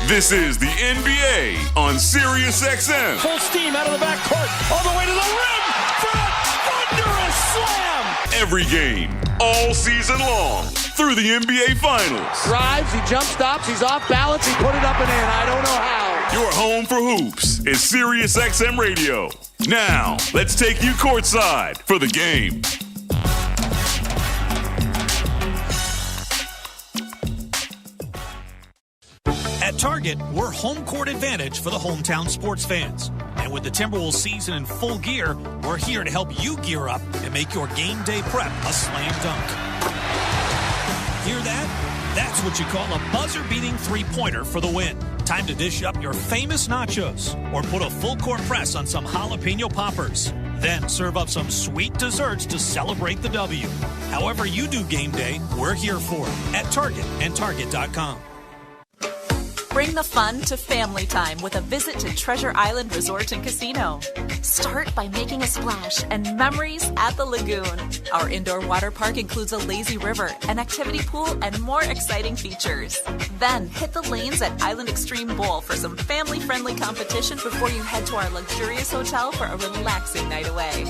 This is the NBA on SiriusXM. Full steam out of the backcourt, all the way to the rim for a thunderous slam. Every game, all season long, through the NBA Finals. Drives, he jump stops, he's off balance, he put it up and in. I don't know how. Your home for hoops is SiriusXM Radio. Now, let's take you courtside for the game. At Target, we're home court advantage for the hometown sports fans. And with the Timberwolves season in full gear, we're here to help you gear up and make your game day prep a slam dunk. Hear that? That's what you call a buzzer-beating three-pointer for the win. Time to dish up your famous nachos or put a full-court press on some jalapeno poppers. Then serve up some sweet desserts to celebrate the W. However you do game day, we're here for it at Target and Target.com. Bring the fun to family time with a visit to Treasure Island Resort and Casino. Start by making a splash and memories at the lagoon. Our indoor water park includes a lazy river, an activity pool, and more exciting features. Then hit the lanes at Island Extreme Bowl for some family-friendly competition before you head to our luxurious hotel for a relaxing night away.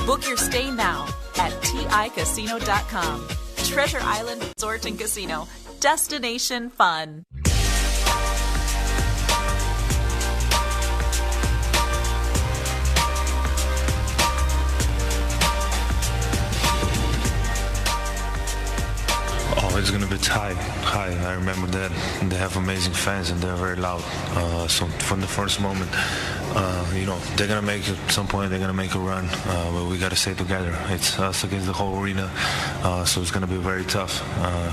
Book your stay now at TICasino.com. Treasure Island Resort and Casino. Destination fun. It's going to be high. I remember that. They have amazing fans and they're very loud. So from the first moment, they're going to make at some point, they're going to make a run. But we got to stay together. It's us against the whole arena. So it's going to be very tough.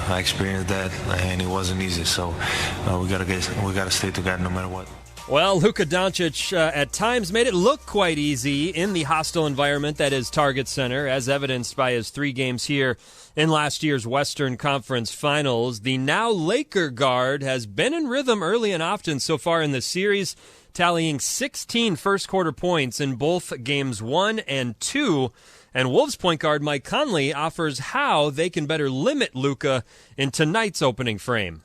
I experienced that and it wasn't easy. So we got to stay together no matter what. Well, Luka Doncic at times made it look quite easy in the hostile environment that is Target Center, as evidenced by his 3 games here in last year's Western Conference Finals. The now Laker guard has been in rhythm early and often so far in the series, tallying 16 first-quarter points in both games 1 and 2. And Wolves point guard Mike Conley offers how they can better limit Luka in tonight's opening frame.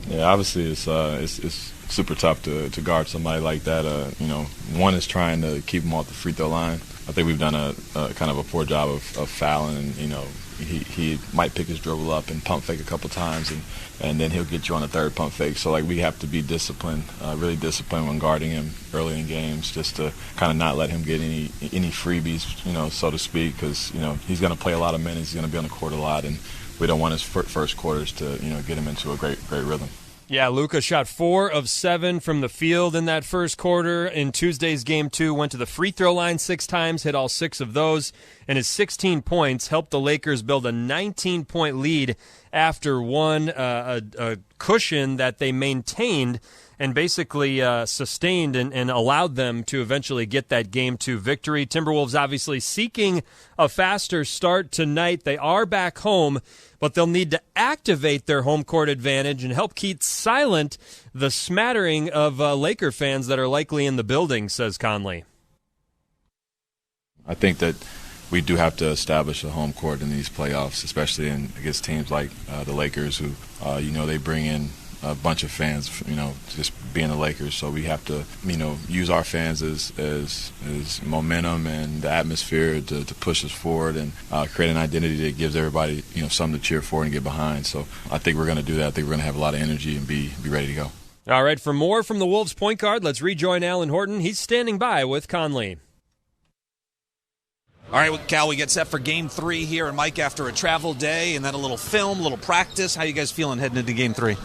Yeah, obviously it's super tough to guard somebody like that. One is trying to keep him off the free throw line. I think we've done a kind of a poor job of fouling. He might pick his dribble up and pump fake a couple times, and then he'll get you on the third pump fake. So we have to be disciplined, really disciplined when guarding him early in games, just to kind of not let him get any freebies, so to speak, because he's going to play a lot of minutes, he's going to be on the court a lot, and we don't want his first quarters to get him into a great rhythm. Yeah, Luka shot 4 of 7 from the field in that first quarter. In Tuesday's Game 2, went to the free throw line 6 times, hit all 6 of those, and his 16 points helped the Lakers build a 19-point lead after one, a cushion that they maintained and basically sustained and allowed them to eventually get that Game 2 victory. Timberwolves obviously seeking a faster start tonight. They are back home, but they'll need to activate their home court advantage and help keep silent the smattering of Laker fans that are likely in the building, says Conley. I think that we do have to establish a home court in these playoffs, especially against teams like the Lakers, who, they bring in a bunch of fans, just being the Lakers. So we have to, use our fans as momentum and the atmosphere to push us forward and create an identity that gives everybody, something to cheer for and get behind. So I think we're going to do that. I think we're going to have a lot of energy and be ready to go. All right, for more from the Wolves point guard, let's rejoin Alan Horton. He's standing by with Conley. All right, Cal, we get set for Game 3 here, and Mike, after a travel day and then a little film, a little practice, how you guys feeling heading into Game 3?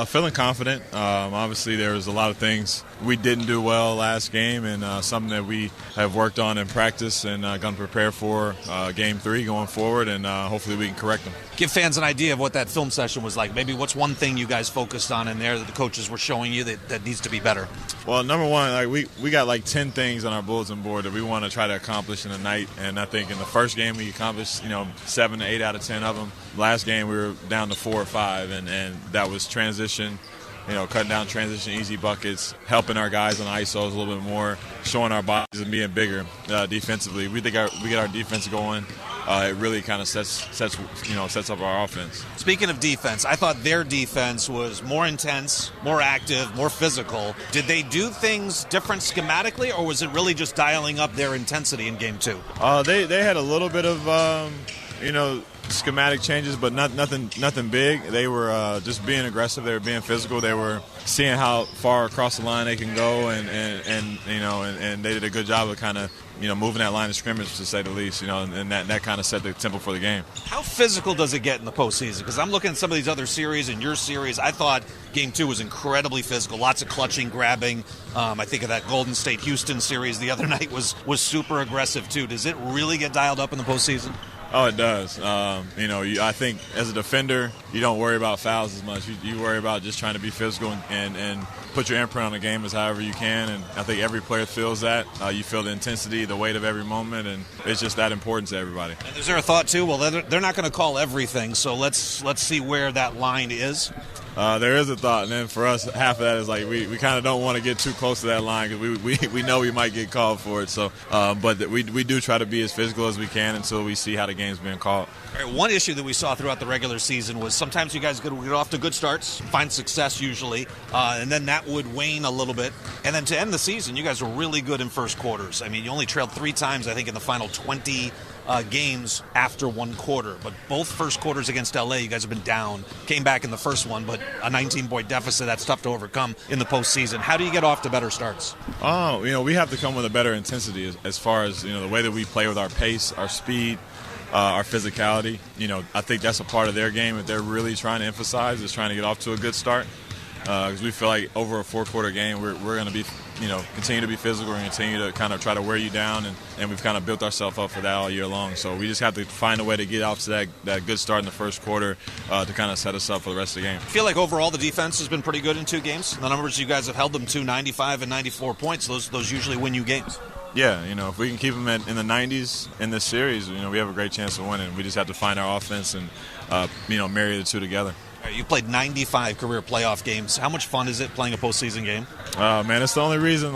Feeling confident. Obviously, there was a lot of things we didn't do well last game, and something that we have worked on in practice and going to prepare for Game 3 going forward, and hopefully we can correct them. Give fans an idea of what that film session was like. Maybe what's one thing you guys focused on in there that the coaches were showing you that needs to be better? Well, number one, we got 10 things on our bulletin board that we want to try to accomplish in a night, and I think in the first game we accomplished 7 to 8 out of 10 of them. Last game we were down to 4 or 5, and that was transition, cutting down transition, easy buckets, helping our guys on ISOs a little bit more, showing our bodies and being bigger defensively. We think we get our defense going. it really kind of sets up our offense. Speaking of defense, I thought their defense was more intense, more active, more physical. Did they do things different schematically, or was it really just dialing up their intensity in Game 2? They had a little bit of schematic changes, but nothing big. They were just being aggressive. They were being physical. They were seeing how far across the line they can go, and they did a good job of kind of moving that line of scrimmage, to say the least. And that kind of set the tempo for the game. How physical does it get in the postseason? Because I'm looking at some of these other series and your series. I thought Game 2 was incredibly physical. Lots of clutching, grabbing. I think of that Golden State-Houston series the other night was super aggressive too. Does it really get dialed up in the postseason? Oh, it does. I think as a defender, you don't worry about fouls as much. You worry about just trying to be physical and put your imprint on the game as however you can. And I think every player feels that. You feel the intensity, the weight of every moment, and it's just that important to everybody. And is there a thought, too? Well, they're not going to call everything, so let's see where that line is. There is a thought, and then for us, half of that is like we kind of don't want to get too close to that line because we know we might get called for it. So, but we do try to be as physical as we can until we see how the game's being called. All right, one issue that we saw throughout the regular season was sometimes you guys get off to good starts, find success usually, and then that would wane a little bit. And then to end the season, you guys were really good in first quarters. I mean, you only trailed 3 times, I think, in the final 20 games after one quarter. But both first quarters against LA, you guys have been down. Came back in the first one, but a 19-point deficit, that's tough to overcome in the postseason. How do you get off to better starts? We have to come with a better intensity as far as, the way that we play with our pace, our speed, our physicality. I think that's a part of their game that they're really trying to emphasize, is trying to get off to a good start. Because we feel like over a 4-quarter game, we're going to be, continue to be physical and continue to kind of try to wear you down, and we've kind of built ourselves up for that all year long. So we just have to find a way to get off to that good start in the first quarter to kind of set us up for the rest of the game. I feel like overall the defense has been pretty good in 2 games. The numbers you guys have held them to, 95 and 94 points. Those usually win you games. Yeah, if we can keep them in the 90s in this series, we have a great chance of winning. We just have to find our offense and, marry the two together. You played 95 career playoff games. How much fun is it playing a postseason game? Man, it's the only reason,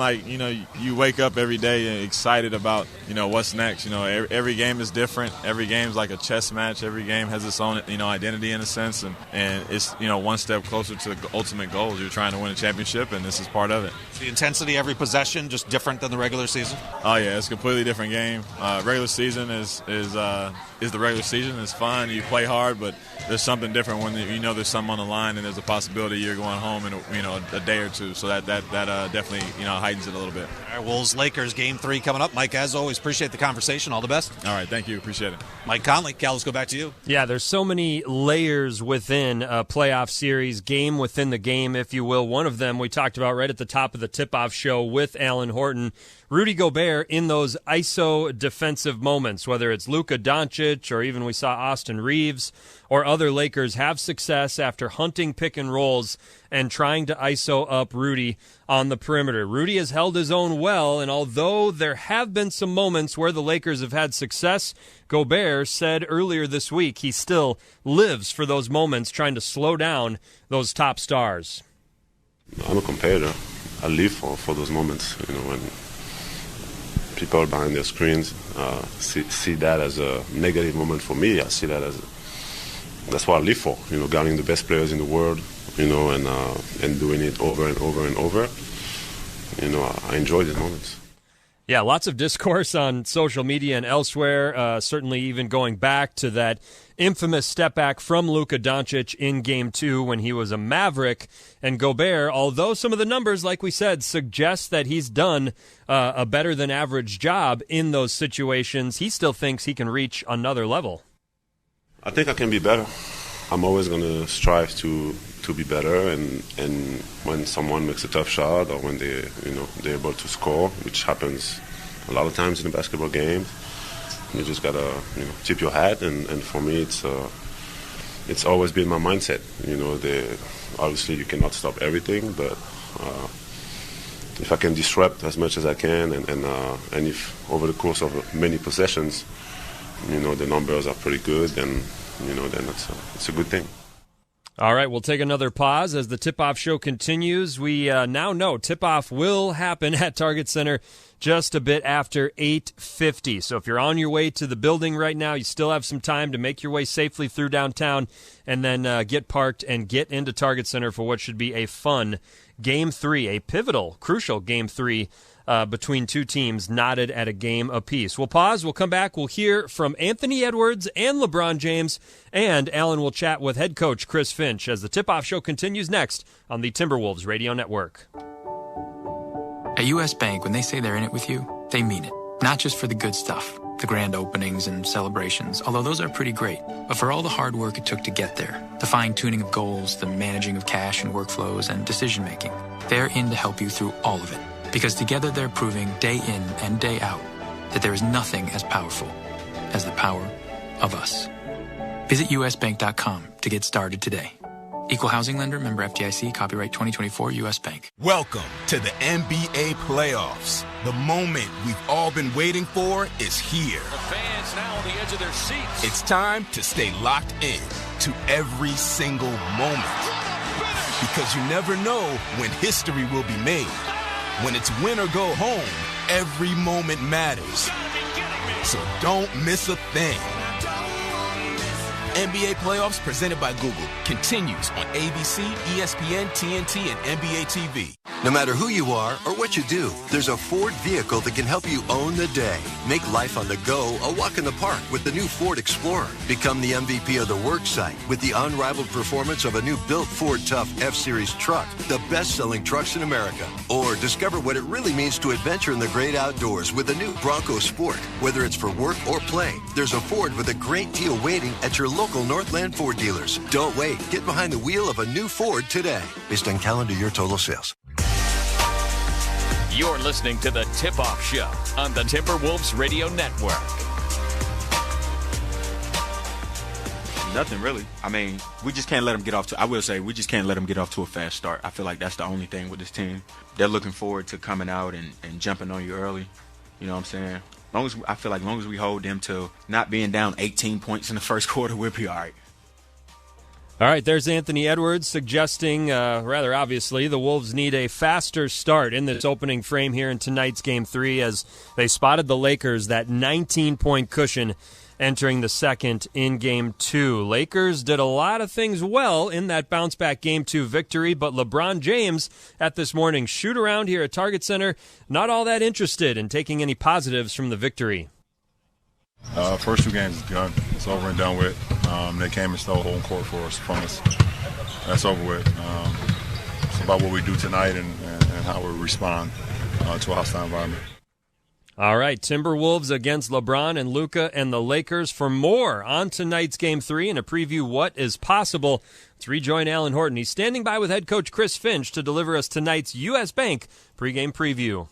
you wake up every day excited about, what's next. Every game is different. Every game's like a chess match. Every game has its own, identity in a sense. And it's, one step closer to the ultimate goal. You're trying to win a championship, and this is part of it. The intensity every possession just different than the regular season? Oh, yeah, it's a completely different game. Regular season is the regular season. It's fun. You play hard, but there's something different when there's something on the line and there's a possibility you're going home in a day or two. So that definitely heightens it a little bit. All right, Wolves-Lakers Game 3 coming up. Mike, as always, appreciate the conversation. All the best. All right, thank you. Appreciate it. Mike Conley, Cal, let's go back to you. Yeah, there's so many layers within a playoff series, game within the game, if you will. One of them we talked about right at the top of the tip-off show with Alan Horton. Rudy Gobert in those ISO defensive moments, whether it's Luka Doncic or even we saw Austin Reeves or other Lakers have success after hunting pick and rolls and trying to ISO up Rudy on the perimeter. Rudy has held his own well, and although there have been some moments where the Lakers have had success, Gobert said earlier this week he still lives for those moments, trying to slow down those top stars. I'm a competitor. I live for those moments, when people behind their screens see that as a negative moment for me. I see that that's what I live for, guarding the best players in the world, and doing it over and over and over. I enjoy these moments. Yeah, lots of discourse on social media and elsewhere, certainly even going back to that infamous step back from Luka Doncic in Game 2 when he was a Maverick. And Gobert, although some of the numbers, like we said, suggest that he's done a better-than-average job in those situations, he still thinks he can reach another level. I think I can be better. I'm always going to strive to be better, and when someone makes a tough shot or when they're able to score, which happens a lot of times in a basketball game, you just gotta tip your hat. And for me, it's always been my mindset. Obviously you cannot stop everything, but if I can disrupt as much as I can, and if over the course of many possessions, the numbers are pretty good, then it's a good thing. All right, we'll take another pause as the tip-off show continues. We now know tip-off will happen at Target Center just a bit after 8:50. So if you're on your way to the building right now, you still have some time to make your way safely through downtown and then get parked and get into Target Center for what should be a fun Game 3, a pivotal, crucial Game 3 between two teams knotted at a game apiece. We'll pause. We'll come back. We'll hear from Anthony Edwards and LeBron James, and Alan will chat with head coach Chris Finch as the tip-off show continues next on the Timberwolves Radio Network. At U.S. Bank, when they say they're in it with you, they mean it. Not just for the good stuff, the grand openings and celebrations, although those are pretty great, but for all the hard work it took to get there, the fine-tuning of goals, the managing of cash and workflows, and decision-making. They're in to help you through all of it. Because together they're proving day in and day out that there is nothing as powerful as the power of us. Visit usbank.com to get started today. Equal housing lender, member FDIC, copyright 2024 U.S. Bank. Welcome to the NBA playoffs. The moment we've all been waiting for is here. The fans now on the edge of their seats. It's time to stay locked in to every single moment. Because you never know when history will be made. When it's win or go home, every moment matters. So don't miss a thing. NBA playoffs presented by Google continues on ABC, ESPN, TNT, and NBA TV. No matter who you are or what you do, there's a Ford vehicle that can help you own the day. Make life on the go a walk in the park with the new Ford Explorer. Become the MVP of the work site with the unrivaled performance of a new built Ford Tough F-Series truck, the best-selling trucks in America. Or discover what it really means to adventure in the great outdoors with the new Bronco Sport. Whether it's for work or play, there's a Ford with a great deal waiting at your local Northland Ford dealers. Don't wait. Get behind the wheel of a new Ford today. Based on calendar year total sales. You're listening to the Tip-Off Show on the Timberwolves Radio Network. Nothing really. I mean, we just can't let them get off to. I will say we just can't let them get off to a fast start. I feel like that's the only thing with this team. They're looking forward to coming out and jumping on you early. You know what I'm saying? I feel like as long as we hold them to not being down 18 points in the first quarter, we'll be all right. All right, there's Anthony Edwards suggesting, rather obviously, the Wolves need a faster start in this opening frame here in tonight's Game 3 as they spotted the Lakers that 19-point cushion entering the second in Game 2. Lakers did a lot of things well in that bounce-back Game 2 victory, but LeBron James at this morning's shoot-around here at Target Center, not all that interested in taking any positives from the victory. First two games is done. It's over and done with. They came and stole home court from us. That's over with. It's about what we do tonight and how we respond to a hostile environment. All right, Timberwolves against LeBron and Luka and the Lakers. For more on tonight's Game 3 and a preview what is possible, let's rejoin Alan Horton. He's standing by with head coach Chris Finch to deliver us tonight's U.S. Bank pregame preview.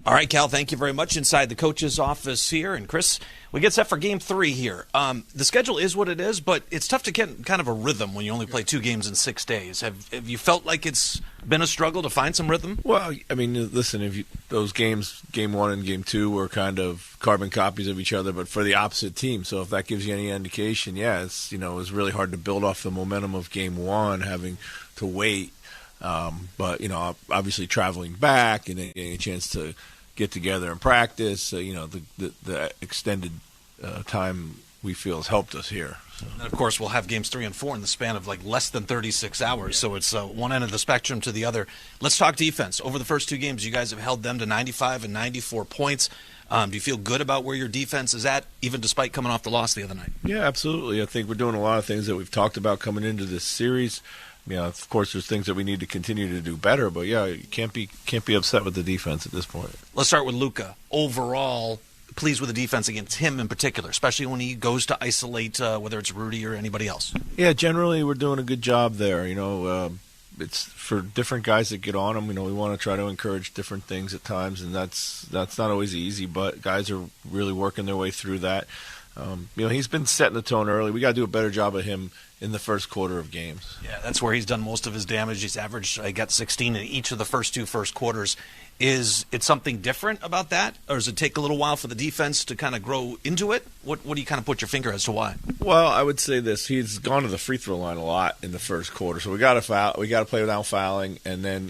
All right, Cal, thank you very much. Inside the coach's office here. And, Chris, we get set for Game 3 here. The schedule is what it is, but it's tough to get kind of a rhythm when you only play 2 games in 6 days. Have you felt like it's been a struggle to find some rhythm? Well, I mean, listen, those games, Game 1 and Game 2, were kind of carbon copies of each other, but for the opposite team. So if that gives you any indication, yeah, it's really hard to build off the momentum of Game 1, having to wait. But, obviously traveling back and getting a chance to get together and practice, the extended time we feel has helped us here. So. And, of course, we'll have Games 3 and 4 in the span of less than 36 hours, so it's one end of the spectrum to the other. Let's talk defense. Over the first 2 games, you guys have held them to 95 and 94 points. Do you feel good about where your defense is at, even despite coming off the loss the other night? Yeah, absolutely. I think we're doing a lot of things that we've talked about coming into this series. Of course, there's things that we need to continue to do better, but yeah, you can't be upset with the defense at this point. Let's start with Luka. Overall, pleased with the defense against him in particular, especially when he goes to isolate, whether it's Rudy or anybody else. Yeah, generally we're doing a good job there. It's for different guys that get on him. We want to try to encourage different things at times, and that's not always easy, but guys are really working their way through that. He's been setting the tone early. We got to do a better job of him in the first quarter of games. Yeah, that's where he's done most of his damage. He's averaged, got 16 in each of the first 2 first quarters. Is it something different about that, or does it take a little while for the defense to kind of grow into it? What do you kind of put your finger as to why? Well, I would say this: he's gone to the free throw line a lot in the first quarter, so we got to foul. We got to play without fouling, and then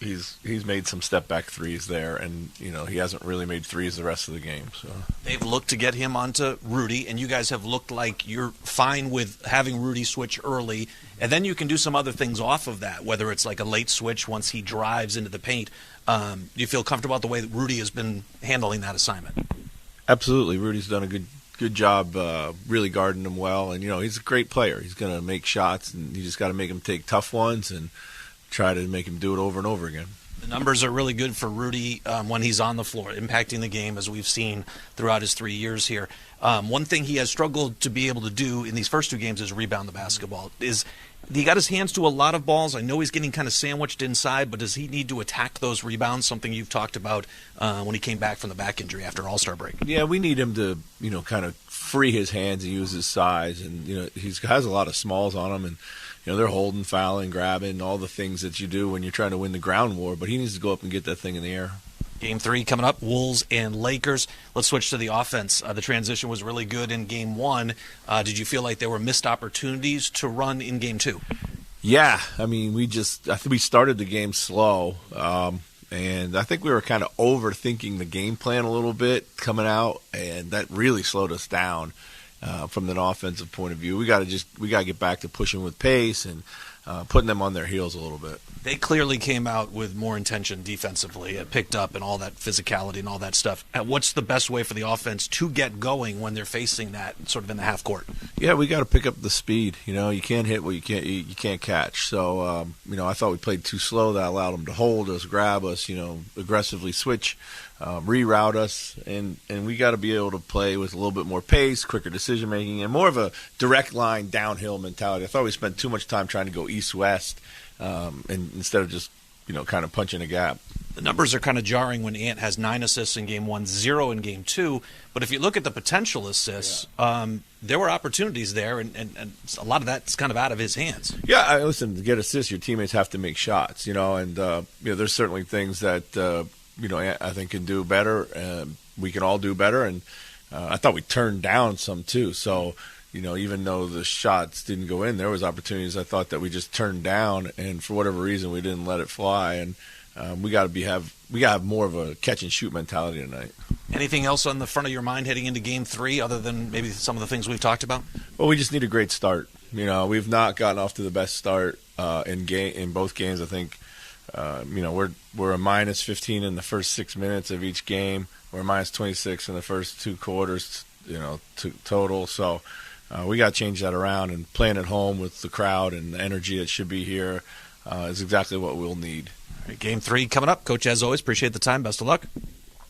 he's made some step back threes there, and he hasn't really made threes the rest of the game. So they've looked to get him onto Rudy, and you guys have looked like you're fine with having Rudy switch early, and then you can do some other things off of that, whether it's like a late switch once he drives into the paint. Do you feel comfortable about the way that Rudy has been handling that assignment? Absolutely. Rudy's done a good job really guarding him well. And, he's a great player. He's going to make shots, and you just got to make him take tough ones and try to make him do it over and over again. The numbers are really good for Rudy when he's on the floor, impacting the game, as we've seen throughout his 3 years here. One thing he has struggled to be able to do in these first two games is rebound the basketball. He got his hands to a lot of balls. I know he's getting kind of sandwiched inside, but does he need to attack those rebounds, something you've talked about when he came back from the back injury after All-Star break? Yeah, we need him to, kind of free his hands and use his size. And, he has a lot of smalls on him, and, they're holding, fouling, grabbing, all the things that you do when you're trying to win the ground war. But he needs to go up and get that thing in the air. Game 3 coming up, Wolves and Lakers. Let's switch to the offense. The transition was really good in Game 1. Did you feel like there were missed opportunities to run in Game 2? Yeah, I think we started the game slow, and I think we were kind of overthinking the game plan a little bit coming out, and that really slowed us down from an offensive point of view. We got to get back to pushing with pace and putting them on their heels a little bit. They clearly came out with more intention defensively. It picked up and all that physicality and all that stuff. What's the best way for the offense to get going when they're facing that sort of in the half court? Yeah, we got to pick up the speed. You can't hit what you can't catch. So, I thought we played too slow. That allowed them to hold us, grab us, aggressively switch, reroute us. And we got to be able to play with a little bit more pace, quicker decision-making, and more of a direct line downhill mentality. I thought we spent too much time trying to go east-west and instead of just, kind of punching a gap. The numbers are kind of jarring when Ant has 9 assists in Game 1, 0 in Game 2. But if you look at the potential assists, there were opportunities there, and a lot of that's kind of out of his hands. Yeah, listen, to get assists, your teammates have to make shots, and there's certainly things that, Ant, I think, can do better. We can all do better, and I thought we turned down some too. So, even though the shots didn't go in, there was opportunities I thought that we just turned down, and for whatever reason, we didn't let it fly. And we got to have more of a catch and shoot mentality tonight. Anything else on the front of your mind heading into Game 3, other than maybe some of the things we've talked about? Well, we just need a great start. We've not gotten off to the best start in both games. I think we're a minus 15 in the first 6 minutes of each game. We're minus 26 in the first 2 quarters, total. So we got to change that around, and playing at home with the crowd and the energy that should be here is exactly what we'll need. All right, Game 3 coming up. Coach, as always, appreciate the time. Best of luck.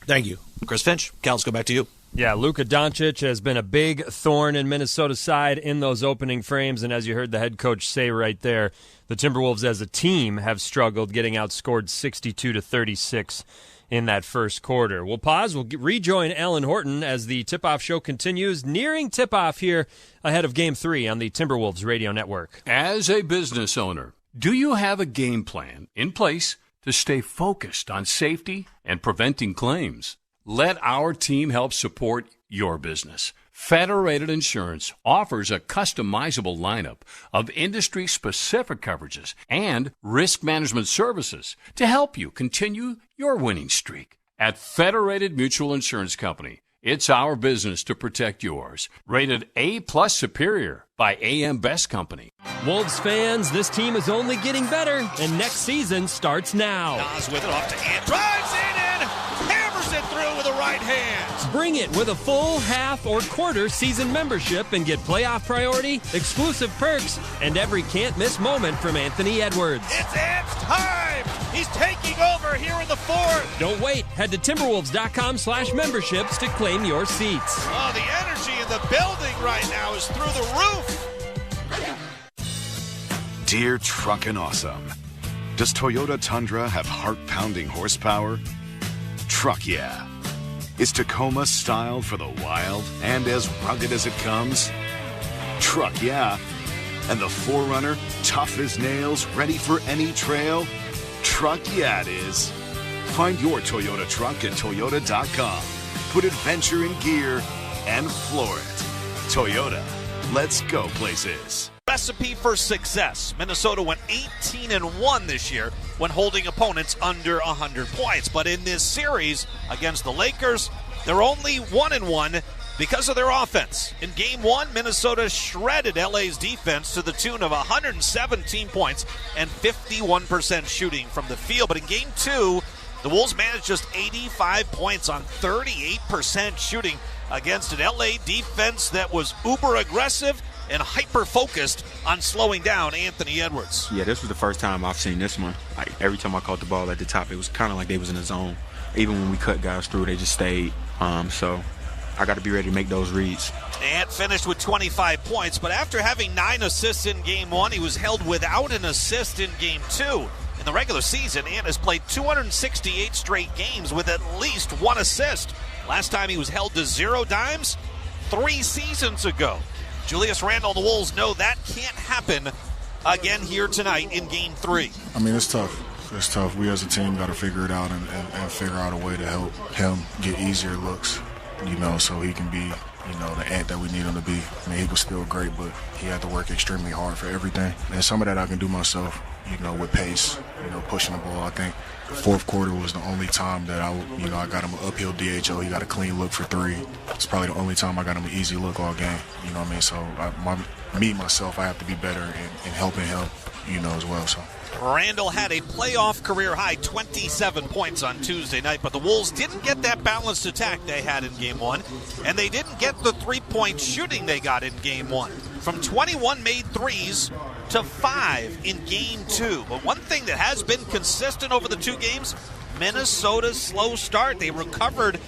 Thank you. Chris Finch, Cal, let's go back to you. Yeah, Luka Doncic has been a big thorn in Minnesota's side in those opening frames, and as you heard the head coach say right there, the Timberwolves as a team have struggled, getting outscored 62-36 in that first quarter. We'll pause. We'll rejoin Alan Horton as the tip-off show continues, nearing tip-off here ahead of Game 3 on the Timberwolves Radio Network. As a business owner, do you have a game plan in place to stay focused on safety and preventing claims? Let our team help support your business. Federated Insurance offers a customizable lineup of industry-specific coverages and risk management services to help you continue your winning streak. At Federated Mutual Insurance Company, it's our business to protect yours. Rated A+ Superior by AM Best Company. Wolves fans, this team is only getting better, and next season starts now. Nas with it off to Ant. Drives in and hammers it through with a right hand. Bring it with a full, half, or quarter season membership and get playoff priority, exclusive perks, and every can't-miss moment from Anthony Edwards. It's Ant's time! He's taking over here in the fourth. Don't wait. Head to Timberwolves.com/memberships to claim your seats. Oh, the energy in the building right now is through the roof. Dear Truckin' Awesome, does Toyota Tundra have heart-pounding horsepower? Truck yeah. Is Tacoma styled for the wild and as rugged as it comes? Truck yeah. And the 4Runner, tough as nails, ready for any trail? Truck yeah it is. Find your Toyota truck at Toyota.com. Put adventure in gear and floor it. Toyota, let's go places. Recipe for success. Minnesota went 18-1 this year when holding opponents under 100 points. But in this series against the Lakers, they're only 1-1 because of their offense. In Game 1, Minnesota shredded LA's defense to the tune of 117 points and 51% shooting from the field. But in Game 2, the Wolves managed just 85 points on 38% shooting against an LA defense that was uber aggressive and hyper-focused on slowing down Anthony Edwards. Yeah, this was the first time I've seen this one. Like, every time I caught the ball at the top, it was kind of like they was in the zone. Even when we cut guys through, they just stayed. So I got to be ready to make those reads. Ant finished with 25 points, but after having 9 assists in Game 1, he was held without an assist in Game 2. In the regular season, Ant has played 268 straight games with at least 1 assist. Last time he was held to 0 dimes, 3 seasons ago. Julius Randle, the Wolves know that can't happen again here tonight in Game 3. I mean, it's tough. It's tough. We as a team got to figure it out and figure out a way to help him get easier looks, so he can be, the Ant that we need him to be. I mean, he was still great, but he had to work extremely hard for everything. And some of that I can do myself, with pace, pushing the ball. I think the fourth quarter was the only time that I got him an uphill DHO. He got a clean look for 3. It's probably the only time I got him an easy look all game. You know what I mean? So myself, I have to be better in helping him, as well. So. Randle had a playoff career-high 27 points on Tuesday night, but the Wolves didn't get that balanced attack they had in Game 1, and they didn't get the three-point shooting they got in Game 1. From 21 made threes to 5 in Game 2. But one thing that has been consistent over the 2 games, Minnesota's slow start. They recovered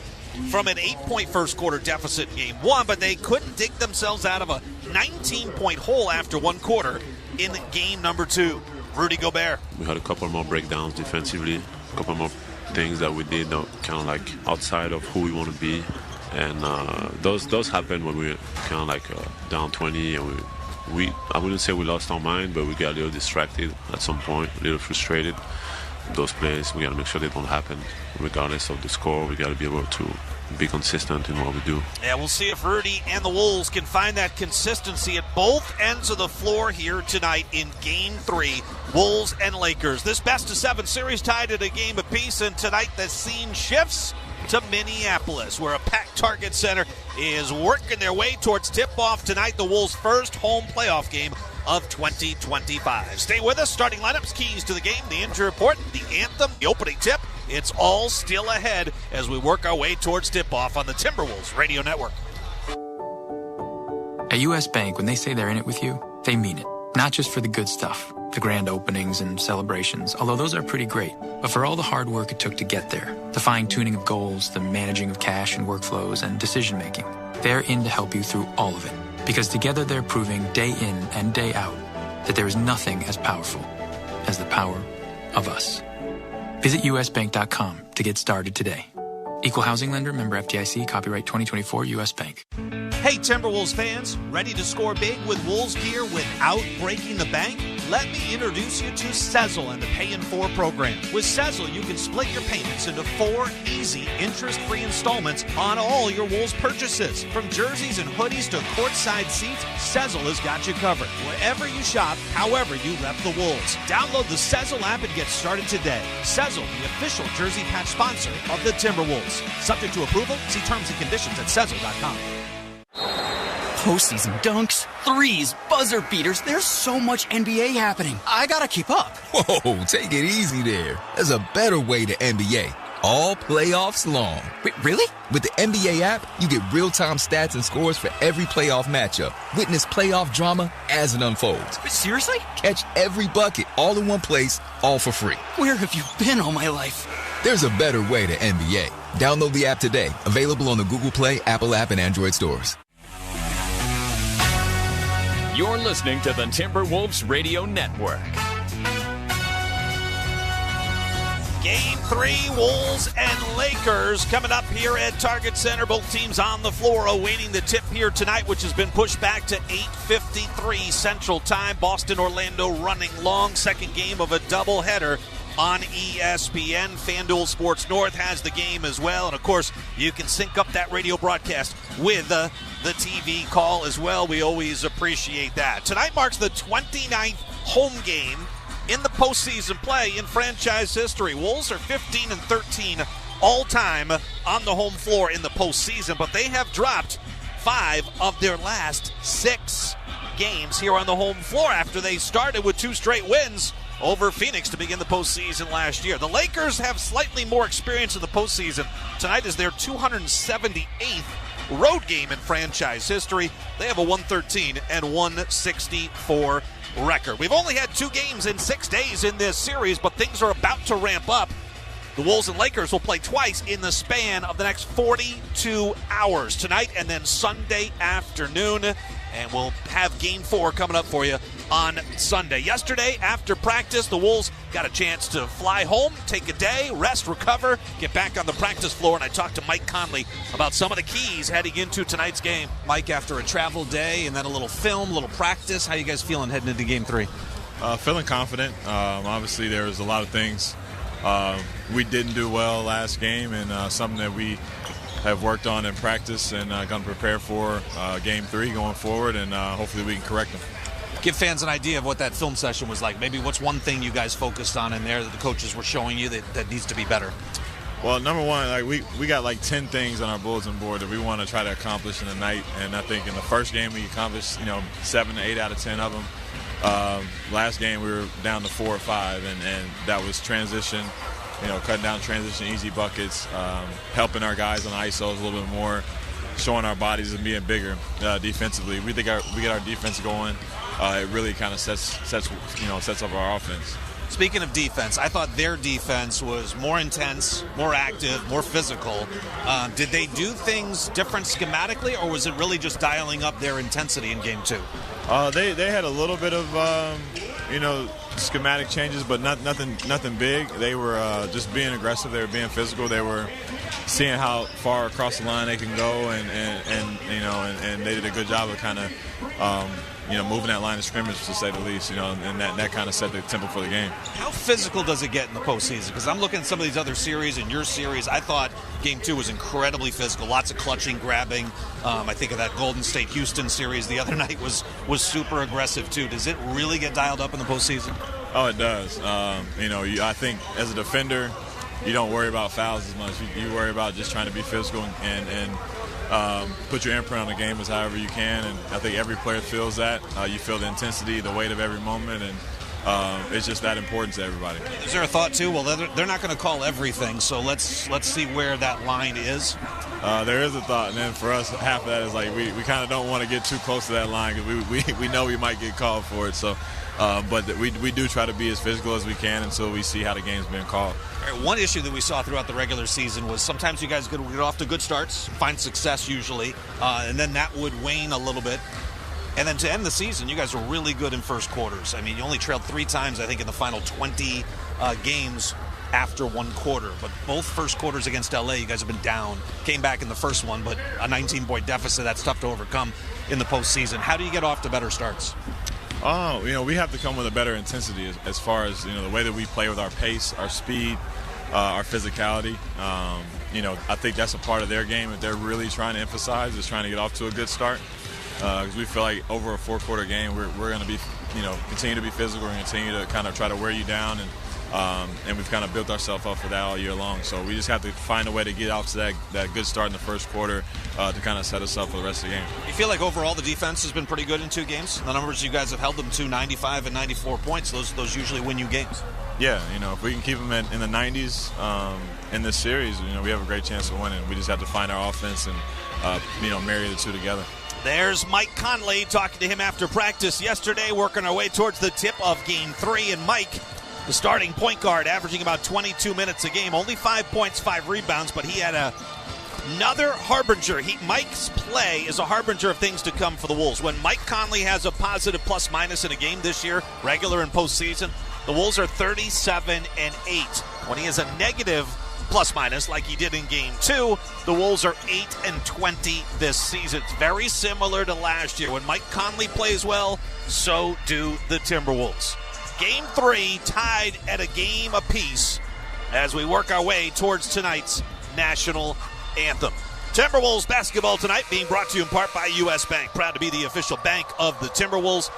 from an 8-point first-quarter deficit in Game 1, but they couldn't dig themselves out of a 19-point hole after 1 quarter in Game number 2. Rudy Gobert. We had a couple more breakdowns defensively, a couple more things that we did that kind of like outside of who we want to be. And those happen when we're kind of like down 20 and I wouldn't say we lost our mind, but we got a little distracted at some point, a little frustrated. Those plays, we got to make sure they don't happen regardless of the score. We got to be able to be consistent in what we do. Yeah, we'll see if Rudy and the Wolves can find that consistency at both ends of the floor here tonight in Game 3, Wolves and Lakers. This best-of-7 series tied at a game apiece, and tonight the scene shifts to Minneapolis, where a packed Target Center is working their way towards tip-off tonight, the Wolves' first home playoff game of 2025. Stay with us. Starting lineups, keys to the game, the injury report, the anthem, the opening tip. It's all still ahead as we work our way towards tip-off on the Timberwolves Radio Network. At U.S. Bank, when they say they're in it with you, they mean it. Not just for the good stuff, the grand openings and celebrations, although those are pretty great, but for all the hard work it took to get there, the fine-tuning of goals, the managing of cash and workflows, and decision-making. They're in to help you through all of it, because together they're proving day in and day out that there is nothing as powerful as the power of us. Visit usbank.com to get started today. Equal housing lender, member FDIC, copyright 2024 U.S. Bank. Hey, Timberwolves fans, ready to score big with Wolves gear without breaking the bank? Let me introduce you to Sezzle and the Pay in 4 program. With Sezzle, you can split your payments into 4 easy, interest-free installments on all your Wolves purchases. From jerseys and hoodies to courtside seats, Sezzle has got you covered. Wherever you shop, however you rep the Wolves. Download the Sezzle app and get started today. Sezzle, the official jersey patch sponsor of the Timberwolves. Subject to approval, see terms and conditions at Sezzle.com. Postseason dunks, threes, buzzer beaters. There's so much NBA happening. I gotta keep up. Whoa, take it easy there. There's a better way to NBA. All playoffs long. Wait, really? With the NBA app, you get real-time stats and scores for every playoff matchup. Witness playoff drama as it unfolds. Wait, seriously? Catch every bucket all in one place, all for free. Where have you been all my life? There's a better way to NBA. Download the app today. Available on the Google Play, Apple app, and Android stores. You're listening to the Timberwolves Radio Network. Game 3, Wolves and Lakers coming up here at Target Center. Both teams on the floor awaiting the tip here tonight, which has been pushed back to 8:53 Central Time. Boston, Orlando running long. Second game of a doubleheader on ESPN. FanDuel Sports North has the game as well. And, of course, you can sync up that radio broadcast with the TV call as well. We always appreciate that. Tonight marks the 29th home game in the postseason play in franchise history. Wolves are 15-13 all-time on the home floor in the postseason, but they have dropped 5 of their last 6 games here on the home floor after they started with 2 straight wins over Phoenix to begin the postseason last year. The Lakers have slightly more experience in the postseason. Tonight is their 278th road game in franchise history. They have a 113 and 164 record. We've only had 2 games in 6 days in this series, but things are about to ramp up. The Wolves and Lakers will play twice in the span of the next 42 hours, tonight and then Sunday afternoon. And we'll have Game 4 coming up for you on Sunday. Yesterday, after practice, the Wolves got a chance to fly home, take a day, rest, recover, get back on the practice floor, and I talked to Mike Conley about some of the keys heading into tonight's game. Mike, after a travel day and then a little film, a little practice, how you guys feeling heading into Game 3? Feeling confident. Obviously, there was a lot of things we didn't do well last game, and something that we have worked on in practice and going to prepare for Game 3 going forward, and hopefully we can correct them. Give fans an idea of what that film session was like. Maybe what's one thing you guys focused on in there that the coaches were showing you that needs to be better? Well, number one, we got 10 things on our bulletin board that we want to try to accomplish in the night, and I think in the first game we accomplished 7 to 8 out of 10 of them. Last game we were down to 4 or 5, and that was transition, cutting down transition, easy buckets, helping our guys on ISOs a little bit more, showing our bodies and being bigger defensively. We think we get our defense going. It really kind of sets up our offense. Speaking of defense, I thought their defense was more intense, more active, more physical. Did they do things different schematically, or was it really just dialing up their intensity in Game 2? They had a little bit of schematic changes, but nothing big. They were just being aggressive. They were being physical. They were seeing how far across the line they can go, and they did a good job of kind of moving that line of scrimmage, to say the least, and that kind of set the tempo for the game. How physical does it get in the postseason? Because I'm looking at some of these other series and your series. I thought Game 2 was incredibly physical. Lots of clutching, grabbing. I think of that Golden State-Houston series the other night was super aggressive, too. Does it really get dialed up in the postseason? Oh, it does. I think as a defender, you don't worry about fouls as much. You worry about just trying to be physical and put your imprint on the game as however you can, and I think every player feels that. You feel the intensity, the weight of every moment, and it's just that important to everybody. Is there a thought, too? Well, they're not going to call everything, so let's see where that line is. There is a thought, and then for us, half of that is we kind of don't want to get too close to that line because we know we might get called for it. So, but we do try to be as physical as we can until we see how the game's been called. All right, one issue that we saw throughout the regular season was sometimes you guys get off to good starts, find success usually, and then that would wane a little bit. And then to end the season, you guys were really good in first quarters. I mean, you only trailed 3 times, I think, in the final 20 games after one quarter. But both first quarters against LA, you guys have been down. Came back in the first one, but a 19-point deficit, that's tough to overcome in the postseason. How do you get off to better starts? We have to come with a better intensity as far as, the way that we play with our pace, our speed, our physicality. I think that's a part of their game that they're really trying to emphasize, is trying to get off to a good start. Because we feel like over a 4-quarter game, we're going to be, continue to be physical and continue to kind of try to wear you down, and we've kind of built ourselves up for that all year long. So we just have to find a way to get off to that good start in the first quarter to kind of set us up for the rest of the game. You feel like overall the defense has been pretty good in 2 games? The numbers you guys have held them to, 95 and 94 points, those usually win you games. Yeah, if we can keep them in the 90s in this series, we have a great chance of winning. We just have to find our offense and, marry the two together. There's Mike Conley talking to him after practice yesterday, working our way towards the tip of Game 3. And Mike, the starting point guard, averaging about 22 minutes a game, only 5 points, 5 rebounds, but he had another harbinger. Mike's play is a harbinger of things to come for the Wolves. When Mike Conley has a positive plus-minus in a game this year, regular and postseason, the Wolves are 37-8. When he has a negative plus-minus like he did in Game 2, the Wolves are 8-20 this season. It's very similar to last year. When Mike Conley plays well, so do the Timberwolves. Game 3 tied at a game apiece as we work our way towards tonight's national anthem. Timberwolves basketball tonight being brought to you in part by U.S. Bank. Proud to be the official bank of the Timberwolves,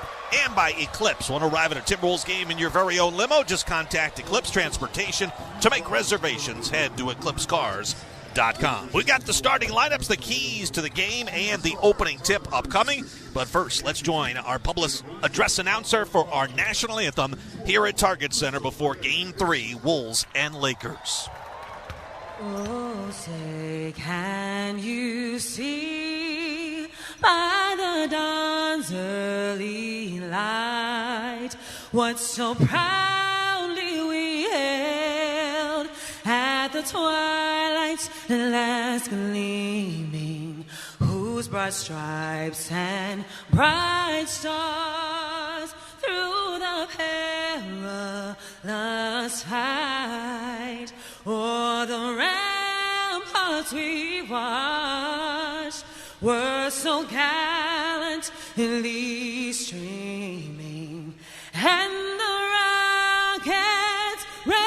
and by Eclipse. Want to arrive at a Timberwolves game in your very own limo? Just contact Eclipse Transportation to make reservations. Head to eclipsecars.com. We got the starting lineups, the keys to the game, and the opening tip upcoming. But first, let's join our public address announcer for our national anthem here at Target Center before Game 3, Wolves and Lakers. Oh, say, can you see by the dawn's early light what so proudly we hailed at the twilight's last gleaming, whose broad stripes and bright stars through the perilous fight o'er the ramparts we watched were so gallantly streaming, and the rockets regular,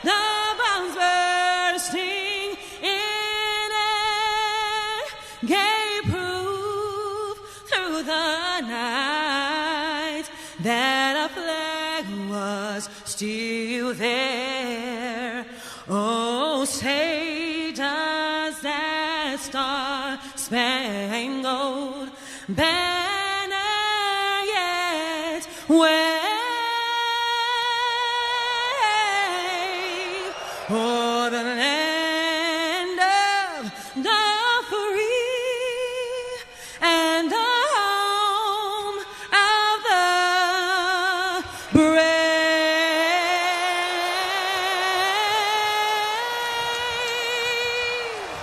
the bombs bursting in air, gave proof through the night that a flag was still there. Oh, say does that star-spangled banner yet wave o'er the land of the free and the home of the brave?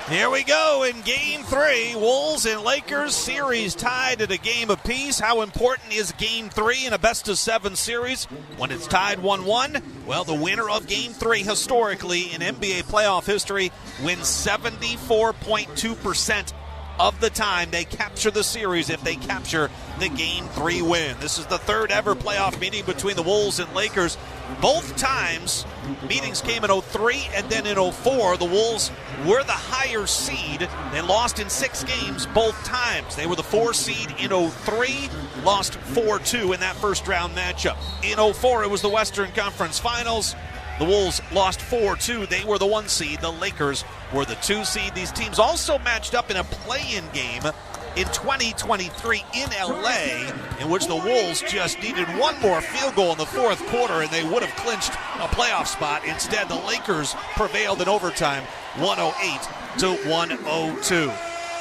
Here we go in Game 3, Wolves and Lakers series tied at a game apiece. How important is Game 3 in a best-of-7 series when it's tied 1-1? Well, the winner of Game 3 historically in NBA playoff history wins 74.2% of the time they capture the series if they capture the Game 3 win. This is the third ever playoff meeting between the Wolves and Lakers. Both times, meetings came in 2003 and then in 2004. The Wolves were the higher seed. They lost in 6 games both times. They were the 4 seed in 2003, lost 4-2 in that first round matchup. In 2004, it was the Western Conference Finals. The Wolves lost 4-2. They were the 1 seed. The Lakers were the 2 seed. These teams also matched up in a play-in game in 2023 in LA, in which the Wolves just needed one more field goal in the fourth quarter and they would have clinched a playoff spot. Instead, the Lakers prevailed in overtime 108-102.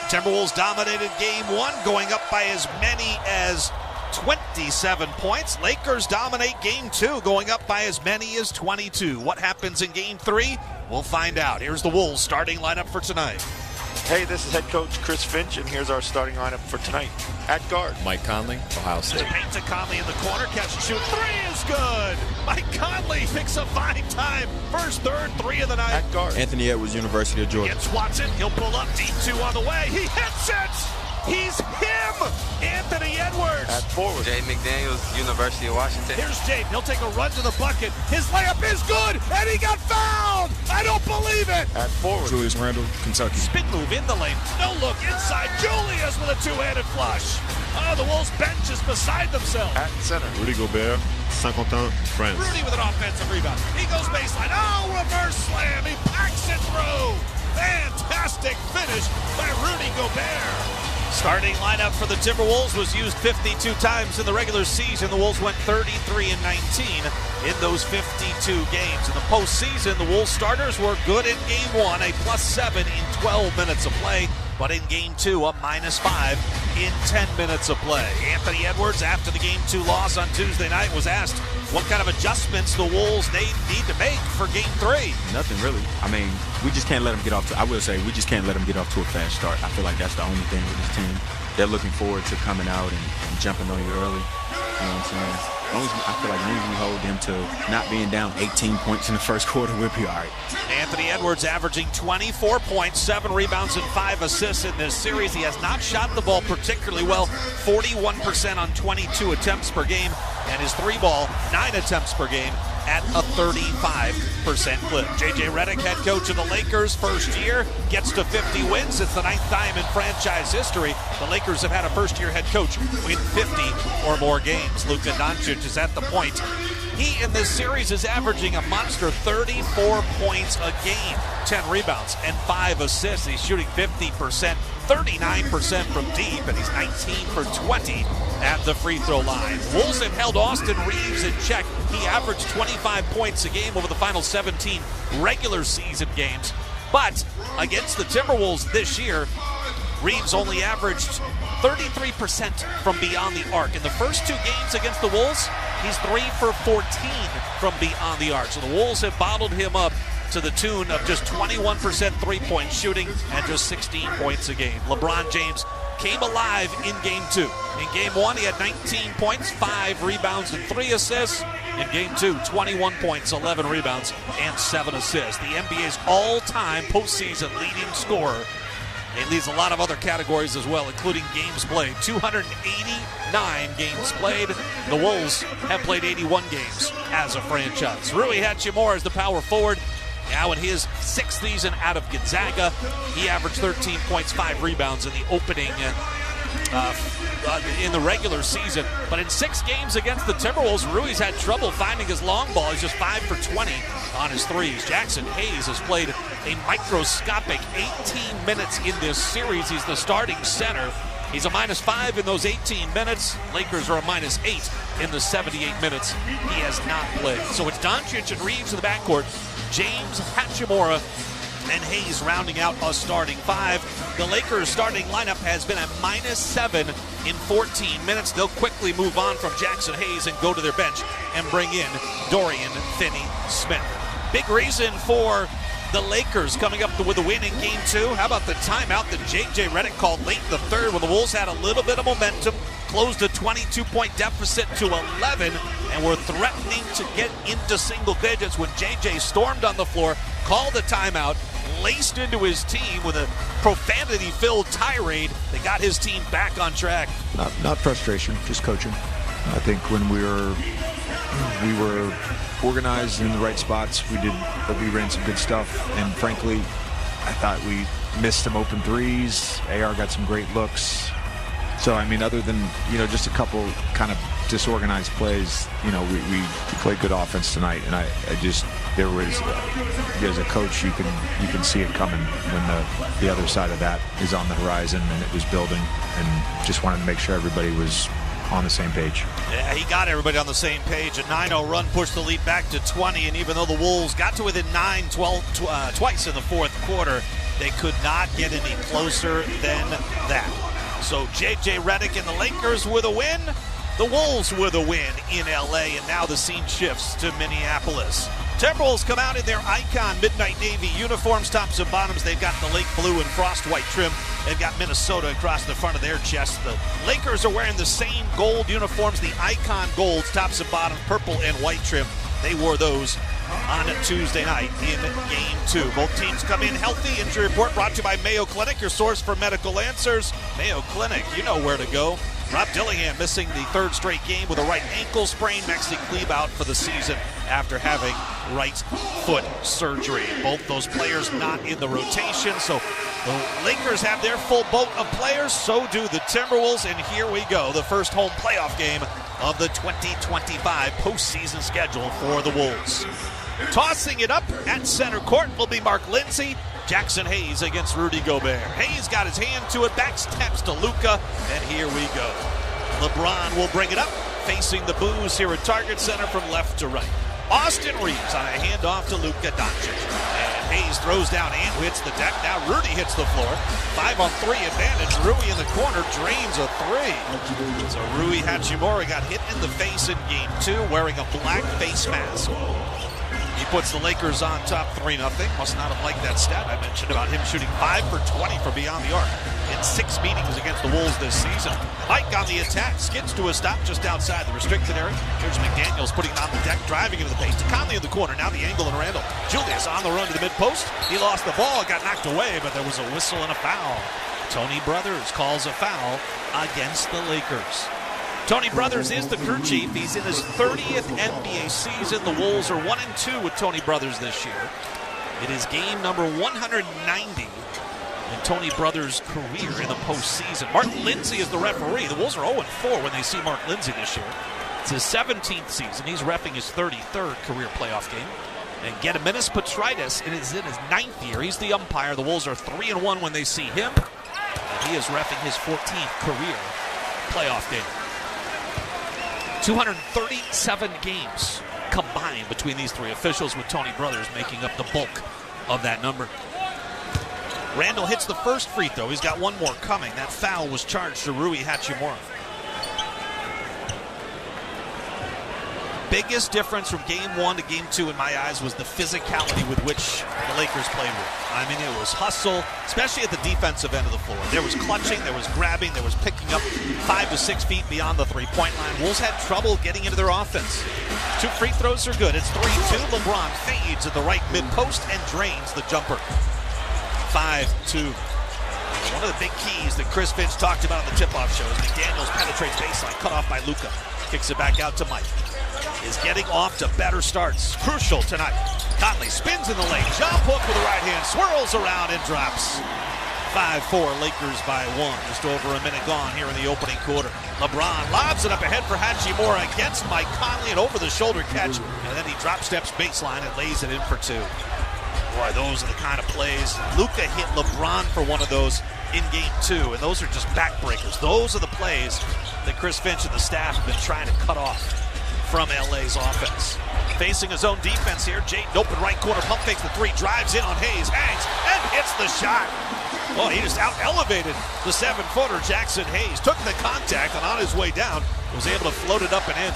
Timberwolves dominated Game 1, going up by as many as 27 points. Lakers dominate Game 2, going up by as many as 22. What happens in Game 3? We'll find out. Here's the Wolves starting lineup for tonight. Hey, this is head coach Chris Finch, and here's our starting lineup for tonight. At guard, Mike Conley, Ohio State. Paint to Conley in the corner, catch and shoot. 3 is good. Mike Conley picks a fine time. First, third, 3 of the night. At guard, Anthony Edwards, University of Georgia. Gets Watson. He'll pull up deep 2 on the way. He hits it. He's him, Anthony Edwards. At forward, Jay McDaniels, University of Washington. Here's Jade. He'll take a run to the bucket. His layup is good, and he got fouled. I don't believe it. At forward, Julius Randle, Kentucky. Spin move in the lane. No look inside. Julius with a 2-handed flush. Oh, the Wolves bench is beside themselves. At center, Rudy Gobert, Saint-Quentin, France. Rudy with an offensive rebound. He goes baseline. Oh, reverse slam. He packs it through. Fantastic finish by Rudy Gobert. Starting lineup for the Timberwolves was used 52 times in the regular season. The Wolves went 33-19 in those 52 games. In the postseason, the Wolves starters were good in Game 1, a +7 in 12 minutes of play. But in Game 2, a -5 in 10 minutes of play. Anthony Edwards, after the Game 2 loss on Tuesday night, was asked what kind of adjustments the Wolves need to make for Game 3. Nothing really. I mean, we just can't let them get off to, I will say, we just can't let them get off to a fast start. I feel like that's the only thing with this team. They're looking forward to coming out and jumping on you early. You know what I'm saying? I feel like as long as we hold them to not being down 18 points in the first quarter, we'll be all right. Anthony Edwards averaging 24 points, 7 rebounds, and 5 assists in this series. He has not shot the ball particularly well, 41% on 22 attempts per game, and his 3-ball, 9 attempts per game at a 35% clip. J.J. Redick, head coach of the Lakers, first year, gets to 50 wins. It's the 9th time in franchise history the Lakers have had a first-year head coach win 50 or more games. Luka Doncic is at the point. He, in this series, is averaging a monster 34 points a game, 10 rebounds, and 5 assists. He's shooting 50%, 39% from deep, and he's 19 for 20 at the free throw line. Wolves have held Austin Reeves in check. He averaged 25 points a game over the final 17 regular season games. But against the Timberwolves this year, Reeves only averaged 33% from beyond the arc. In the first 2 games against the Wolves, he's 3 for 14 from beyond the arc. So the Wolves have bottled him up to the tune of just 21% three-point shooting and just 16 points a game. LeBron James came alive in Game 2. In Game 1, he had 19 points, 5 rebounds, and 3 assists. In Game 2, 21 points, 11 rebounds, and 7 assists. The NBA's all-time postseason leading scorer. He leads a lot of other categories as well, including games played. 289 games played. The Wolves have played 81 games as a franchise. Rui Hachimura is the power forward. Now in his 6th season out of Gonzaga, he averaged 13 points, 5 rebounds in the opening in the regular season. But in 6 games against the Timberwolves, Rui's had trouble finding his long ball. He's just 5 for 20 on his threes. Jackson Hayes has played a microscopic 18 minutes in this series. He's the starting center. He's a -5 in those 18 minutes. Lakers are a -8 in the 78 minutes he has not played. So it's Doncic and Reeves in the backcourt. James, Hachimura, and Hayes rounding out a starting 5. The Lakers' starting lineup has been at -7 in 14 minutes. They'll quickly move on from Jackson Hayes and go to their bench and bring in Dorian Finney-Smith. Big reason for the Lakers coming up with a win in Game 2. How about the timeout that J.J. Redick called late in the third when the Wolves had a little bit of momentum, closed a 22-point deficit to 11, and were threatening to get into single digits when J.J. stormed on the floor, called a timeout, laced into his team with a profanity-filled tirade that got his team back on track. Not frustration, just coaching. I think when we were organized in the right spots, we ran some good stuff, and frankly, I thought we missed some open threes. AR got some great looks. So, I mean, other than, just a couple kind of disorganized plays, we played good offense tonight, and there was, as a coach, you can see it coming when the other side of that is on the horizon, and it was building, and just wanted to make sure everybody was on the same page. Yeah, he got everybody on the same page. A 9-0 run pushed the lead back to 20, and even though the Wolves got to within 9-12 twice in the fourth quarter, they could not get any closer than that. So J.J. Redick and the Lakers with a win. The Wolves with a win in L.A., and now the scene shifts to Minneapolis. Timberwolves come out in their icon midnight navy uniforms, tops and bottoms. They've got the lake blue and frost white trim. They've got Minnesota across the front of their chest. The Lakers are wearing the same gold uniforms, the icon golds, tops and bottoms, purple and white trim. They wore those on Tuesday night in Game 2. Both teams come in healthy. Injury report brought to you by Mayo Clinic, your source for medical answers. Mayo Clinic, you know where to go. Rob Dillingham missing the 3rd straight game with a right ankle sprain. Maxi Kleeb out for the season after having right foot surgery. Both those players not in the rotation, so the Lakers have their full boat of players. So do the Timberwolves, and here we go. The first home playoff game of the 2025 postseason schedule for the Wolves. Tossing it up at center court will be Mark Lindsay. Jackson Hayes against Rudy Gobert. Hayes got his hand to it, backsteps to Luka, and here we go. LeBron will bring it up, facing the Boos here at Target Center from left to right. Austin Reeves on a handoff to Luka Doncic. And Hayes throws down and hits the deck. Now Rudy hits the floor. 5-on-3 advantage. Rui in the corner drains a 3. So Rui Hachimura got hit in the face in Game 2 wearing a black face mask. He puts the Lakers on top 3-0. Must not have liked that stat I mentioned about him shooting 5 for 20 from beyond the arc in 6 meetings against the Wolves this season. Mike on the attack, skids to a stop just outside the restricted area. Here's McDaniels putting it on the deck, driving into the paint to Conley in the corner. Now the angle and Randall. Julius on the run to the mid-post. He lost the ball, got knocked away, but there was a whistle and a foul. Tony Brothers calls a foul against the Lakers. Tony Brothers is the crew chief. He's in his 30th NBA season. The Wolves are 1-2 with Tony Brothers this year. It is game number 190 in Tony Brothers' career in the postseason. Mark Lindsay is the referee. The Wolves are 0-4 when they see Mark Lindsay this year. It's his 17th season. He's reffing his 33rd career playoff game. And Gediminas Petrides is in his 9th year. He's the umpire. The Wolves are 3-1 when they see him. And he is reffing his 14th career playoff game. 237 games combined between these three officials, with Tony Brothers making up the bulk of that number. Randall hits the first free throw. He's got one more coming. That foul was charged to Rui Hachimura. Biggest difference from game 1 to game 2 in my eyes was the physicality with which the Lakers played with. I mean, it was hustle, especially at the defensive end of the floor. There was clutching, there was grabbing, there was picking up 5 to 6 feet beyond the three-point line. Wolves had trouble getting into their offense. 2 free throws are good. It's 3-2. LeBron fades at the right mid-post and drains the jumper. 5-2. One of the big keys that Chris Finch talked about on the tip-off show is McDaniels penetrates baseline, cut off by Luka. Kicks it back out to Mike. Is getting off to better starts. Crucial tonight. Conley spins in the lane. Jump hook with the right hand. Swirls around and drops. 5-4 Lakers by 1. Just over a minute gone here in the opening quarter. LeBron lobs it up ahead for Hachimura against Mike Conley. An over-the-shoulder catch. And then he drop steps baseline and lays it in for 2. Boy, those are the kind of plays. Luka hit LeBron for one of those in game 2. And those are just backbreakers. Those are the plays that Chris Finch and the staff have been trying to cut off from LA's offense. Facing his own defense here, Jaden open right corner, pump fakes the 3, drives in on Hayes, hangs, and hits the shot. Well, he just out-elevated the 7-footer, Jackson Hayes. Took the contact, and on his way down, was able to float it up and in.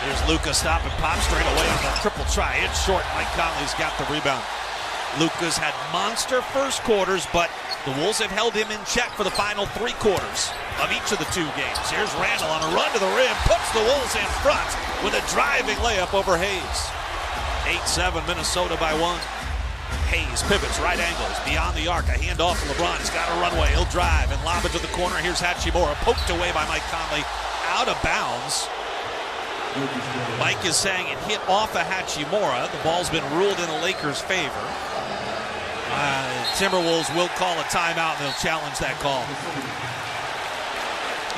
There's Luka stop and pop straight away on the triple try. It's short. Mike Conley's got the rebound. Luka's had monster first quarters, but the Wolves have held him in check for the final 3 quarters of each of the 2 games. Here's Randall on a run to the rim, puts the Wolves in front with a driving layup over Hayes. 8-7 Minnesota by 1. Hayes pivots, right angles, beyond the arc, a handoff to LeBron. He's got a runway, he'll drive and lob it to the corner. Here's Hachimura, poked away by Mike Conley, out of bounds. Mike is saying it hit off of Hachimura. The ball's been ruled in the Lakers' favor. Timberwolves will call a timeout, and they'll challenge that call.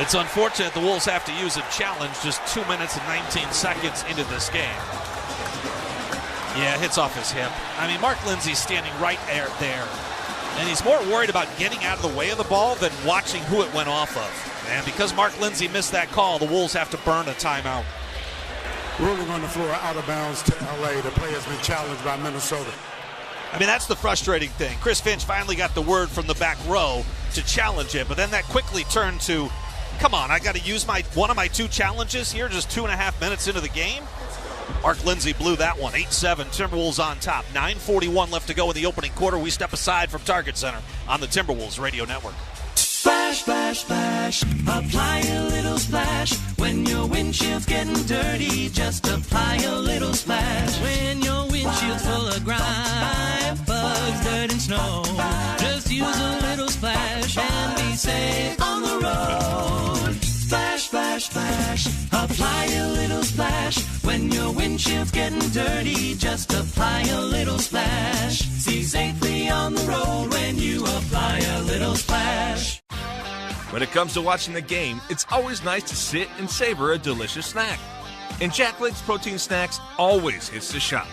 It's unfortunate the Wolves have to use a challenge just 2 minutes and 19 seconds into this game. Yeah, hits off his hip. I mean, Mark Lindsay's standing right there, and he's more worried about getting out of the way of the ball than watching who it went off of. And because Mark Lindsay missed that call, the Wolves have to burn a timeout. Ruling on the floor, out of bounds to LA. The play has been challenged by Minnesota. I mean, that's the frustrating thing. Chris Finch finally got the word from the back row to challenge it, but then that quickly turned to, come on, I got to use one of my 2 challenges here just 2.5 minutes into the game. Mark Lindsay blew that one. 8-7, Timberwolves on top. 9:41 left to go in the opening quarter. We step aside from Target Center on the Timberwolves Radio Network. Splash, splash, splash. Apply a little splash. When your windshield's getting dirty, just apply a little splash. When your windshield's full of grime, bugs, dirt, and snow, just use a little splash and be safe on the road. Splash, splash, splash. Apply a little splash. When your windshield's getting dirty, just apply a little splash. See safely on the road when you apply a little splash. When it comes to watching the game, it's always nice to sit and savor a delicious snack. And Jack Link's protein snacks always hits the shot.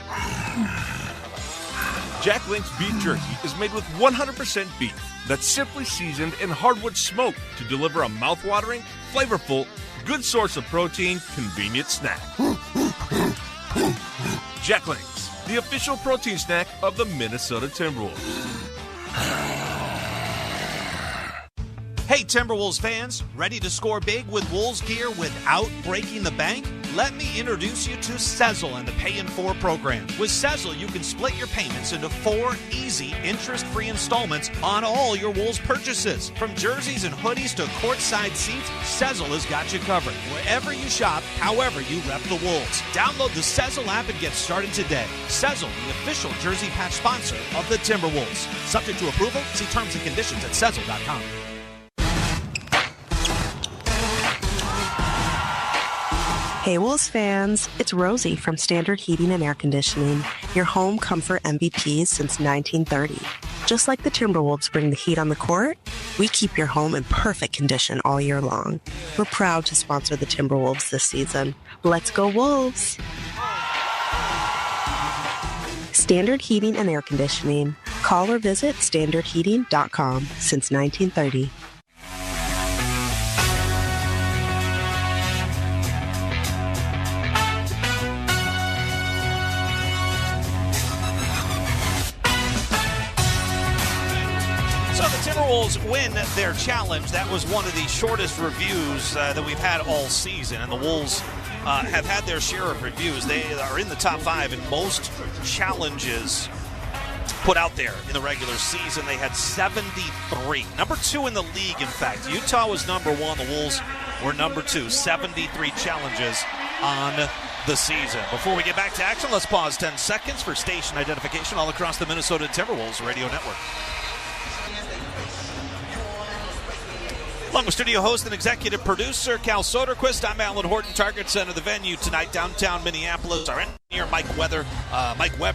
Jack Link's beef jerky is made with 100% beef that's simply seasoned and hardwood smoked to deliver a mouth-watering, flavorful, good source of protein, convenient snack. Jack Link's, the official protein snack of the Minnesota Timberwolves. Hey, Timberwolves fans, ready to score big with Wolves gear without breaking the bank? Let me introduce you to Sezzle and the Pay in 4 program. With Sezzle, you can split your payments into 4 easy, interest-free installments on all your Wolves purchases. From jerseys and hoodies to courtside seats, Sezzle has got you covered. Wherever you shop, however you rep the Wolves. Download the Sezzle app and get started today. Sezzle, the official jersey patch sponsor of the Timberwolves. Subject to approval, see terms and conditions at Sezzle.com. Hey Wolves fans, it's Rosie from Standard Heating and Air Conditioning, your home comfort MVPs since 1930. Just like the Timberwolves bring the heat on the court, we keep your home in perfect condition all year long. We're proud to sponsor the Timberwolves this season. Let's go Wolves! Standard Heating and Air Conditioning. Call or visit standardheating.com since 1930. Timberwolves win their challenge. That was one of the shortest reviews that we've had all season, and the Wolves have had their share of reviews. They are in the top 5 in most challenges put out there in the regular season. They had 73. Number 2 in the league, in fact. Utah was number 1. The Wolves were number 2. 73 challenges on the season. Before we get back to action, let's pause 10 seconds for station identification all across the Minnesota Timberwolves radio network. Along with studio host and executive producer Cal Soderquist, I'm Alan Horton. Target Center, the venue tonight, downtown Minneapolis. Our engineer, Mike Weber,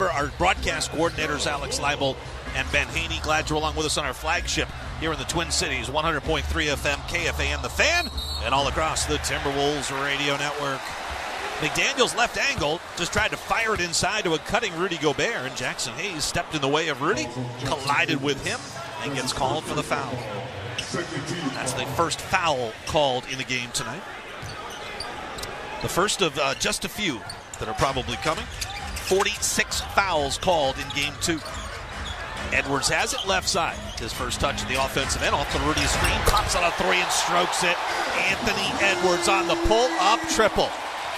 our broadcast coordinators, Alex Leibel and Ben Haney. Glad you're along with us on our flagship here in the Twin Cities, 100.3 FM, KFAN, The Fan, and all across the Timberwolves radio network. McDaniels left angle, just tried to fire it inside to a cutting Rudy Gobert, and Jackson Hayes stepped in the way of Rudy, collided with him, and gets called for the foul. That's the first foul called in the game tonight. The first of just a few that are probably coming. 46 fouls called in game 2. Edwards has it left side. His first touch of the offensive end off the Rudy screen. Pops out a 3 and strokes it. Anthony Edwards on the pull-up triple.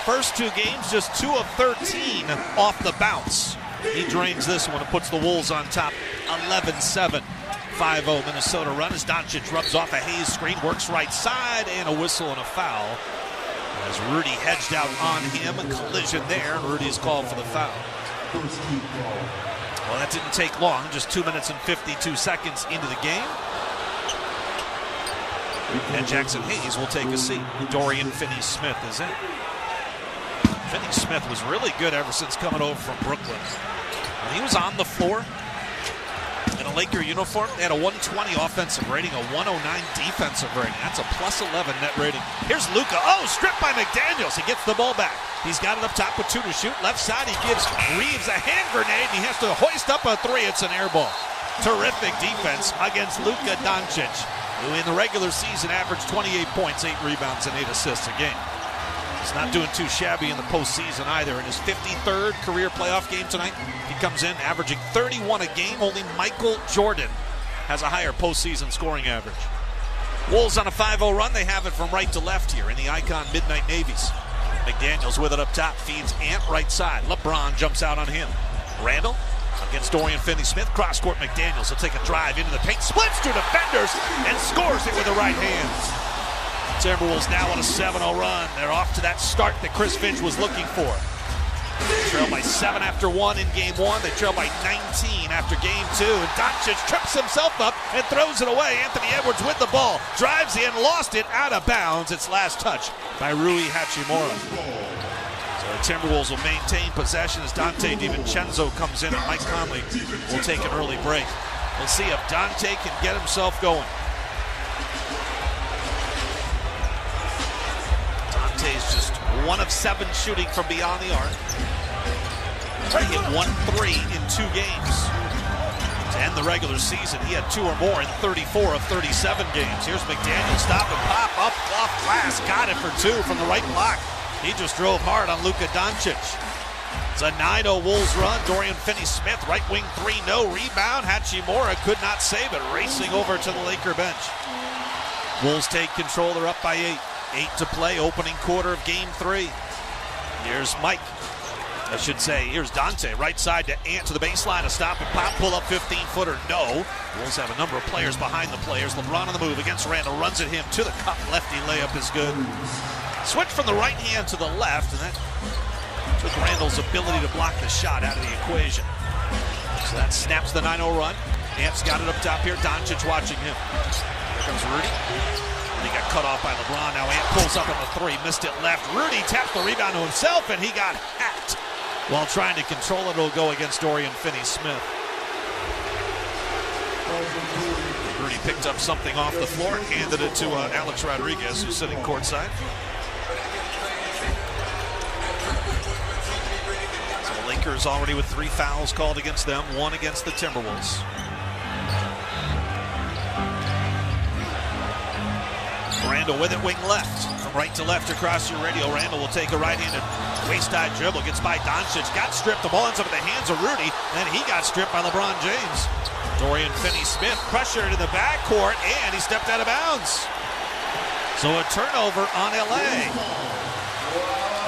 First 2 games, just 2 of 13 off the bounce. He drains this one and puts the Wolves on top 11-7. 5-0 Minnesota run as Doncic rubs off a Hayes screen, works right side, and a whistle and a foul. As Rudy hedged out on him, a collision there, and Rudy's called for the foul. Well, that didn't take long, just 2 minutes and 52 seconds into the game. And Jackson Hayes will take a seat. Dorian Finney-Smith is in. Finney-Smith was really good ever since coming over from Brooklyn. When he was on the floor, in a Laker uniform, they had a 120 offensive rating, a 109 defensive rating. That's a plus 11 net rating. Here's Luka. Oh, stripped by McDaniels. He gets the ball back. He's got it up top with 2 to shoot. Left side, he gives Reeves a hand grenade, and he has to hoist up a 3. It's an air ball. Terrific defense against Luka Doncic, who in the regular season averaged 28 points, 8 rebounds, and 8 assists a game. He's not doing too shabby in the postseason either. In his 53rd career playoff game tonight, he comes in averaging 31 a game. Only Michael Jordan has a higher postseason scoring average. Wolves on a 5-0 run. They have it from right to left here in the icon Midnight Navies. McDaniels with it up top, feeds Ant right side. LeBron jumps out on him. Randall against Dorian Finney-Smith. Cross-court McDaniels will take a drive into the paint, splits 2 defenders, and scores it with the right hand. Timberwolves now on a 7-0 run. They're off to that start that Chris Finch was looking for. They trail by 7 after 1 in game 1. They trail by 19 after game 2. And Doncic trips himself up and throws it away. Anthony Edwards with the ball. Drives in, lost it, out of bounds. Its last touch by Rui Hachimura. So the Timberwolves will maintain possession as Dante DiVincenzo comes in and Mike Conley will take an early break. We'll see if Dante can get himself going. Dante's just 1 of 7 shooting from beyond the arc. He hit 1 3 in 2 games. To end the regular season, he had 2 or more in 34 of 37 games. Here's McDaniels, stop and pop, up off glass, got it for 2 from the right block. He just drove hard on Luka Doncic. It's a 9-0 Wolves run. Dorian Finney-Smith, right wing 3, no rebound. Hachimura could not save it, racing over to the Laker bench. Wolves take control. They're up by 8. 8 to play, opening quarter of game 3. Here's Mike. I should say, here's Dante. Right side to Ant to the baseline. A stop and pop, pull up 15-footer. No. Wolves have a number of players behind the players. LeBron on the move against Randall. Runs at him to the cup. Lefty layup is good. Switch from the right hand to the left, and that took Randall's ability to block the shot out of the equation. So that snaps the 9-0 run. Ant's got it up top here. Doncic watching him. Here comes Rudy. He got cut off by LeBron. Now Ant pulls up at the 3. Missed it left. Rudy taps the rebound to himself, and he got hacked. While trying to control it, it'll go against Dorian Finney-Smith. Rudy picked up something off the floor and handed it to Alex Rodriguez, who's sitting courtside. So the Lakers already with 3 fouls called against them, 1 against the Timberwolves. Randall with it, wing left. From right to left across your radio. Randall will take a right-handed waist-high dribble. Gets by Doncic. Got stripped. The ball ends up in the hands of Rudy. Then he got stripped by LeBron James. Dorian Finney-Smith pressured in the backcourt, and he stepped out of bounds. So a turnover on LA.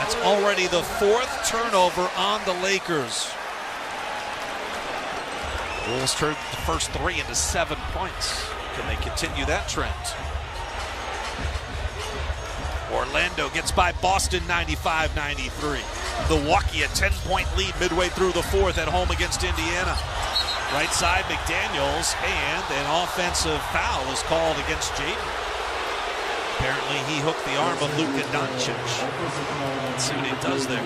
That's already the 4th turnover on the Lakers. Wolves turned the first 3 into 7 points. Can they continue that trend? Orlando gets by Boston 95-93. Milwaukee a 10-point lead midway through the 4th at home against Indiana. Right side, McDaniels, and an offensive foul is called against Jaden. Apparently he hooked the arm of Luka Doncic. Let's see what he does there.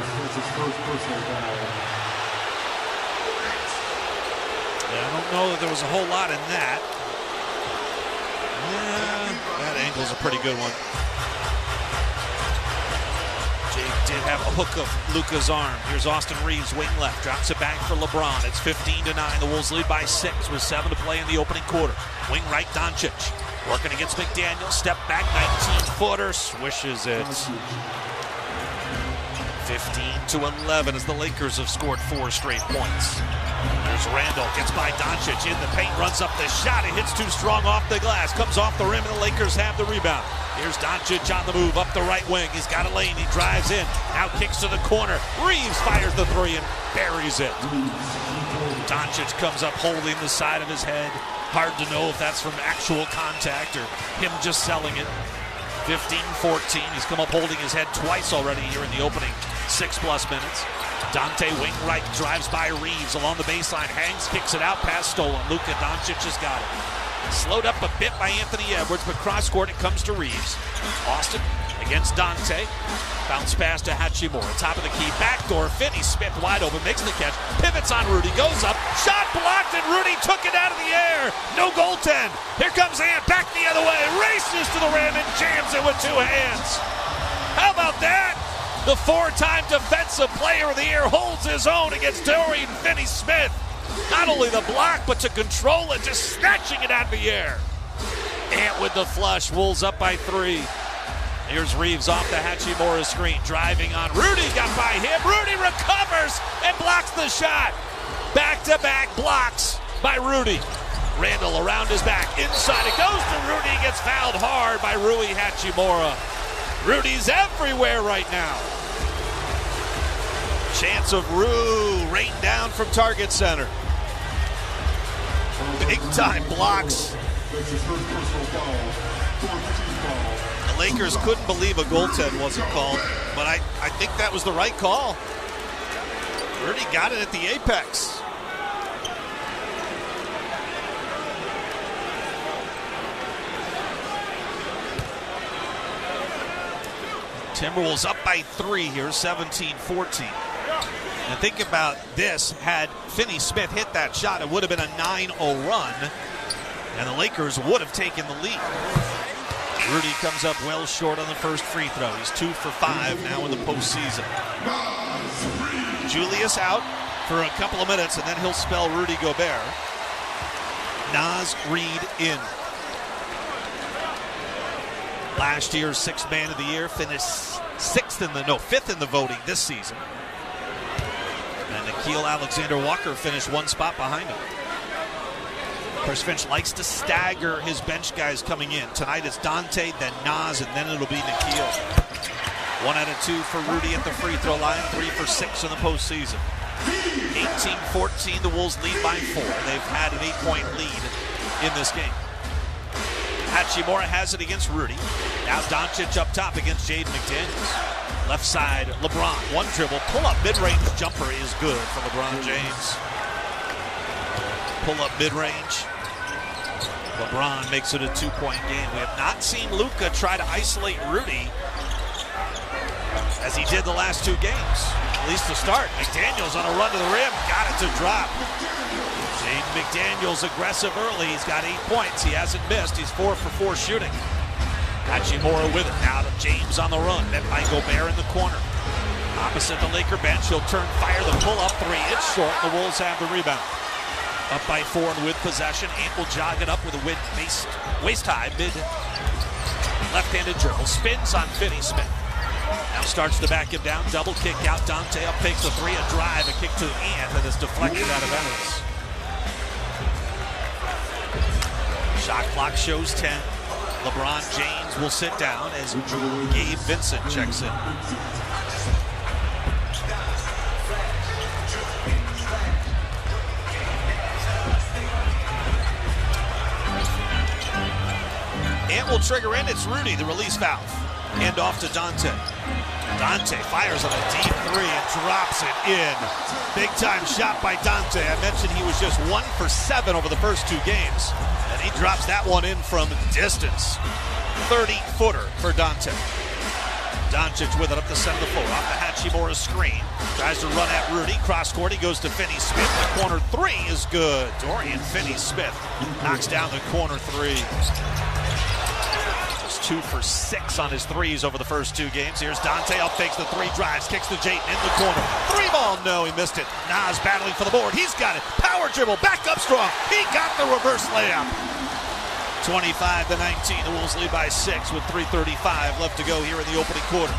Yeah, I don't know that there was a whole lot in that. Yeah, that angle's a pretty good one. Did have a hook of Luka's arm. Here's Austin Reeves, wing left. Drops it back for LeBron. It's 15-9. The Wolves lead by 6 with 7 to play in the opening quarter. Wing right, Doncic. Working against McDaniels. Step back, 19-footer. Swishes it. 15-11 as the Lakers have scored 4 straight points. There's Randall. Gets by Doncic in the paint. Runs up the shot. It hits too strong off the glass. Comes off the rim, and the Lakers have the rebound. Here's Doncic on the move up the right wing. He's got a lane. He drives in. Now kicks to the corner. Reeves fires the 3 and buries it. Doncic comes up holding the side of his head. Hard to know if that's from actual contact or him just selling it. 15-14. He's come up holding his head twice already here in the opening 6+ minutes. Dante wing right drives by Reeves along the baseline. Hangs, kicks it out, pass stolen. Luka Doncic has got it. Slowed up a bit by Anthony Edwards, but cross-court it comes to Reeves. Austin against Dante. Bounce pass to Hachimura. Top of the key, backdoor. Finney-Smith wide open, makes the catch. Pivots on Rudy, goes up. Shot blocked, and Rudy took it out of the air. No goaltend. Here comes Ant, back the other way. Races to the rim and jams it with 2 hands. How about that? The 4-time Defensive Player of the Year holds his own against Dorian Finney-Smith. Not only the block, but to control it, just snatching it out of the air. Ant with the flush. Wolves up by 3. Here's Reeves off the Hachimura screen. Driving on Rudy. Got by him. Rudy recovers and blocks the shot. Back-to-back blocks by Rudy. Randall around his back. Inside it goes to Rudy. Gets fouled hard by Rui Hachimura. Rudy's everywhere right now. Chance of Rue rain down from target center. Big time blocks. The Lakers couldn't believe a goaltend wasn't called, but I think that was the right call. Rudy got it at the apex. Timberwolves up by 3 here, 17-14. And think about this, had Finney-Smith hit that shot, it would have been a 9-0 run, and the Lakers would have taken the lead. Rudy comes up well short on the first free throw. He's 2 for 5 now in the postseason. Julius out for a couple of minutes, and then he'll spell Rudy Gobert. Naz Reid in. Last year's 6th man of the year, finished 5th in the voting this season. And Nickeil Alexander-Walker finished 1 spot behind him. Chris Finch likes to stagger his bench guys coming in. Tonight it's Dante, then Nas, and then it'll be Nikhil. 1 out of 2 for Rudy at the free throw line, 3 for 6 in the postseason. 18-14, the Wolves lead by 4. They've had an 8-point lead in this game. Hachimura has it against Rudy. Now Doncic up top against Jaden McDaniels. Left side, LeBron. One dribble, pull-up mid-range jumper is good for LeBron James. Pull-up mid-range. LeBron makes it a 2-point game. We have not seen Luka try to isolate Rudy as he did the last 2 games, at least to start. McDaniels on a run to the rim, got it to drop. Jaden McDaniels aggressive early. He's got 8 points. He hasn't missed. He's 4 for 4 shooting. Hachimura with it. Now to James on the run. Met by Gobert in the corner. Opposite the Laker bench. He'll turn, fire the pull-up 3. It's short. The Wolves have the rebound. Up by 4 and with possession. Ant will jog it up with a waist-high mid left-handed dribble. Spins on Finney Smith. Now starts to back him down. Double kick out. Dante up takes the 3. A drive. A kick to Ant and is deflected out of bounds. Shot clock shows 10. LeBron James will sit down as Gabe Vincent checks in. Ant will trigger in. It's Rudy, the release valve. Hand off to Dante. Dante fires on a deep 3 and drops it in. Big time shot by Dante. I mentioned he was just 1 for 7 over the first 2 games. And he drops that one in from distance. 30-footer for Dante. Doncic with it up the center of the floor. Off the Hachimura screen. Tries to run at Rudy. Cross court. He goes to Finney Smith. The corner 3 is good. Dorian Finney-Smith knocks down the corner 3. 2 for 6 on his threes over the first 2 games. Here's Dante, up fakes the 3, drives, kicks to Jayton in the corner. 3 ball, no, he missed it. Nas battling for the board. He's got it. Power dribble, back up strong. He got the reverse layup. 25-19, the Wolves lead by 6 with 3:35 left to go here in the opening quarter.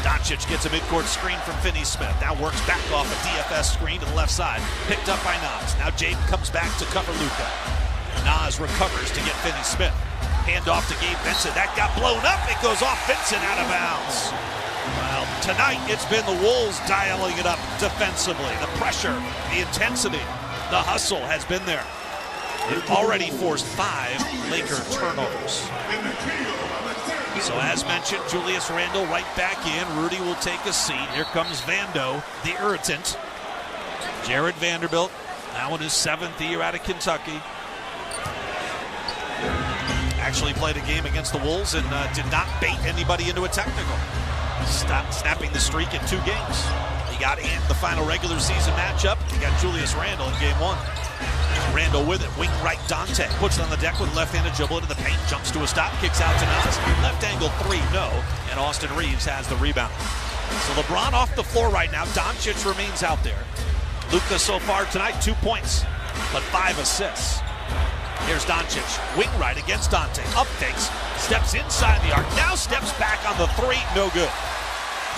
Doncic gets a midcourt screen from Finney-Smith. Now works back off a DFS screen to the left side. Picked up by Nas. Now Jayden comes back to cover Luka. Nas recovers to get Finney-Smith. Hand off to Gabe Vincent. That got blown up. It goes off Vincent out of bounds. Well, tonight it's been the Wolves dialing it up defensively. The pressure, the intensity, the hustle has been there. They've already forced 5 Laker turnovers. So as mentioned, Julius Randle right back in. Rudy will take a seat. Here comes Vando, the irritant. Jared Vanderbilt, now in his 7th year out of Kentucky. Actually played a game against the Wolves and did not bait anybody into a technical. Stopped snapping the streak in 2 games. He got Ant the final regular season matchup. He got Julius Randle in game 1. Randle with it, wing right Dante. Puts it on the deck with left-handed dribble into the paint. Jumps to a stop, kicks out to Nas. Left angle 3, no. And Austin Reeves has the rebound. So LeBron off the floor right now. Doncic remains out there. Luka so far tonight, 2 points, but 5 assists. Here's Doncic, wing right against Dante. Up fakes, steps inside the arc, now steps back on the 3, no good.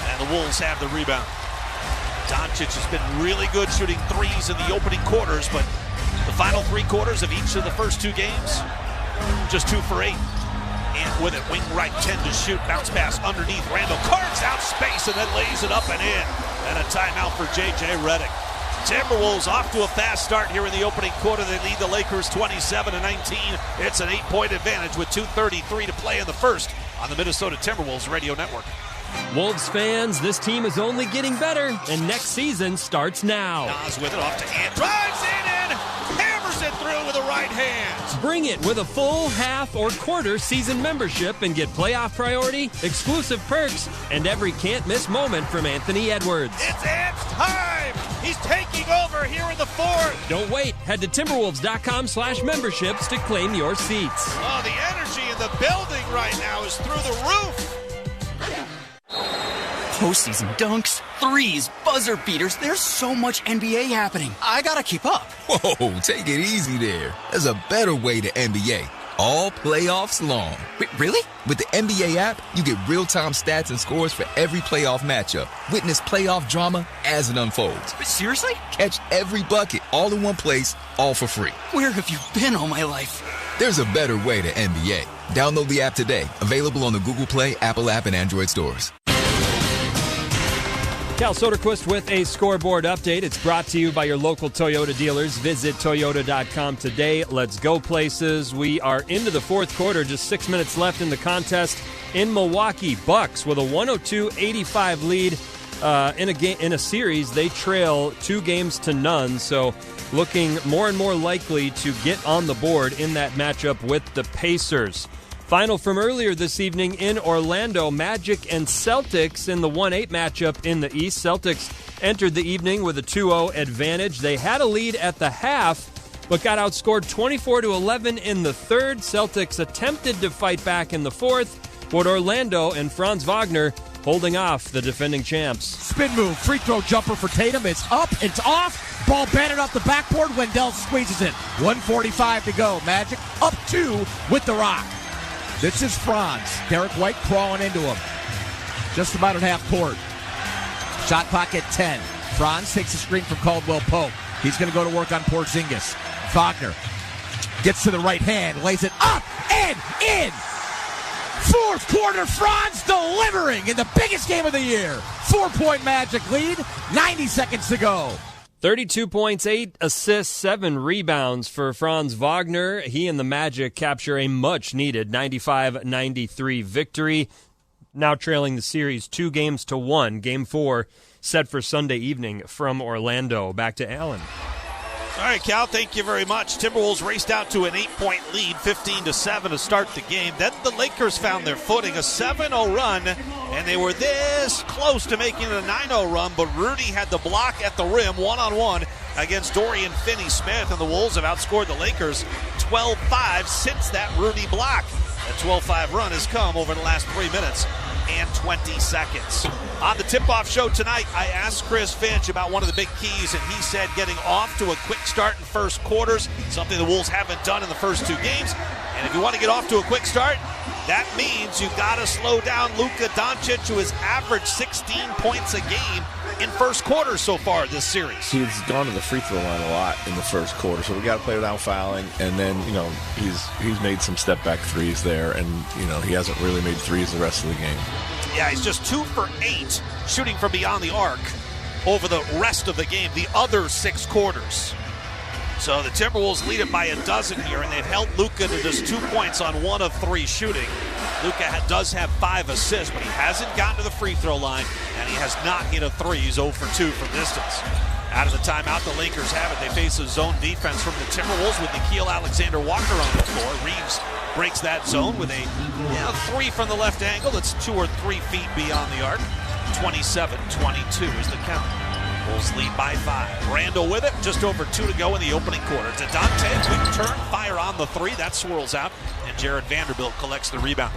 And the Wolves have the rebound. Doncic has been really good shooting 3s in the opening quarters, but the final 3 quarters of each of the first 2 games, just 2 for 8. And with it, wing right, 10 to shoot, bounce pass underneath. Randle carves out space and then lays it up and in. And a timeout for J.J. Redick. Timberwolves off to a fast start here in the opening quarter. They lead the Lakers 27-19. It's an 8-point advantage with 2:33 to play in the first on the Minnesota Timberwolves Radio Network. Wolves fans, this team is only getting better, and next season starts now. Nas with it off to Ant. Drives in and hammers it through with a right hand. Bring it with a full, half, or quarter season membership and get playoff priority, exclusive perks, and every can't-miss moment from Anthony Edwards. It's Ant's time! He's taking over here in the 4th. Don't wait. Head to Timberwolves.com/memberships to claim your seats. Oh, the energy in the building right now is through the roof. Postseason dunks, threes, buzzer beaters. There's so much NBA happening. I gotta keep up. Whoa, take it easy there. There's a better way to NBA. all playoffs long. Wait, really? With the NBA app, you get real-time stats and scores for every playoff matchup. Witness playoff drama as it unfolds. Seriously? Catch every bucket all in one place, all for free. Where have you been all my life? There's a better way to NBA. Download the app today. Available on the Google Play, Apple app, and Android stores. Cal Soderquist with a scoreboard update. It's brought to you by your local Toyota dealers. Visit Toyota.com today. Let's go places. We are into the fourth quarter. Just 6 minutes left in the contest in Milwaukee. Bucks with a 102-85 lead in a series. They trail 2-0. So looking more and more likely to get on the board in that matchup with the Pacers. Final from earlier this evening in Orlando, Magic and Celtics in the 1-8 matchup in the East. Celtics entered the evening with a 2-0 advantage. They had a lead at the half, but got outscored 24-11 in the third. Celtics attempted to fight back in the fourth, but Orlando and Franz Wagner holding off the defending champs. Spin move, free throw jumper for Tatum. It's up, it's off. Ball batted off the backboard. Wendell squeezes it. 1:45 to go. Magic up 2 with the rock. This is Franz. Derek White crawling into him. Just about at half court. Shot clock at 10. Franz takes a screen from Caldwell Pope. He's going to go to work on Porzingis. Wagner gets to the right hand, lays it up and in. Fourth quarter, Franz delivering in the biggest game of the year. 4-point Magic lead, 90 seconds to go. 32 points, 8 assists, 7 rebounds for Franz Wagner. He and the Magic capture a much-needed 95-93 victory, now trailing the series 2-1. Game 4 set for Sunday evening from Orlando. Back to Allen. All right, Cal, thank you very much. Timberwolves raced out to an 8-point lead, 15-7 to start the game. Then the Lakers found their footing, a 7-0 run, and they were this close to making it a 9-0 run, but Rudy had the block at the rim, one-on-one against Dorian Finney-Smith, and the Wolves have outscored the Lakers 12-5 since that Rudy block. That 12-5 run has come over the last 3 minutes and 20 seconds. On the tip-off show tonight, I asked Chris Finch about one of the big keys, and he said getting off to a quick start in first quarters, something the Wolves haven't done in the first 2 games. And if you want to get off to a quick start, that means you've got to slow down Luka Doncic, who has averaged 16 points a game in first quarter so far this series. He's gone to the free throw line a lot in the first quarter, so we got to play without fouling. And then, he's made some step-back threes there, and, he hasn't really made threes the rest of the game. Yeah, he's just 2 for 8 shooting from beyond the arc over the rest of the game, the other 6 quarters. So the Timberwolves lead it by a dozen here, and they've held Luka to just 2 points on 1 of 3 shooting. Luka does have 5 assists, but he hasn't gotten to the free throw line, and he has not hit a 3. He's 0 for 2 from distance. Out of the timeout, the Lakers have it. They face a zone defense from the Timberwolves with Nickeil Alexander-Walker on the floor. Reeves breaks that zone with a 3 from the left angle. That's 2 or 3 feet beyond the arc. 27-22 is the count. Wolves lead by 5. Randall with it, just over 2 to go in the opening quarter. To Dante, quick turn, fire on the 3. That swirls out, and Jared Vanderbilt collects the rebound.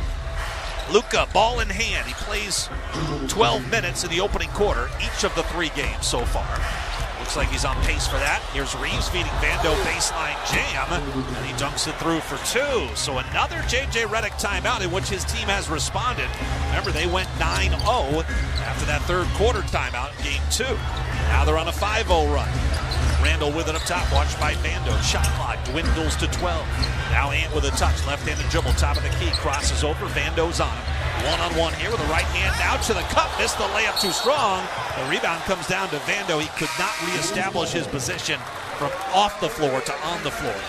Luka, ball in hand. He plays 12 minutes in the opening quarter, each of the 3 games so far. Looks like he's on pace for that. Here's Reeves feeding Vando baseline jam, and he dunks it through for 2. So another J.J. Redick timeout in which his team has responded. Remember, they went 9-0 after that third quarter timeout in Game 2. Now they're on a 5-0 run. Randall with it up top, watched by Vando. Shot clock dwindles to 12. Now Ant with a touch, left-handed dribble, top of the key, crosses over, Vando's on him. One-on-one here with the right hand now to the cup, missed the layup too strong. The rebound comes down to Vando. He could not reestablish his position from off the floor to on the floor.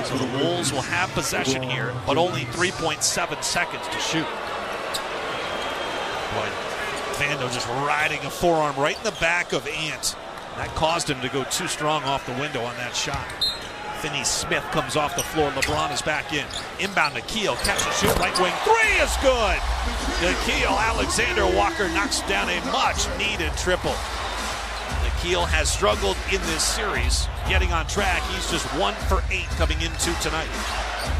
So the Wolves will have possession here, but only 3.7 seconds to shoot. Boy, Vando just riding a forearm right in the back of Ant. That caused him to go too strong off the window on that shot. Finney-Smith comes off the floor. LeBron is back in. Inbound to Nickeil. Catch and shoot. Right wing. 3 is good. Nickeil Alexander-Walker knocks down a much-needed triple. Nickeil has struggled in this series, getting on track. He's just 1 for 8 coming into tonight.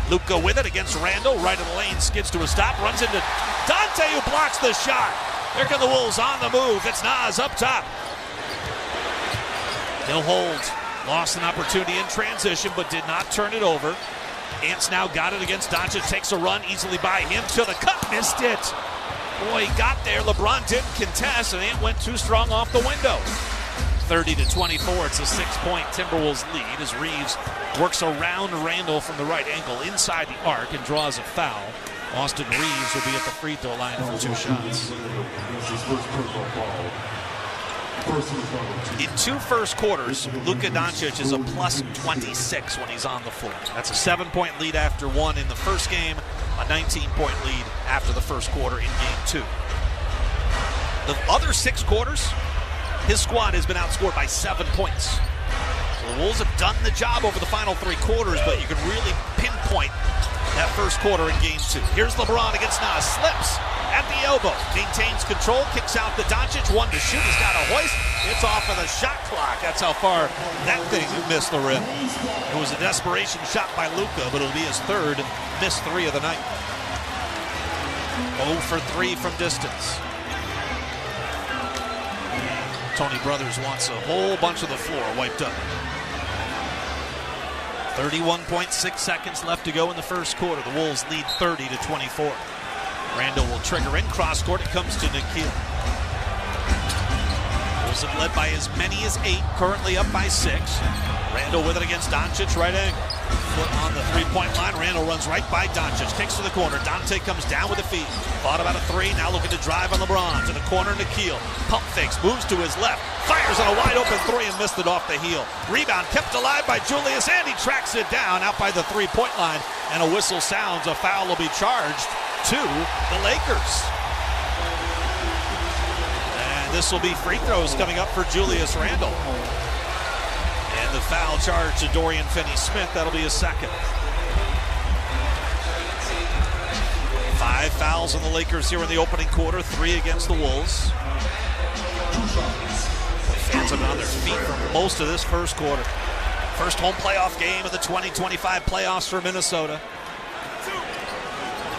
Luka with it against Randall. Right of the lane. Skids to a stop. Runs into Dante, who blocks the shot. Here come the Wolves on the move. It's Nas up top. He'll hold. Lost an opportunity in transition, but did not turn it over. Ant's now got it against Doncic, takes a run easily by him to the cup, missed it. Boy, he got there. LeBron didn't contest, and Ant went too strong off the window. 30-24, it's a 6-point Timberwolves lead as Reeves works around Randall from the right angle inside the arc and draws a foul. Austin Reeves will be at the free throw line for 2 shots. In 2 first quarters, Luka Doncic is a plus 26 when he's on the floor. That's a 7-point lead after 1 in the first game, a 19-point lead after the first quarter in game 2. The other 6 quarters, his squad has been outscored by 7 points. So the Wolves have done the job over the final 3 quarters, but you can really pinpoint that first quarter in game 2. Here's LeBron against Nas, slips at the elbow, maintains control, kicks out to Doncic, 1 to shoot, he's got a hoist, it's off of the shot clock. That's how far that thing missed the rim. It was a desperation shot by Luka, but it'll be his 3rd missed 3 of the night. 0 for 3 from distance. Tony Brothers wants a whole bunch of the floor wiped up. 31.6 seconds left to go in the first quarter. The Wolves lead 30-24. Randall will trigger in cross court. It comes to Nikhil. Wolves have led by as many as 8, currently up by 6. Randall with it against Doncic, right angle. Foot on the 3-point line. Randall runs right by Doncic, kicks to the corner. Dante comes down with a feed. Thought about a 3, now looking to drive on LeBron. To the corner, Nikhil. Pump fakes, moves to his left. Fires on a wide open 3 and missed it off the heel. Rebound kept alive by Julius, and he tracks it down out by the 3-point line. And a whistle sounds. A foul will be charged to the Lakers. And this will be free throws coming up for Julius Randle. And the foul charge to Dorian Finney-Smith. That'll be his 2nd. 5 fouls on the Lakers here in the opening quarter, 3 against the Wolves. Fans have been on their feet for most of this first quarter. First home playoff game of the 2025 playoffs for Minnesota.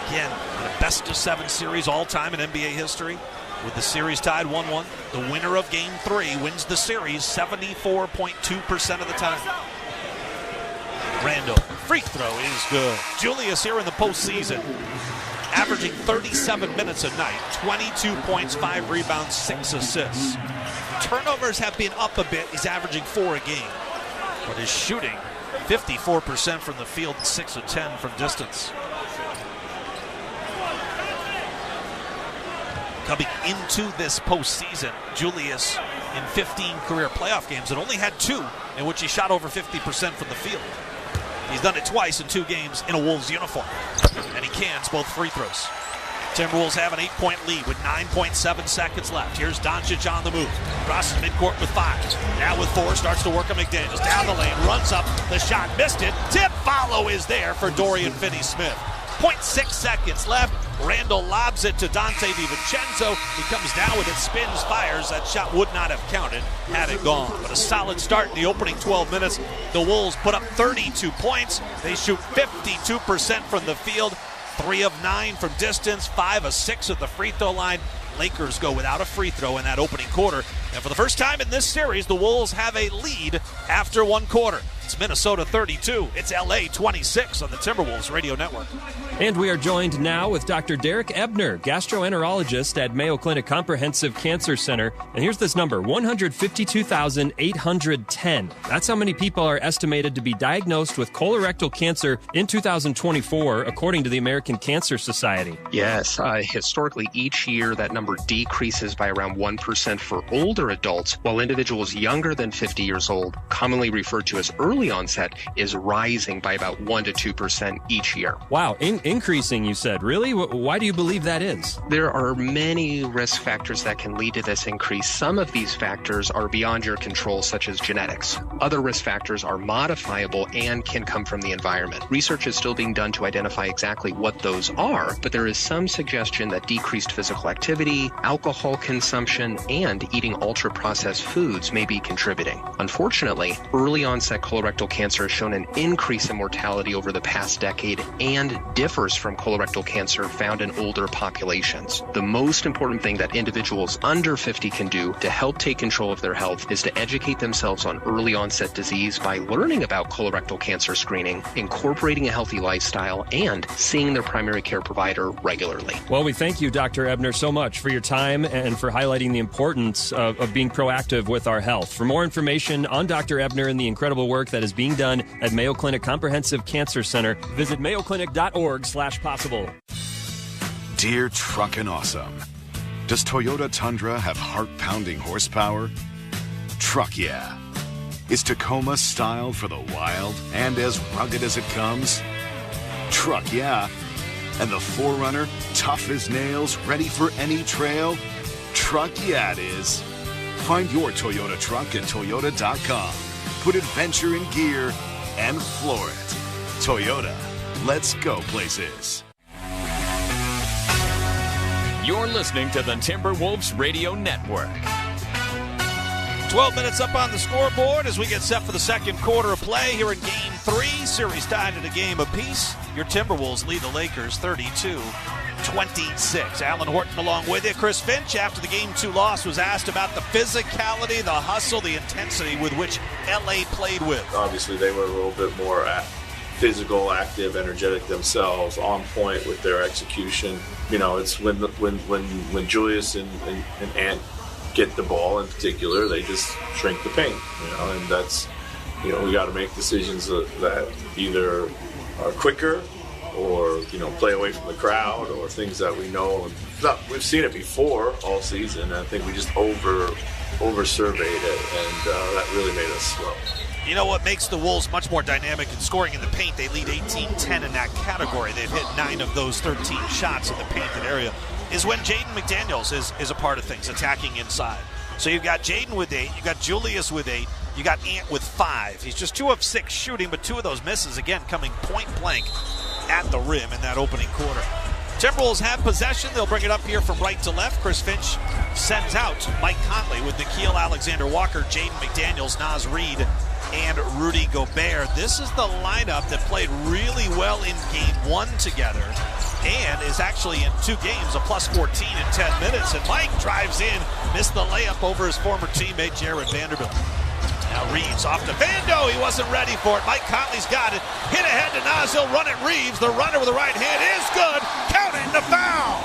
Again, in a best-of-7 series all-time in NBA history, with the series tied 1-1. The winner of Game 3 wins the series 74.2% of the time. Randall, free throw is good. Julius here in the postseason, averaging 37 minutes a night, 22 points, 5 rebounds, 6 assists. Turnovers have been up a bit. He's averaging 4 a game. But his shooting, 54% from the field, 6 of 10 from distance. Coming into this postseason, Julius in 15 career playoff games had only had 2 in which he shot over 50% from the field. He's done it twice in 2 games in a Wolves uniform, and he cans both free throws. Timberwolves have an 8-point lead with 9.7 seconds left. Here's Doncic on the move. Crosses midcourt with 5. Now with 4, starts to work on McDaniels. Down the lane, runs up, the shot, missed it. Tip follow is there for Dorian Finney-Smith. 0.6 seconds left. Randall lobs it to Dante DiVincenzo. He comes down with it, spins, fires. That shot would not have counted had it gone. But a solid start in the opening 12 minutes. The Wolves put up 32 points. They shoot 52% from the field, 3 of 9 from distance, 5 of 6 at the free throw line. Lakers go without a free throw in that opening quarter. And for the first time in this series, the Wolves have a lead after 1 quarter. It's Minnesota 32. It's LA 26 on the Timberwolves Radio Network. And we are joined now with Dr. Derek Ebner, gastroenterologist at Mayo Clinic Comprehensive Cancer Center. And here's this number, 152,810. That's how many people are estimated to be diagnosed with colorectal cancer in 2024, according to the American Cancer Society. Yes, historically, each year that number decreases by around 1% for older adults, while individuals younger than 50 years old, commonly referred to as early onset, is rising by about 1 to 2% each year. Wow, increasing, you said. Really? Why do you believe that is? There are many risk factors that can lead to this increase. Some of these factors are beyond your control, such as genetics. Other risk factors are modifiable and can come from the environment. Research is still being done to identify exactly what those are, but there is some suggestion that decreased physical activity, alcohol consumption, and eating ultra-processed foods may be contributing. Unfortunately, early onset colorectal colorectal cancer has shown an increase in mortality over the past decade and differs from colorectal cancer found in older populations. The most important thing that individuals under 50 can do to help take control of their health is to educate themselves on early onset disease by learning about colorectal cancer screening, incorporating a healthy lifestyle, and seeing their primary care provider regularly. Well, we thank you, Dr. Ebner, so much for your time and for highlighting the importance of being proactive with our health. For more information on Dr. Ebner and the incredible work that is being done at Mayo Clinic Comprehensive Cancer Center, visit mayoclinic.org/possible. Dear Truckin' Awesome, does Toyota Tundra have heart-pounding horsepower? Truck yeah. Is Tacoma styled for the wild and as rugged as it comes? Truck yeah. And the 4Runner, tough as nails, ready for any trail? Truck yeah it is. Find your Toyota truck at Toyota.com. Put adventure in gear and floor it. Toyota, let's go places. You're listening to the Timberwolves Radio Network. 12 minutes up on the scoreboard as we get set for the second quarter of play here in Game 3. Series tied at a game apiece. Your Timberwolves lead the Lakers 32-26. Alan Horton along with you. Chris Finch, after the Game 2 loss, was asked about the physicality, the hustle, the intensity with which L.A. played with. Obviously, they were a little bit more physical, active, energetic themselves, on point with their execution. You know, it's when Julius and Ant get the ball in particular, they just shrink the paint, you know, and that's, you know, we got to make decisions that either are quicker or, you know, play away from the crowd or things that we know. We've seen it before all season. I think we just over-surveyed it, and that really made us slow. You know what makes the Wolves much more dynamic in scoring in the paint? They lead 18-10 in that category. They've hit 9 of those 13 shots in the painted area. Is when Jaden McDaniels is a part of things, attacking inside. So you've got Jaden with 8, you've got Julius with 8, you got Ant with 5. He's just 2 of 6 shooting, but 2 of those misses, again, coming point blank at the rim in that opening quarter. Timberwolves have possession. They'll bring it up here from right to left. Chris Finch sends out Mike Conley with Nickeil Alexander-Walker, Jaden McDaniels, Naz Reid, and Rudy Gobert. This is the lineup that played really well in Game 1 together and is actually in 2 games a plus 14 in 10 minutes. And Mike drives in, missed the layup over his former teammate Jared Vanderbilt. Now Reeves off to Vando. He wasn't ready for it. Mike Conley's got it. Hit ahead to Naz. He'll run it. Reeves, the runner with the right hand, is good. Counting the foul.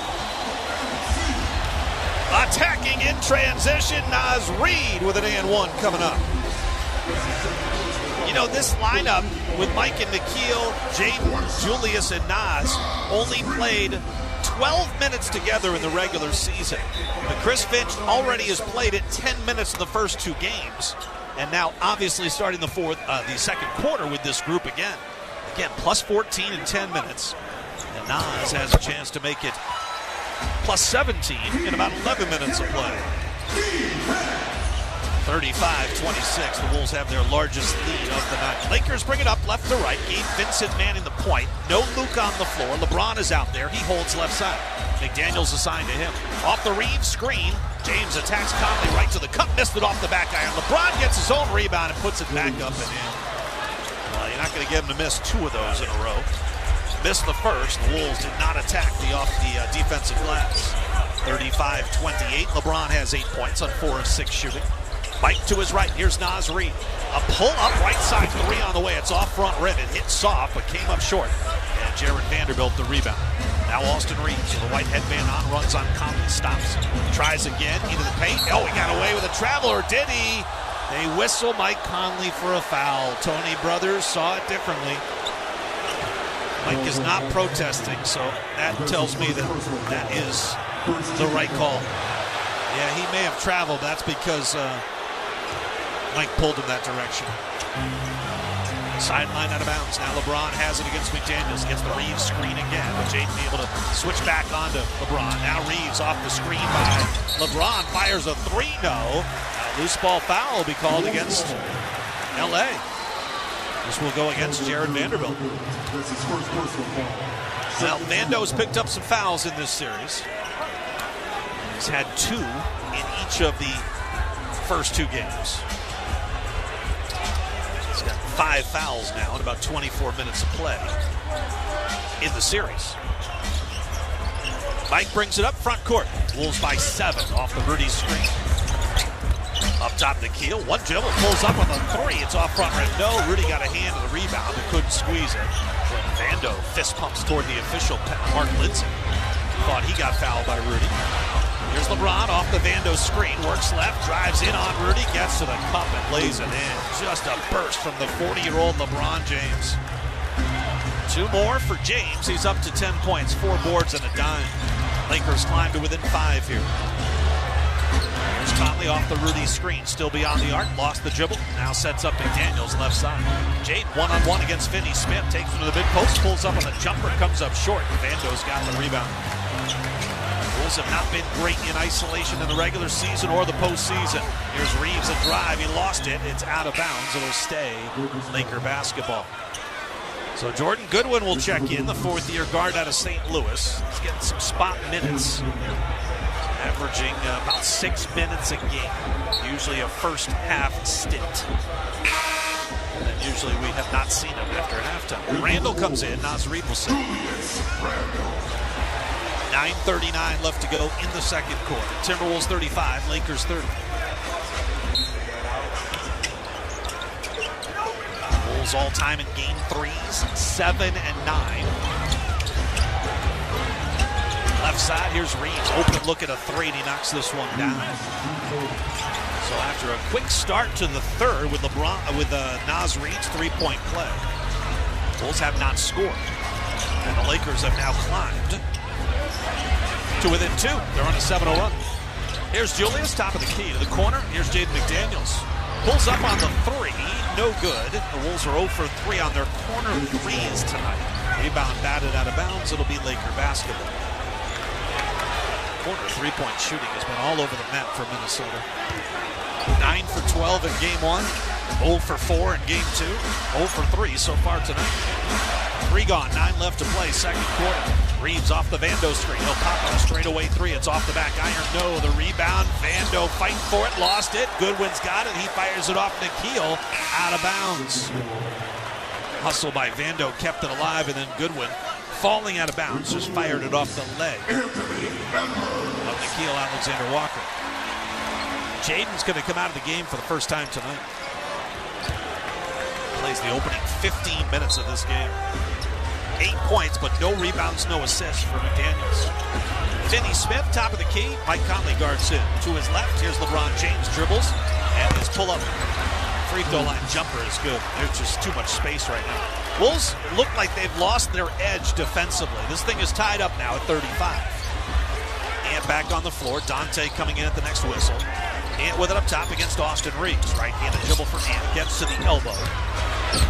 Attacking in transition, Naz Reid with an and one coming up. You know, this lineup with Mike and Nickeil, Jaden, Julius, and Naz only played 12 minutes together in the regular season. But Chris Finch already has played it 10 minutes in the first 2 games. And now, obviously, starting the second quarter with this group again. Again, plus 14 in 10 minutes. And Naz has a chance to make it plus 17 in about 11 minutes of play. 35-26. The Wolves have their largest lead of the night. Lakers bring it up left to right. Gabe Vincent manning the point. No Luka on the floor. LeBron is out there. He holds left side. McDaniels assigned to him. Off the Reeves screen. James attacks Conley right to the cup. Missed it off the back iron. LeBron gets his own rebound and puts it back up and in. Well, you're not going to get him to miss 2 of those in a row. Missed the first. The Wolves did not attack the defensive glass. 35-28. LeBron has 8 points on 4 of 6 shooting. Mike to his right. Here's Naz Reid. A pull-up right side 3 on the way. It's off front rim. It hit soft, but came up short. And Jared Vanderbilt the rebound. Now Austin Reeves with a white headband on, runs on Conley, stops, tries again into the paint. Oh, he got away with a travel, or did he? They whistle Mike Conley for a foul. Tony Brothers saw it differently. Mike is not protesting, so that tells me that that is the right call. Yeah, he may have traveled. That's because Mike pulled him that direction. Sideline out of bounds. Now LeBron has it against McDaniels. Gets the Reeves screen again. But Jaden able to switch back onto LeBron. Now Reeves off the screen by LeBron. Fires a 3. No. Loose ball foul will be called against L.A. This will go against Jared Vanderbilt. Well, Vando's picked up some fouls in this series. He's had 2 in each of the first 2 games. He's got 5 fouls now in about 24 minutes of play in the series. Mike brings it up front court. Wolves by 7 off the Rudy screen. Up top to Keel. One dribble, pulls up on the 3. It's off front rim. No, Rudy got a hand on the rebound but couldn't squeeze it. When Vando fist pumps toward the official, Mark Lindsay. Thought he got fouled by Rudy. Here's LeBron off the Vando screen. Works left, drives in on Rudy, gets to the cup and lays it in. Just a burst from the 40-year-old LeBron James. 2 more for James. He's up to 10 points, 4 boards and a dime. Lakers climb to within 5 here. Here's Conley off the Rudy screen. Still beyond the arc. Lost the dribble. Now sets up McDaniels left side. Jade one-on-one against Finney Smith. Takes him to the mid-post. Pulls up on the jumper. Comes up short. Vando's got the rebound. Bulls have not been great in isolation in the regular season or the postseason. Here's Reeves, a drive. He lost it. It's out of bounds. It'll stay Laker basketball. So Jordan Goodwin will check in, the 4th-year guard out of St. Louis. He's getting some spot minutes, averaging about 6 minutes a game, usually a first-half stint. And then usually we have not seen him after halftime. Randall comes in, Naz Reid will sit. 9:39 left to go in the second quarter. Timberwolves 35, Lakers 30. Bulls all time in game 3s, 7 and 9. Left side, here's Reeves. Open look at a 3, and he knocks this one down. So after a quick start to the third with Naz Reid's 3-point play, Bulls have not scored. And the Lakers have now climbed to within 2. They're on a 7-0 run. Here's Julius, top of the key to the corner. Here's Jaden McDaniels. Pulls up on the 3, no good. The Wolves are 0 for 3 on their corner 3s tonight. Rebound batted out of bounds. It'll be Laker basketball. Corner 3-point shooting has been all over the map for Minnesota. 9 for 12 in game 1. 0 for 4 in game 2. 0 for 3 so far tonight. 3 gone, 9 left to play, second quarter. Reeves off the Vando screen. He'll pop on a straightaway 3. It's off the back iron. No, the rebound. Vando fighting for it. Lost it. Goodwin's got it. He fires it off Nikhil. Out of bounds. Hustle by Vando kept it alive, and then Goodwin, falling out of bounds, just fired it off the leg of Nikhil Alexander-Walker. Jaden's going to come out of the game for the first time tonight. Plays the opening 15 minutes of this game. 8 points, but no rebounds, no assists for McDaniels. Finney Smith, top of the key. Mike Conley guards him. To his left, here's LeBron James, dribbles, and his pull-up free throw line jumper is good. There's just too much space right now. Wolves look like they've lost their edge defensively. This thing is tied up now at 35. And back on the floor, Dante coming in at the next whistle. Ant with it up top against Austin Reeves. Right-handed dribble for Ant, gets to the elbow.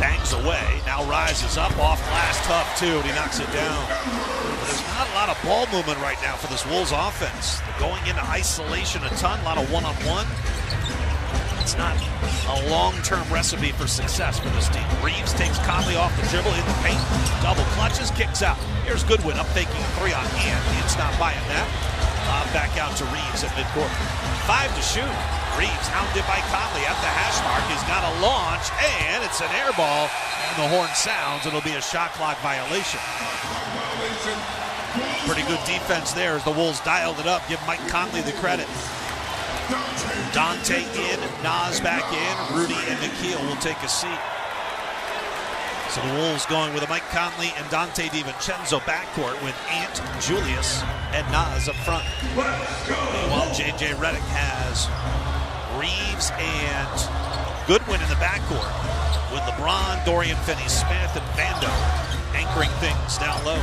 Bangs away, now rises up off glass, tough too, and he knocks it down. But there's not a lot of ball movement right now for this Wolves offense. They're going into isolation a ton, a lot of one-on-one. It's not a long-term recipe for success for this team. Reeves takes Conley off the dribble in the paint, double clutches, kicks out. Here's Goodwin up faking a 3 on Ant. It's not buying that. Back out to Reeves at midcourt. 5 to shoot. Reeves hounded by Conley at the hash mark. He's got a launch, and it's an air ball. And the horn sounds. It'll be a shot clock violation. Pretty good defense there as the Wolves dialed it up. Give Mike Conley the credit. Dante in, Naz back in. Rudy and Nikhil will take a seat. So the Wolves going with a Mike Conley and Dante DiVincenzo backcourt with Ant, Julius, and Naz up front. Meanwhile, J.J. Redick has Reeves and Goodwin in the backcourt with LeBron, Dorian Finney-Smith, and Vando anchoring things down low.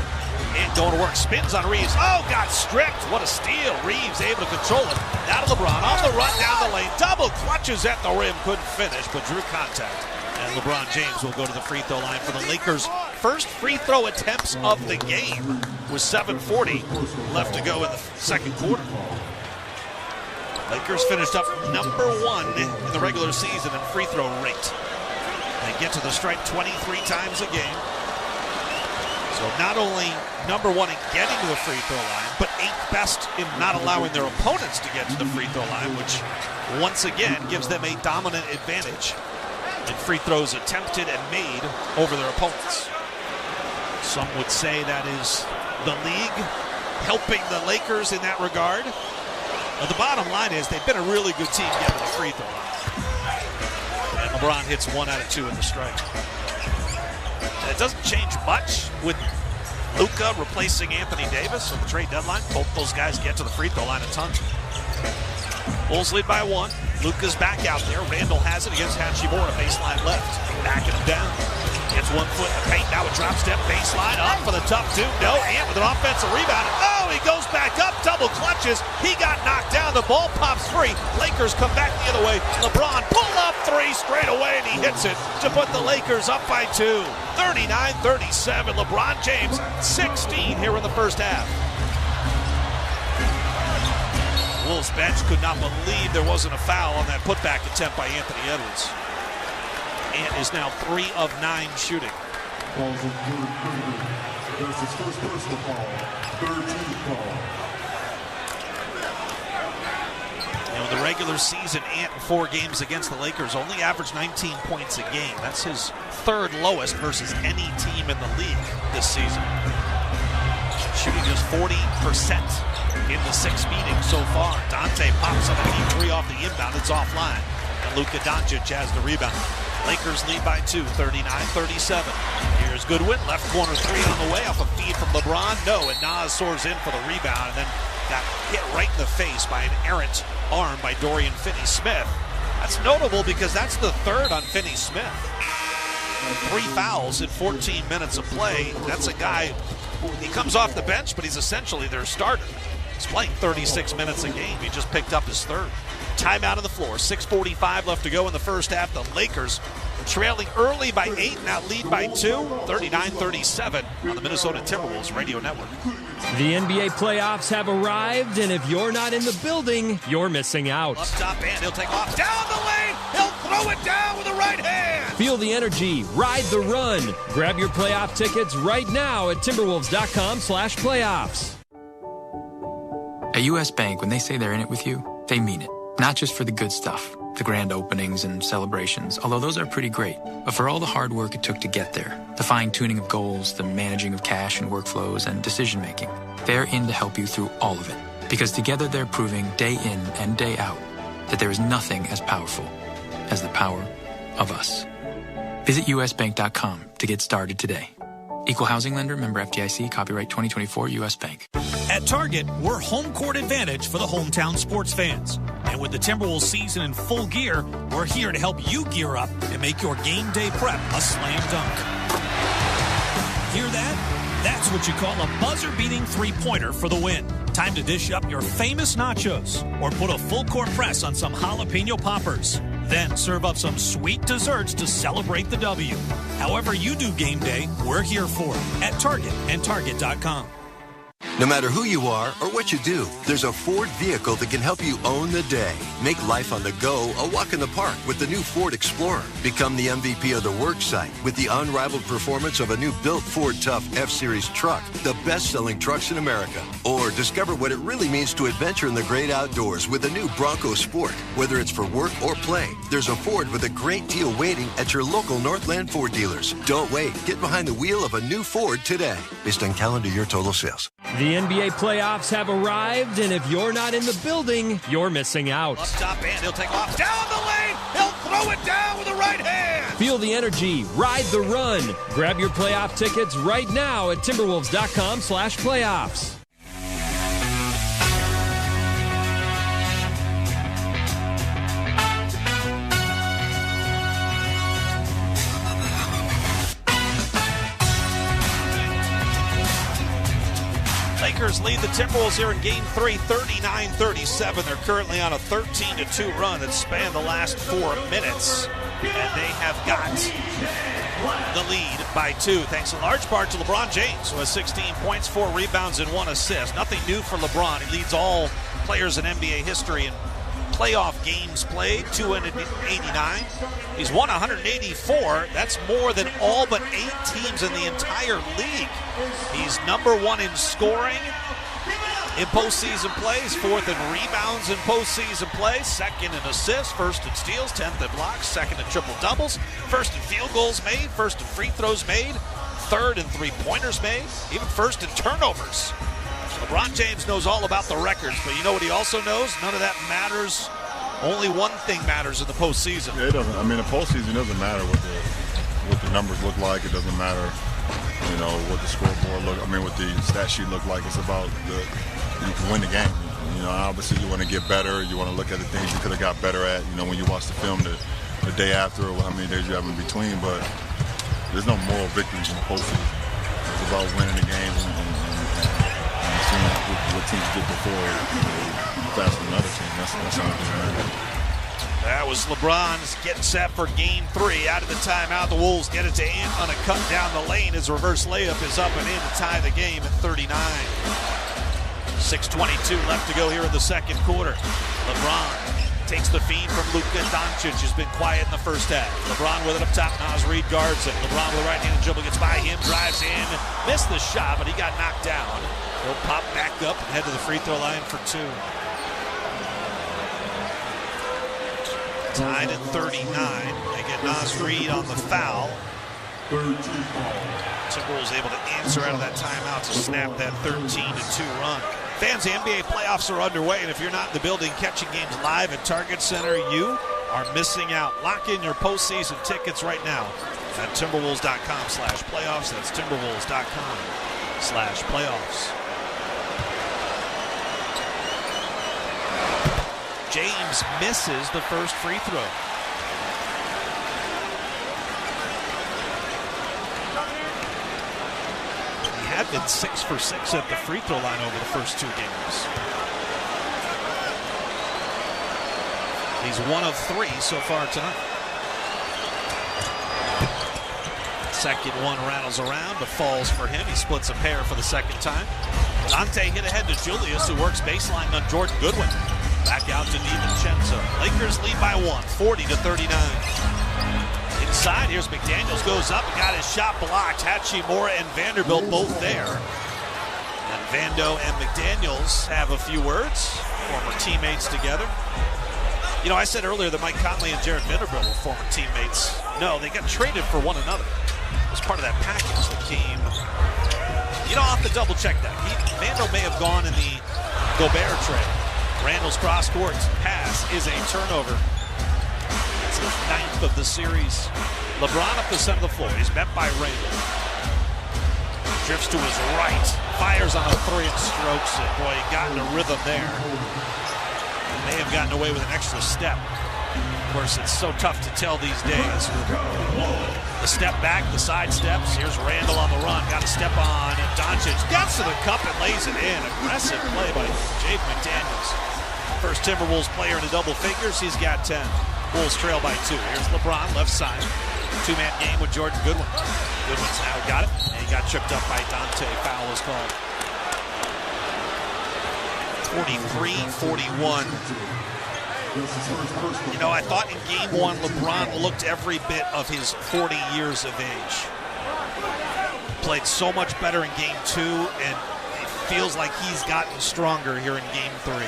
Ant going to work, spins on Reeves. Oh, got stripped. What a steal. Reeves able to control it. Now to LeBron off the run down the lane. Double clutches at the rim. Couldn't finish, but drew contact. And LeBron James will go to the free throw line for the Lakers' first free throw attempts of the game with 7:40 left to go in the second quarter. Lakers finished up number 1 in the regular season in free throw rate. They get to the stripe 23 times a game. So not only number 1 in getting to the free throw line, but 8th best in not allowing their opponents to get to the free throw line, which once again gives them a dominant advantage in free throws attempted and made over their opponents. Some would say that is the league helping the Lakers in that regard. But the bottom line is they've been a really good team getting to the free throw line. And LeBron hits 1 out of 2 in the strike. And it doesn't change much with Luka replacing Anthony Davis at the trade deadline. Both those guys get to the free throw line a ton. Bulls lead by 1. Luka's back out there. Randall has it against Hachimura. Baseline left. Backing him down. Gets 1 foot in the paint. Now a drop step. Baseline up for the tough 2. No. Ant with an offensive rebound. Oh, he goes back up. Double clutches. He got knocked down. The ball pops free. Lakers come back the other way. LeBron pull up 3 straight away, and he hits it to put the Lakers up by 2. 39-37. LeBron James 16 here in the first half. Wolves bench could not believe there wasn't a foul on that putback attempt by Anthony Edwards. Ant is now 3 of 9 shooting. The regular season, Ant in 4 games against the Lakers only averaged 19 points a game. That's his 3rd lowest versus any team in the league this season. Shooting just 40% in the 6 meetings so far. Dante pops up a deep 3 off the inbound. It's offline. And Luka Doncic has the rebound. Lakers lead by 2, 39-37. Here's Goodwin, left corner 3 on the way off a feed from LeBron. No, and Nas soars in for the rebound and then got hit right in the face by an errant arm by Dorian Finney-Smith. That's notable because that's the 3rd on Finney-Smith. 3 fouls in 14 minutes of play. That's a guy, he comes off the bench, but he's essentially their starter. He's playing 36 minutes a game. He just picked up his 3rd. Timeout on the floor. 6:45 left to go in the first half. The Lakers trailing early by 8, now lead by 2. 39-37 on the Minnesota Timberwolves radio network. The NBA playoffs have arrived, and if you're not in the building, you're missing out. Up top, and he'll take off down the lane. He'll throw it down with the right hand. Feel the energy. Ride the run. Grab your playoff tickets right now at Timberwolves.com/playoffs. At U.S. Bank, when they say they're in it with you, they mean it. Not just for the good stuff, the grand openings and celebrations, although those are pretty great, but for all the hard work it took to get there, the fine-tuning of goals, the managing of cash and workflows, and decision-making. They're in to help you through all of it, because together they're proving day in and day out that there is nothing as powerful as the power of us. Visit usbank.com to get started today. Equal housing lender, member FDIC, copyright 2024 U.S. Bank. At Target, we're home court advantage for the hometown sports fans. And with the Timberwolves season in full gear, we're here to help you gear up and make your game day prep a slam dunk. Hear that? That's what you call a buzzer-beating three-pointer for the win. Time to dish up your famous nachos or put a full-court press on some jalapeno poppers. Then serve up some sweet desserts to celebrate the W. However you do game day, we're here for it at Target and Target.com. No matter who you are or what you do, there's a Ford vehicle that can help you own the day. Make life on the go a walk in the park with the new Ford Explorer. Become the MVP of the work site with the unrivaled performance of a new built Ford Tough F-Series truck, the best-selling trucks in America. Or discover what it really means to adventure in the great outdoors with the new Bronco Sport. Whether it's for work or play, there's a Ford with a great deal waiting at your local Northland Ford dealers. Don't wait. Get behind the wheel of a new Ford today. Based on calendar year total sales. The NBA playoffs have arrived, and if you're not in the building, you're missing out. Up top, and he'll take off down the lane. He'll throw it down with the right hand. Feel the energy. Ride the run. Grab your playoff tickets right now at Timberwolves.com/playoffs. Lakers lead the Timberwolves here in Game 3, 39-37. They're currently on a 13-2 run that spanned the last 4 minutes. And they have got the lead by 2, thanks in large part to LeBron James, who has 16 points, 4 rebounds, and 1 assist. Nothing new for LeBron. He leads all players in NBA history in playoff games played, 289. He's won 184. That's more than all but 8 teams in the entire league. He's number 1 in scoring in postseason play. He's 4th in rebounds in postseason play, 2nd in assists, 1st in steals, 10th in blocks, 2nd in triple doubles, 1st in field goals made, 1st in free throws made, 3rd in three-pointers made, even 1st in turnovers. LeBron James knows all about the records, but you know what he also knows? None of that matters. Only one thing matters in the postseason. Yeah, it doesn't. I mean, the postseason doesn't matter what the numbers look like. It doesn't matter, you know, what the scoreboard look. I mean, what the stat sheet look like. It's about you can win the game. You know, obviously you want to get better. You want to look at the things you could have got better at. You know, when you watch the film the day after, or how many days you have in between. But there's no moral victories in the postseason. It's about winning the games and seeing what teams did before faster than other teams. That's how it matters. That was LeBron's getting set for game 3. Out of the timeout, the Wolves get it to Ant on a cut down the lane. His reverse layup is up and in to tie the game at 39. 6:22 left to go here in the second quarter. LeBron takes the feed from Luka Doncic, who's been quiet in the first half. LeBron with it up top. Naz Reid guards it. LeBron with the right-handed dribble gets by him, drives in, missed the shot, but he got knocked down. He'll pop back up and head to the free throw line for 2. Tied at 39. They get Naz Reid on the foul. Timberwolves able to answer out of that timeout to snap that 13-2 run. Fans, the NBA playoffs are underway, and if you're not in the building catching games live at Target Center, you are missing out. Lock in your postseason tickets right now at Timberwolves.com/playoffs. That's Timberwolves.com/playoffs. James misses the first free throw. He had been 6 for 6 at the free throw line over the first 2 games. He's 1 of 3 so far tonight. Second one rattles around, but falls for him. He splits a pair for the second time. Dante hit ahead to Julius, who works baseline on Jordan Goodwin. Back out to DiVincenzo. Lakers lead by 1, 40-39. Inside, here's McDaniels, goes up and got his shot blocked. Hachimura and Vanderbilt both there. And Vando and McDaniels have a few words, former teammates together. You know, I said earlier that Mike Conley and Jared Vanderbilt were former teammates. No, they got traded for one another. It was part of that package that came. You know, I'll have to double check that. Vando may have gone in the Gobert trade. Randall's cross-court pass is a turnover. It's his 9th of the series. LeBron up the center of the floor. He's met by Randall. Drifts to his right. Fires on a 3 and strokes it. Boy, he got in a rhythm there. May have gotten away with an extra step. Of course, it's so tough to tell these days. The step back, the side steps. Here's Randall on the run. Got a step on. And Doncic gets to the cup and lays it in. Aggressive play by Jaden McDaniels. First Timberwolves player in the double figures. He's got 10. Wolves trail by 2. Here's LeBron, left side. 2-man game with Jordan Goodwin. Goodwin's now got it. And he got tripped up by Dante. Foul is called. 43-41. You know, I thought in game 1, LeBron looked every bit of his 40 years of age. Played so much better in game 2, and it feels like he's gotten stronger here in game 3.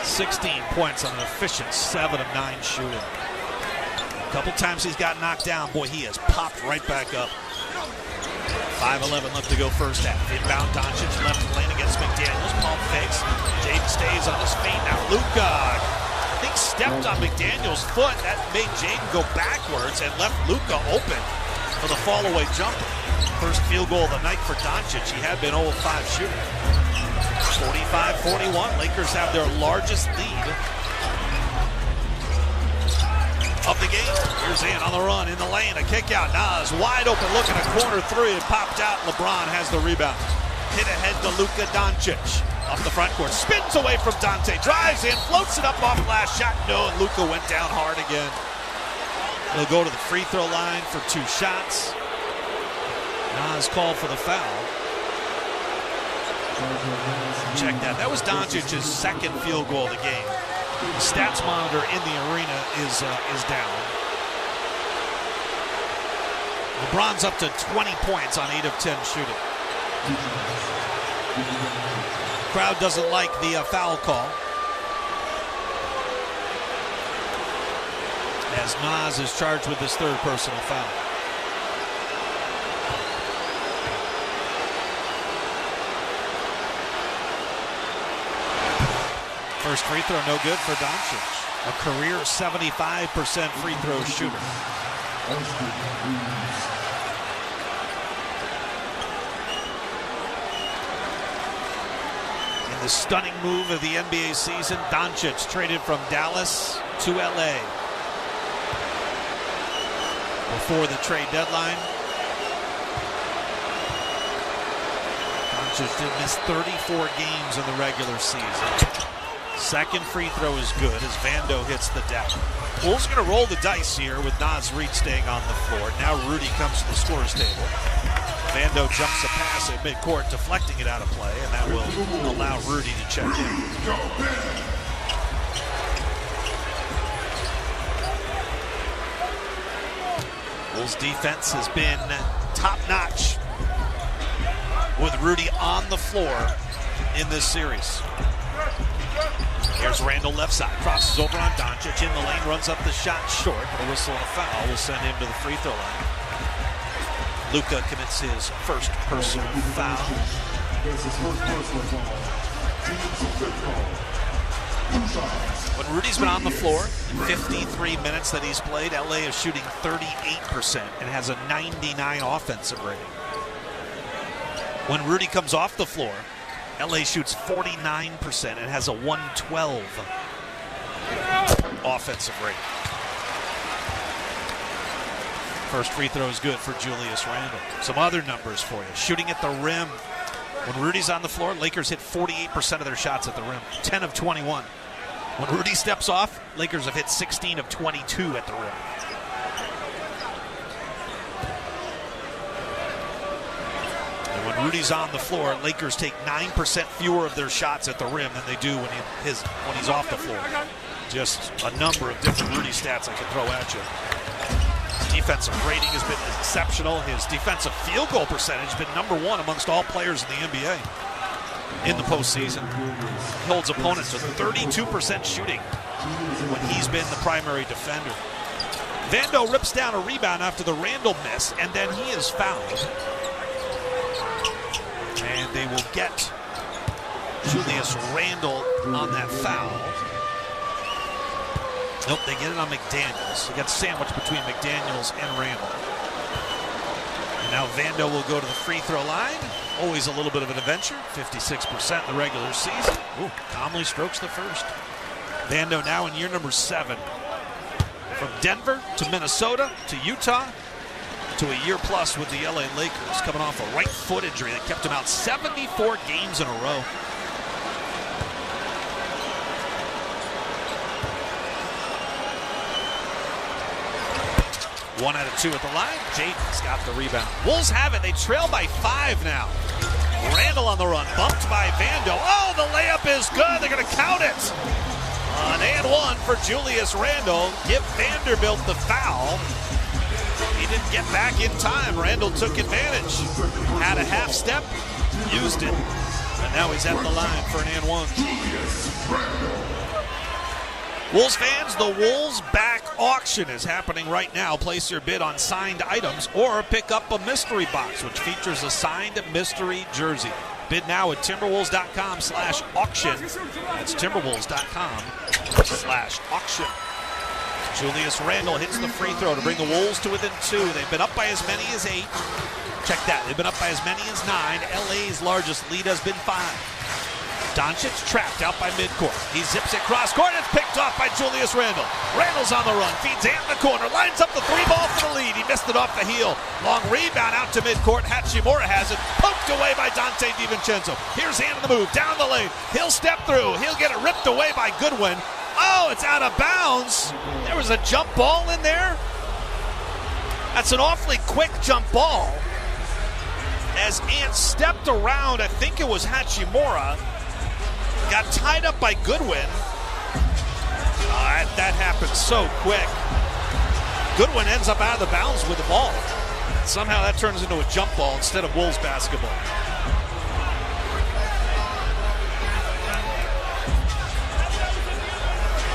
16 points on an efficient 7 of 9 shooting. A couple times he's got knocked down. Boy, he has popped right back up. 5:11 left to go first half. Inbound Doncic, left lane against McDaniels. Palm fakes. Jaden stays on his feet. Now Luka, I think, stepped on McDaniels' foot. That made Jaden go backwards and left Luka open for the fall-away jumper. First field goal of the night for Doncic. He had been 0 of 5 shooting. 45-41. Lakers have their largest lead of the game. Here's Ant on the run in the lane. A kick out. Naz wide open looking, a corner 3. It popped out. LeBron has the rebound. Hit ahead to Luka Doncic. Up the front court. Spins away from Dante. Drives in. Floats it up off last shot. No, and Luka went down hard again. He'll go to the free throw line for 2 shots. Naz called for the foul. Check that. That was Doncic's second field goal of the game. The stats monitor in the arena is down. LeBron's up to 20 points on 8 of 10 shooting. Crowd doesn't like the foul call. As Nas is charged with his third personal foul. First free throw no good for Doncic. A career 75% free throw shooter. In the stunning move of the NBA season, Doncic traded from Dallas to LA. Before the trade deadline, Doncic did miss 34 games in the regular season. Second free throw is good as Vando hits the deck. Wolves going to roll the dice here with Naz Reid staying on the floor. Now Rudy comes to the scorer's table. Vando jumps a pass at midcourt, deflecting it out of play, and that will allow Rudy to check in. Wolves defense has been top-notch with Rudy on the floor in this series. Here's Randall left side, crosses over on Doncic, in the lane, runs up the shot short, but a whistle and a foul will send him to the free throw line. Luka commits his first personal foul. When Rudy's been on the floor, in 53 minutes that he's played, LA is shooting 38% and has a 99 offensive rating. When Rudy comes off the floor, LA shoots 49% and has a 112 offensive rating. First free throw is good for Julius Randle. Some other numbers for you. Shooting at the rim. When Rudy's on the floor, Lakers hit 48% of their shots at the rim. 10 of 21. When Rudy steps off, Lakers have hit 16 of 22 at the rim. And when Rudy's on the floor, Lakers take 9% fewer of their shots at the rim than they do when he's off the floor. Just a number of different Rudy stats I can throw at you. Defensive rating has been exceptional. His defensive field goal percentage has been number one amongst all players in the NBA in the postseason. He holds opponents to 32% shooting when he's been the primary defender. Vando rips down a rebound after the Randle miss, and then he is fouled. And they will get Julius Randle on that foul. Nope, they get it on McDaniels. They got sandwiched between McDaniels and Randle. And now Vando will go to the free throw line. Always a little bit of an adventure. 56% in the regular season. Ooh, Conley strokes the first. Vando now in year number 7. From Denver to Minnesota to Utah to a year plus with the LA Lakers, coming off a right foot injury that kept him out 74 games in a row. One out of two at the line. Jaden's got the rebound. Wolves have it. They trail by 5 now. Randle on the run. Bumped by Vando. Oh, the layup is good. They're going to count it. An and one for Julius Randle. Give Vanderbilt the foul. He didn't get back in time. Randle took advantage. Had a half step. Used it. And now he's at the line for an and one. Wolves fans, the Wolves back auction is happening right now. Place your bid on signed items or pick up a mystery box, which features a signed mystery jersey. Bid now at Timberwolves.com/auction. That's Timberwolves.com/auction. Julius Randle hits the free throw to bring the Wolves to within 2. They've been up by as many as 8. Check that. They've been up by as many as 9. LA's largest lead has been 5. Doncic trapped out by midcourt. He zips it cross court. It's picked off by Julius Randle. Randle's on the run. Feeds Ant in the corner. Lines up the 3-ball for the lead. He missed it off the heel. Long rebound out to midcourt. Hachimura has it. Poked away by Dante DiVincenzo. Here's Ant in the move. Down the lane. He'll step through. He'll get it ripped away by Goodwin. Oh, it's out of bounds. There was a jump ball in there. That's an awfully quick jump ball. As Ant stepped around, I think it was Hachimura. Got tied up by Goodwin. That happened so quick. Goodwin ends up out of the bounds with the ball. Somehow that turns into a jump ball instead of Wolves basketball.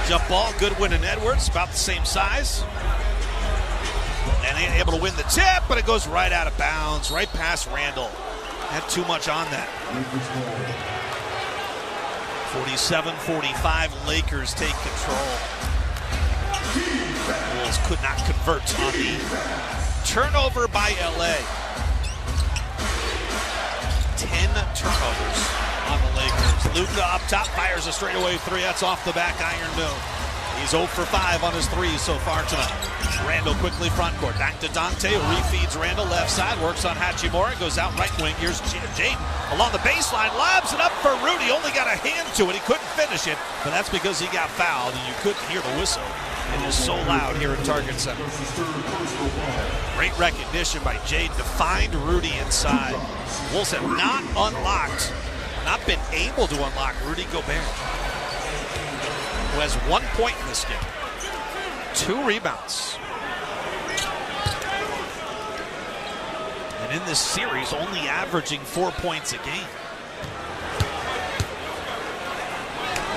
Jump ball, Goodwin and Edwards, about the same size. And they're able to win the tip, but it goes right out of bounds, right past Randall. Had too much on that. 47-45, Lakers take control. Wolves could not convert on the turnover by LA. 10 turnovers on the Lakers. Luka up top, fires a straightaway three. That's off the back iron, no. He's 0 for 5 on his threes so far tonight. Randall quickly front court. Back to Dante, who refeeds Randall left side. Works on Hachimura, goes out right wing. Here's Jaden along the baseline. Lobs it up for Rudy. Only got a hand to it. He couldn't finish it, but that's because he got fouled, and you couldn't hear the whistle. It is so loud here at Target Center. Great recognition by Jaden to find Rudy inside. Wolves have not been able to unlock Rudy Gobert, who has 1 point in this game. 2 rebounds. And in this series, only averaging 4 points a game.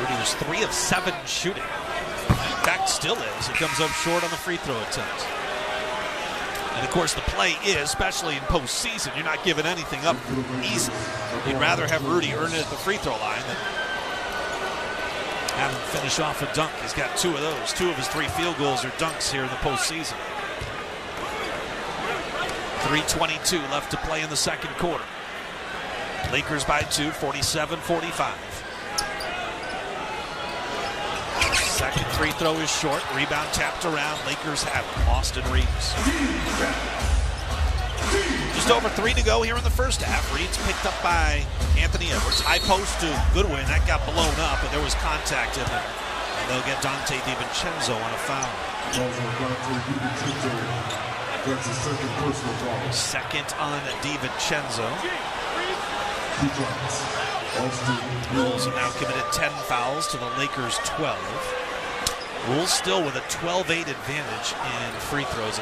Rudy was 3 of 7 shooting. In fact, still is. He comes up short on the free throw attempt. And, of course, the play is, especially in postseason, you're not giving anything up easy. You'd rather have Rudy earn it at the free throw line than have him finish off a dunk. He's got 2 of those. 2 of his 3 field goals are dunks here in the postseason. 3:22 left to play in the second quarter. Lakers by 2, 47-45. Second free throw is short. Rebound tapped around. Lakers have it. Austin Reeves. Just over 3 to go here in the first half. Reeves picked up by Anthony Edwards. High post to Goodwin. That got blown up, but there was contact in there. And they'll get Dante DiVincenzo on a foul. Second on DiVincenzo. Wolves have now committed 10 fouls to the Lakers 12. Wolves still with a 12-8 advantage in free throws.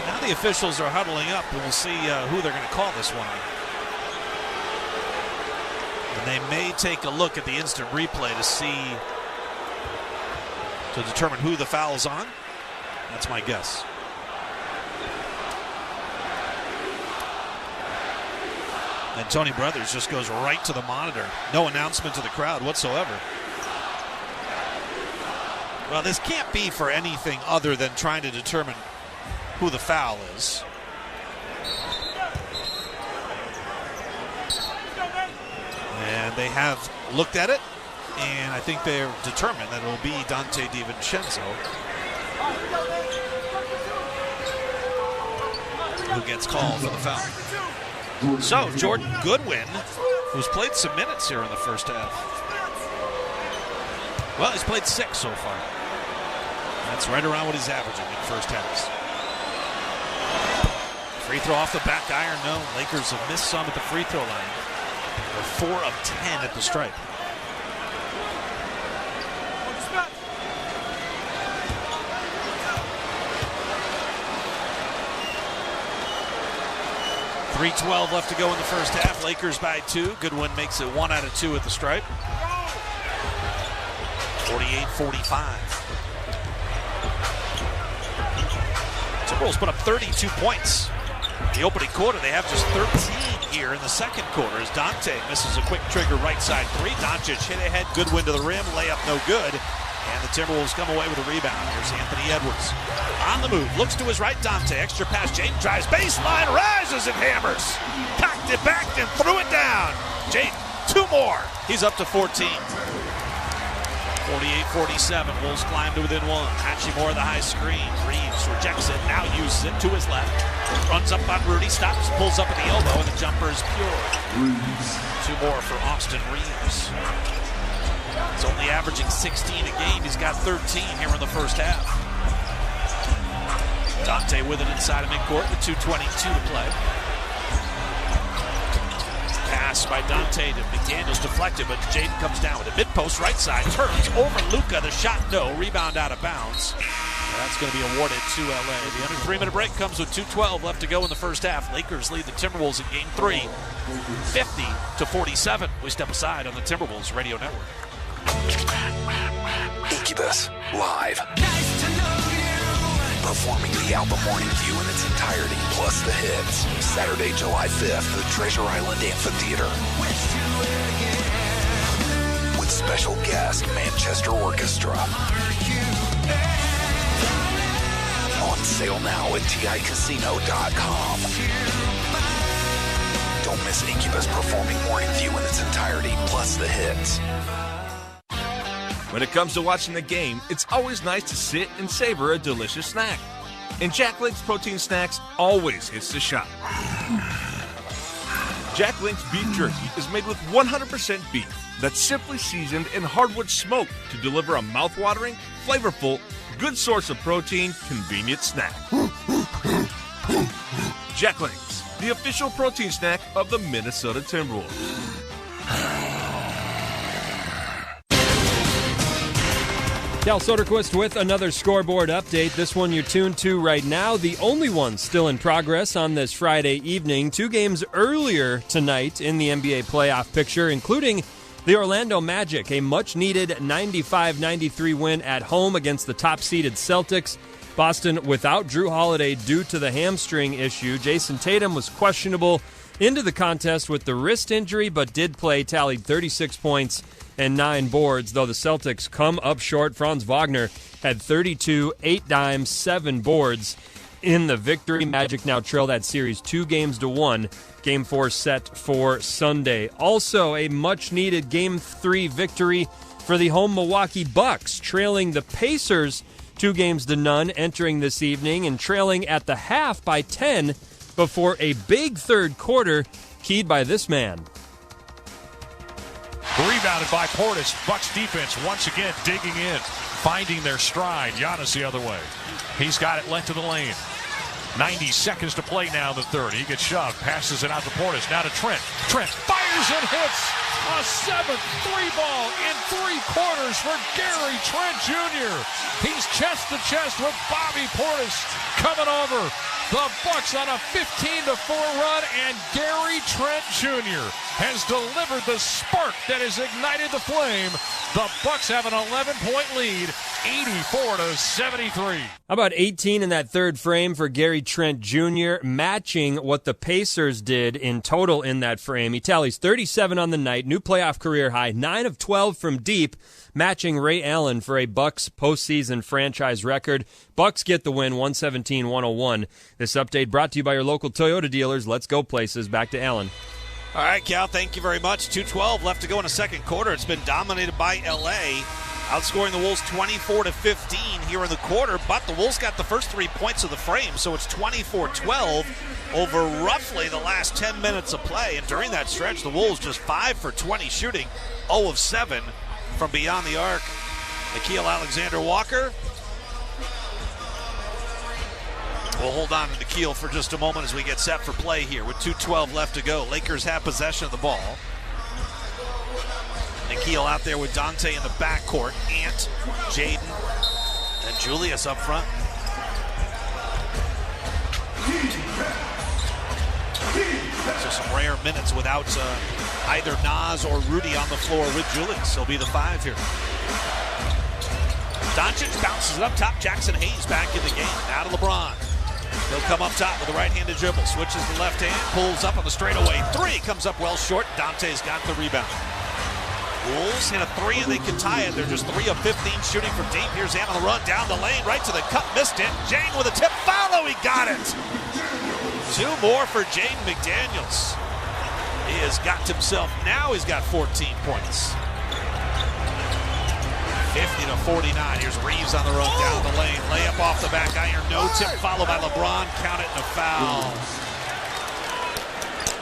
Now the officials are huddling up, and we'll see who they're going to call this one. And they may take a look at the instant replay to determine who the foul is on. That's my guess. And Tony Brothers just goes right to the monitor. No announcement to the crowd whatsoever. Well, this can't be for anything other than trying to determine who the foul is. And they have looked at it, and I think they're determined that it will be Dante DiVincenzo who gets called for the foul. So, Jordan Goodwin, who's played some minutes here in the first half. Well, he's played 6 so far. That's right around what he's averaging in first halves. Free throw off the back iron, no. Lakers have missed some at the free throw line. They're 4 of 10 at the stripe. .312 left to go in the first half. Lakers by 2. Goodwin makes it 1 out of 2 at the stripe. 48-45. Timberwolves put up 32 points. The opening quarter, they have just 13 here in the second quarter as Dante misses a quick trigger right side 3. Doncic hit ahead, Goodwin to the rim, layup no good. And the Timberwolves come away with a rebound. Here's Anthony Edwards. On the move, looks to his right, Dante. Extra pass, Jaden drives baseline, rises and hammers. Cocked it back and threw it down. Jaden, 2 more. He's up to 14. 48-47, Wolves climb to within 1. Hachimura the high screen. Reeves rejects it, now uses it to his left. Runs up on Rudy, stops, pulls up at the elbow, and the jumper is pure. 2 more for Austin Reeves. He's only averaging 16 a game. He's got 13 here in the first half. Dante with it inside of midcourt with 2:22 to play. Pass by Dante to McDaniels, deflected, but Jaden comes down with it. Mid-post right side, turns over Luka. The shot, no. Rebound out of bounds. That's going to be awarded to LA. The under 3-minute break comes with 2:12 left to go in the first half. Lakers lead the Timberwolves in Game 3, 50-47. We step aside on the Timberwolves Radio Network. Incubus, live. Performing the album Morning View in its entirety, plus the hits. Saturday, July 5th, the Treasure Island Amphitheater. With special guest, Manchester Orchestra. On sale now at TICasino.com. Don't miss Incubus performing Morning View in its entirety, plus the hits. When it comes to watching the game, it's always nice to sit and savor a delicious snack. And Jack Link's Protein Snacks always hits the shot. Jack Link's beef jerky is made with 100% beef that's simply seasoned and hardwood smoked to deliver a mouth-watering, flavorful, good source of protein, convenient snack. Jack Link's, the official protein snack of the Minnesota Timberwolves. Cal Soderquist with another scoreboard update. This one you're tuned to right now. The only one still in progress on this Friday evening. 2 games earlier tonight in the NBA playoff picture, including the Orlando Magic, a much-needed 95-93 win at home against the top-seeded Celtics. Boston without Drew Holiday due to the hamstring issue. Jason Tatum was questionable into the contest with the wrist injury, but did play, tallied 36 points and 9 boards, though the Celtics come up short. Franz Wagner had 32, 8 dimes, 7 boards in the victory. Magic now trail that series 2-1. Game 4 set for Sunday. Also, a much-needed Game 3 victory for the home Milwaukee Bucks, trailing the Pacers 2-0 entering this evening and trailing at the half by 10 before a big third quarter keyed by this man. Rebounded by Portis. Bucks defense once again digging in, finding their stride. Giannis the other way. He's got it left to the lane. 90 seconds to play now in the third. He gets shoved, passes it out to Portis. Now to Trent. Trent fires and hits a 7th 3-ball in 3 quarters for Gary Trent Jr. He's chest to chest with Bobby Portis coming over. The Bucks on a 15-4 run, and Gary Trent Jr. has delivered the spark that has ignited the flame. The Bucks have an 11-point lead, 84-73. How about 18 in that third frame for Gary Trent Jr., matching what the Pacers did in total in that frame. He tallies 37 on the night, new playoff career high, 9 of 12 from deep, matching Ray Allen for a Bucks postseason franchise record. Bucks get the win, 117-101. This update brought to you by your local Toyota dealers. Let's go places. Back to Allen. All right, Cal, thank you very much. 2:12 left to go in the second quarter. It's been dominated by L.A., outscoring the Wolves 24-15 here in the quarter, but the Wolves got the first 3 points of the frame, so it's 24-12 over roughly the last 10 minutes of play. And during that stretch, the Wolves just 5 for 20 shooting, 0 of 7 from beyond the arc. Nickeil Alexander-Walker. We'll hold on to Nickeil for just a moment as we get set for play here with 2:12 left to go. Lakers have possession of the ball. Nickeil out there with Dante in the backcourt. Ant, Jaden, and Julius up front. So some rare minutes without either Nas or Rudy on the floor with Julius. He'll be the 5 here. Doncic bounces it up top. Jackson Hayes back in the game. Now to LeBron. He'll come up top with a right-handed dribble. Switches to left hand. Pulls up on the straightaway. 3 comes up well short. Dante's got the rebound. Wolves hit a 3 and they can tie it. They're just 3 of 15 shooting from deep. Here's Ant on the run. Down the lane. Right to the cup. Missed it. Jane with a tip. Follow. He got it. 2 more for Jaden McDaniels. He has got himself. Now he's got 14 points. 50-49. Here's Reeves on the run down the lane. Layup off the back iron. No tip. Followed by LeBron. Count it and a foul.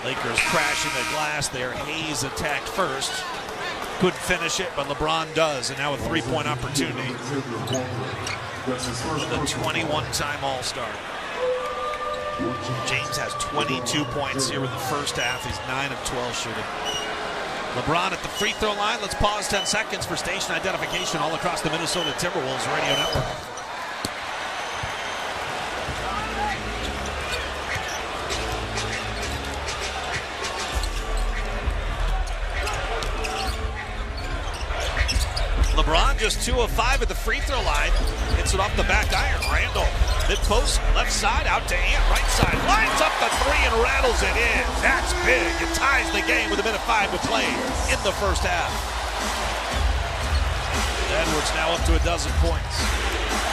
Lakers crashing the glass there. Hayes attacked first. Couldn't finish it, but LeBron does. And now a 3-point opportunity. The 21-time All-Star. James has 22 points here in the first half. He's 9 of 12 shooting. LeBron at the free throw line. Let's pause 10 seconds for station identification all across the Minnesota Timberwolves radio network. LeBron just 2 of 5 at the free throw line. Hits it off the back iron. Randall, mid-post, left side, out to Ant, right side. Lines up the 3 and rattles it in. That's big. It ties the game with 1:05 to play in the first half. Edwards now up to 12 points.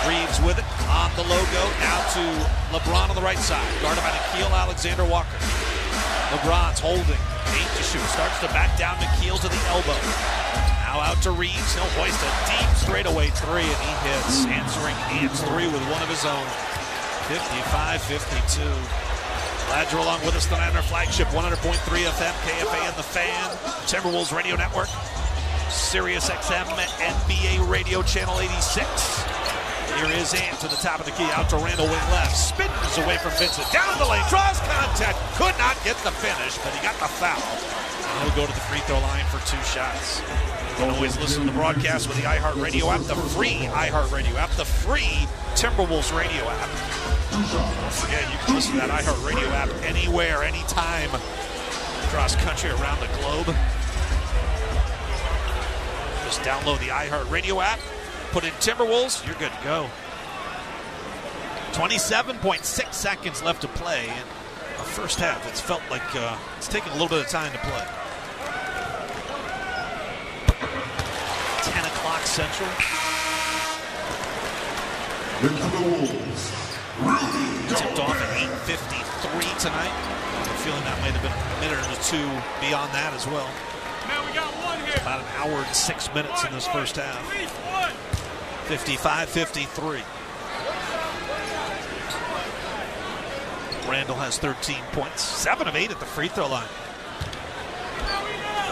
Reeves with it on the logo. Now to LeBron on the right side. Guarded by Nickeil Alexander-Walker. LeBron's holding. 8 to shoot. Starts to back down Nickeil to the elbow. Now out to Reeves. He'll hoist a deep straightaway 3, and he hits. Answering Ant's 3 with one of his own. 55-52. Glad you're along with us tonight on our flagship 100.3 FM, KFA and the Fan, Timberwolves Radio Network, SiriusXM, NBA Radio Channel 86. Here is Ant to the top of the key, out to Randall, wing left, spins away from Vincent, down the lane, draws contact, could not get the finish, but he got the foul. And he'll go to the free throw line for 2 shots. You can always listen to the broadcast with the iHeartRadio app, the free iHeartRadio app, the free Timberwolves radio app. Don't forget, you can listen to that iHeartRadio app anywhere, anytime, across country, around the globe. Just download the iHeartRadio app, put in Timberwolves, you're good to go. 27.6 seconds left to play in the first half. It's felt like it's taken a little bit of time to play. 10 o'clock Central. Tipped off at 8:53 tonight. I have a feeling that might have been a minute or 2 beyond that as well. Man, we got one here. About an hour and 6 minutes in this first half. 55-53. Randall has 13 points, 7 of 8 at the free throw line.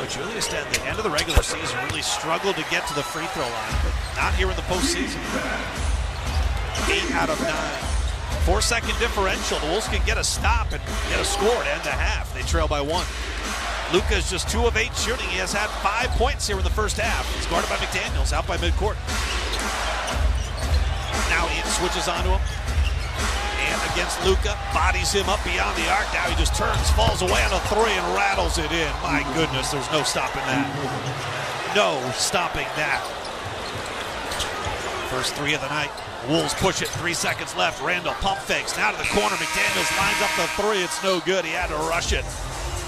Julius at the end of the regular season really struggled to get to the free throw line, but not here in the postseason. 8 out of 9. 4-second differential. The Wolves can get a stop and get a score to end the half. They trail by 1. Luka's just 2 of 8 shooting. He has had 5 points here in the first half. He's guarded by McDaniels out by midcourt. Now Ian switches onto him. And against Luka, bodies him up beyond the arc. Now he just turns, falls away on a 3 and rattles it in. My goodness, there's no stopping that. No stopping that. First 3 of the night. Wolves push it, 3 seconds left. Randall pump fakes, now to the corner. McDaniels lines up the 3. It's no good. He had to rush it.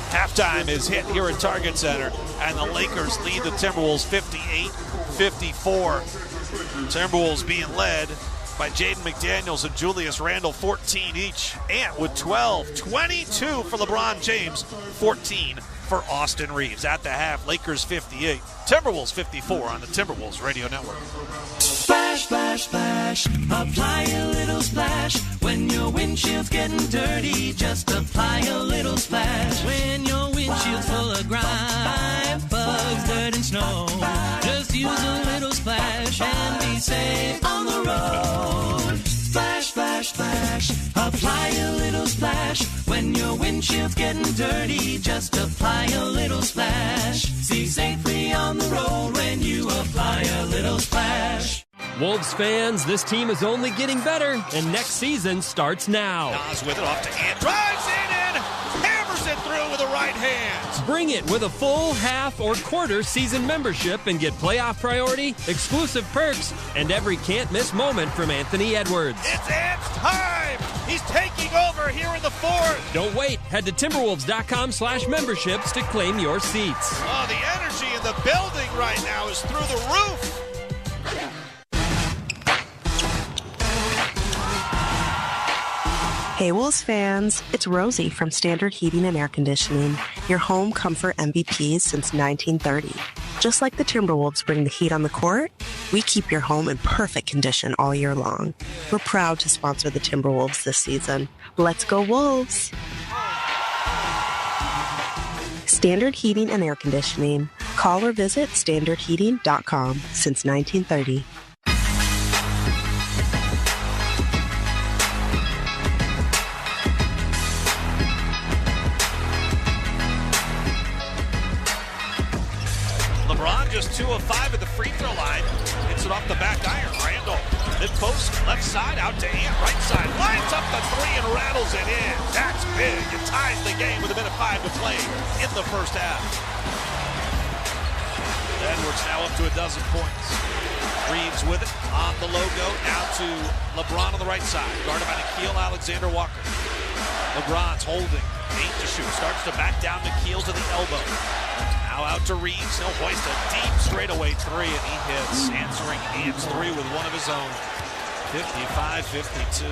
Halftime is hit here at Target Center, and the Lakers lead the Timberwolves 58-54. Timberwolves being led by Jaden McDaniels and Julius Randle, 14 each. Ant with 12, 22 for LeBron James, 14 for Austin Reeves. At the half, Lakers 58, Timberwolves 54 on the Timberwolves Radio Network. Splash, splash, splash, apply a little splash. When your windshield's getting dirty, just apply a little splash. When your windshield's full of grime, bugs, dirt, and snow, just use a little splash and be safe on the road. Splash, splash, splash, apply a little splash. When your windshield's getting dirty, just apply a little splash. See safely on the road when you apply a little splash. Wolves fans, this team is only getting better, and next season starts now. Nas with it off to Ant, drives in and hammers it through with the right hand. Bring it with a full, half, or quarter season membership and get playoff priority, exclusive perks, and every can't-miss moment from Anthony Edwards. It's Ant's time! He's taking over here in the fourth. Don't wait. Head to Timberwolves.com/memberships to claim your seats. Oh, the energy in the building right now is through the roof. Hey Wolves fans, it's Rosie from Standard Heating and Air Conditioning, your home comfort MVPs since 1930. Just like the Timberwolves bring the heat on the court, we keep your home in perfect condition all year long. We're proud to sponsor the Timberwolves this season. Let's go Wolves! Standard Heating and Air Conditioning. Call or visit standardheating.com since 1930. Just 2 of 5 at the free throw line. Hits it off the back iron. Randall, mid-post, left side, out to Ant, right side. Lines up the 3 and rattles it in. That's big. It ties the game with 1:05 to play in the first half. Edwards now up to 12 points. Reeves with it on the logo. Now to LeBron on the right side. Guarded by Nickeil Alexander-Walker. LeBron's holding. 8 to shoot. Starts to back down Nickeil to the elbow. Now out to Reeves. He'll hoist a deep straightaway three, and he hits. Answering Ian's three with one of his own. 55-52.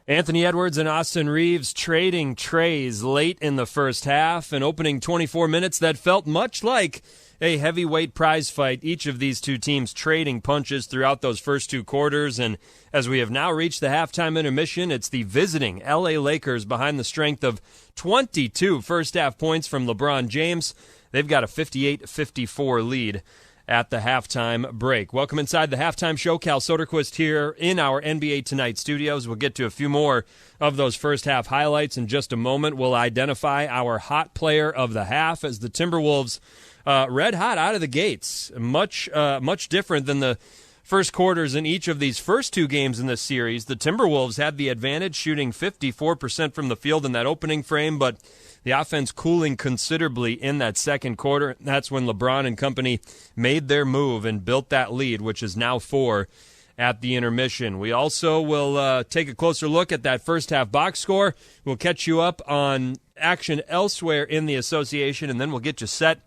Anthony Edwards and Austin Reeves trading trays late in the first half, and opening 24 minutes that felt much like a heavyweight prize fight. Each of these two teams trading punches throughout those first two quarters, and as we have now reached the halftime intermission, it's the visiting LA Lakers behind the strength of 22 first-half points from LeBron James. They've got a 58-54 lead at the halftime break. Welcome inside the halftime show. Cal Soderquist here in our NBA Tonight studios. We'll get to a few more of those first half highlights in just a moment. We'll identify our hot player of the half as the Timberwolves red hot out of the gates. Much different than the first quarters in each of these first two games in this series. The Timberwolves had the advantage, shooting 54% from the field in that opening frame, but the offense cooling considerably in that second quarter. That's when LeBron and company made their move and built that lead, which is now 4 at the intermission. We also will take a closer look at that first half box score. We'll catch you up on action elsewhere in the association, and then we'll get you set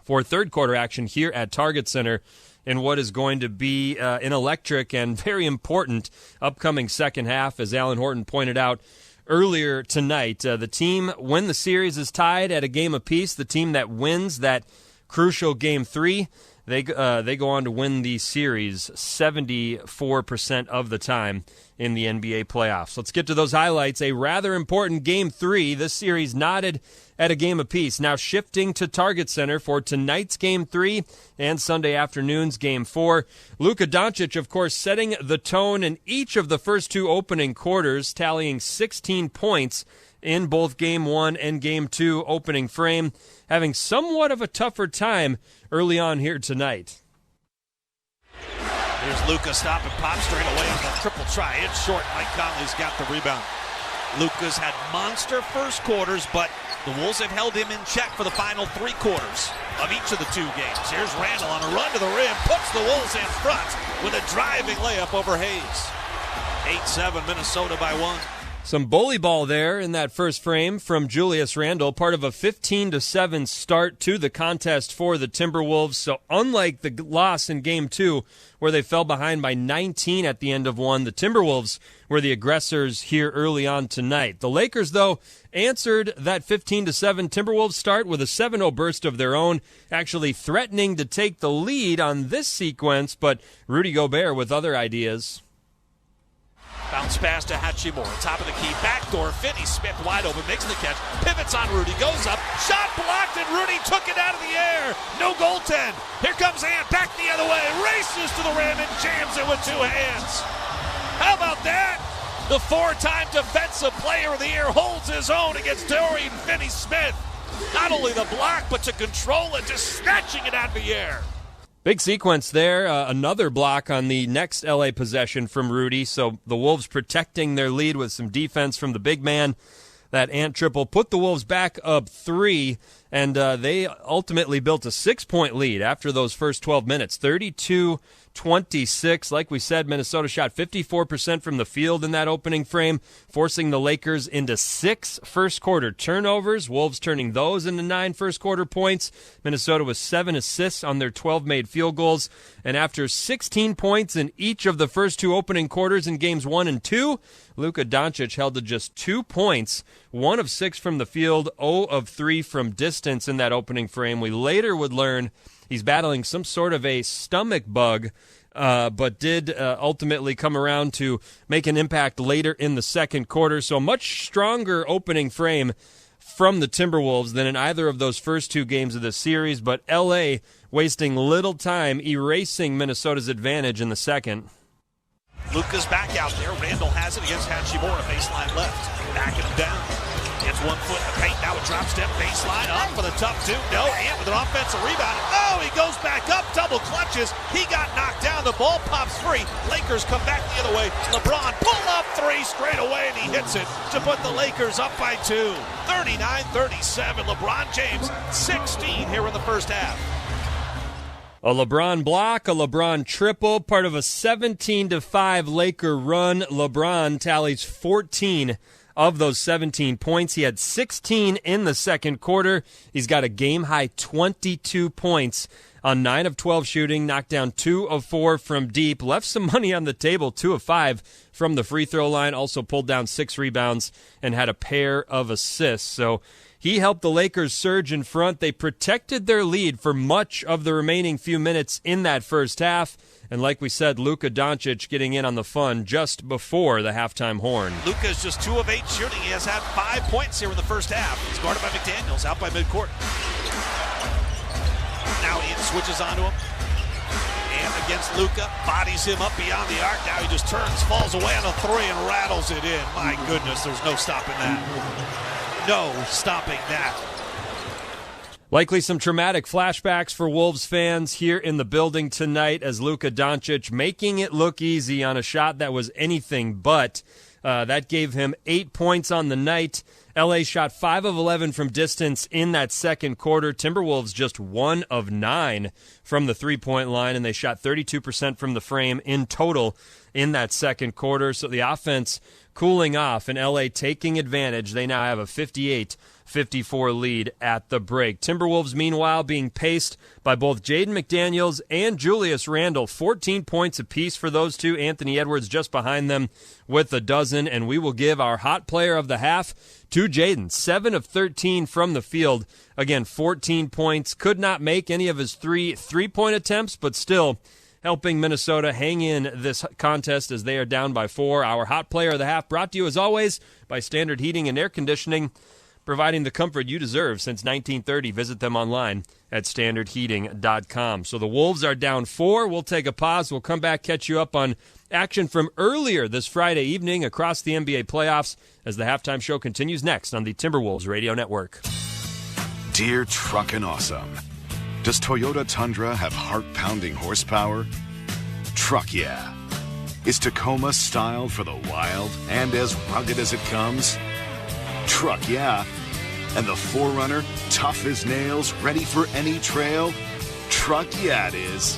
for third quarter action here at Target Center in what is going to be an electric and very important upcoming second half, as Alan Horton pointed out earlier tonight. The team, when the series is tied at a game apiece, the team that wins that crucial Game 3, they go on to win the series 74% of the time in the NBA playoffs. Let's get to those highlights. A rather important Game 3. This series knotted at a game apiece. Now shifting to Target Center for tonight's Game 3 and Sunday afternoon's Game 4. Luka Doncic, of course, setting the tone in each of the first two opening quarters, tallying 16 points in both Game 1 and Game 2 opening frame, having somewhat of a tougher time early on here tonight. Here's Luka, stop and pop straight away on the triple try. It's short. Mike Conley's got the rebound. Luka's had monster first quarters, but the Wolves have held him in check for the final 3 quarters of each of the 2 games. Here's Randall on a run to the rim, puts the Wolves in front with a driving layup over Hayes. 8-7, Minnesota by 1. Some bully ball there in that first frame from Julius Randle, part of a 15-7 start to the contest for the Timberwolves. So unlike the loss in Game 2, where they fell behind by 19 at the end of one, the Timberwolves were the aggressors here early on tonight. The Lakers, though, answered that 15-7 Timberwolves start with a 7-0 burst of their own, actually threatening to take the lead on this sequence, but Rudy Gobert with other ideas. Bounce pass to Hachimura, top of the key, backdoor, Finney-Smith wide open, makes the catch, pivots on Rudy, goes up, shot blocked, and Rudy took it out of the air. No goaltend. Here comes Ant, back the other way, races to the rim and jams it with 2 hands. How about that? The 4-time Defensive Player of the Year holds his own against Dorian Finney-Smith. Not only the block, but to control it, just snatching it out of the air. Big sequence there. Another block on the next LA possession from Rudy. So the Wolves protecting their lead with some defense from the big man. That Ant triple put the Wolves back up 3, and they ultimately built a 6-point lead after those first 12 minutes. 32-26. Like we said, Minnesota shot 54% from the field in that opening frame, forcing the Lakers into 6 first-quarter turnovers. Wolves turning those into 9 first-quarter points. Minnesota with 7 assists on their 12 made field goals. And after 16 points in each of the first 2 opening quarters in Games 1 and 2, Luka Doncic held to just 2 points, 1 of 6 from the field, 0 of 3 from distance in that opening frame. We later would learn he's battling some sort of a stomach bug, but did ultimately come around to make an impact later in the second quarter. So a much stronger opening frame from the Timberwolves than in either of those first 2 games of the series, but L.A. wasting little time erasing Minnesota's advantage in the second. Luka's back out there. Randall has it against Hachimura, baseline left. Backing him down. Gets 1 foot in the paint. Now a drop step baseline up for the tough 2. No, Ant with an offensive rebound. Oh, he goes back up. Double clutches. He got knocked down. The ball pops free. Lakers come back the other way. LeBron pull up 3 straight away, and he hits it to put the Lakers up by 2. 39-37. LeBron James, 16 here in the first half. A LeBron block, a LeBron triple, part of a 17-5 Laker run. LeBron tallies 14 of those 17 points. He had 16 in the second quarter. He's got a game-high 22 points on 9 of 12 shooting, knocked down 2 of 4 from deep, left some money on the table, 2 of 5 from the free throw line, also pulled down 6 rebounds and had a pair of assists. So he helped the Lakers surge in front. They protected their lead for much of the remaining few minutes in that first half. And like we said, Luka Doncic getting in on the fun just before the halftime horn. Luka's just 2 of 8 shooting. He has had 5 points here in the first half. He's guarded by McDaniels out by midcourt. Now he switches onto him. And against Luka, bodies him up beyond the arc. Now he just turns, falls away on a 3 and rattles it in. My goodness, there's no stopping that. No stopping that. Likely some traumatic flashbacks for Wolves fans here in the building tonight as Luka Doncic making it look easy on a shot that was anything but. That gave him 8 points on the night. LA shot 5 of 11 from distance in that second quarter. Timberwolves just 1 of 9 from the three-point line, and they shot 32% from the frame in total in that second quarter. So the offense cooling off and LA taking advantage. They now have a 58-54 lead at the break. Timberwolves, meanwhile, being paced by both Jaden McDaniels and Julius Randle. 14 points apiece for those two. Anthony Edwards just behind them with a dozen. And we will give our hot player of the half to Jaden. 7 of 13 from the field. Again, 14 points. Could not make any of his three-point attempts, but still helping Minnesota hang in this contest as they are down by 4. Our hot player of the half brought to you, as always, by Standard Heating and Air Conditioning, providing the comfort you deserve since 1930. Visit them online at standardheating.com. So the Wolves are down 4. We'll take a pause. We'll come back, catch you up on action from earlier this Friday evening across the NBA playoffs as the halftime show continues next on the Timberwolves Radio Network. Dear Truckin' Awesome, does Toyota Tundra have heart-pounding horsepower? Truck yeah. Is Tacoma styled for the wild and as rugged as it comes? Truck yeah. And the 4Runner, tough as nails, ready for any trail? Truck yeah it is.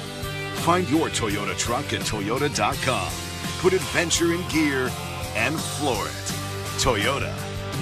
Find your Toyota truck at Toyota.com. Put adventure in gear and floor it. Toyota,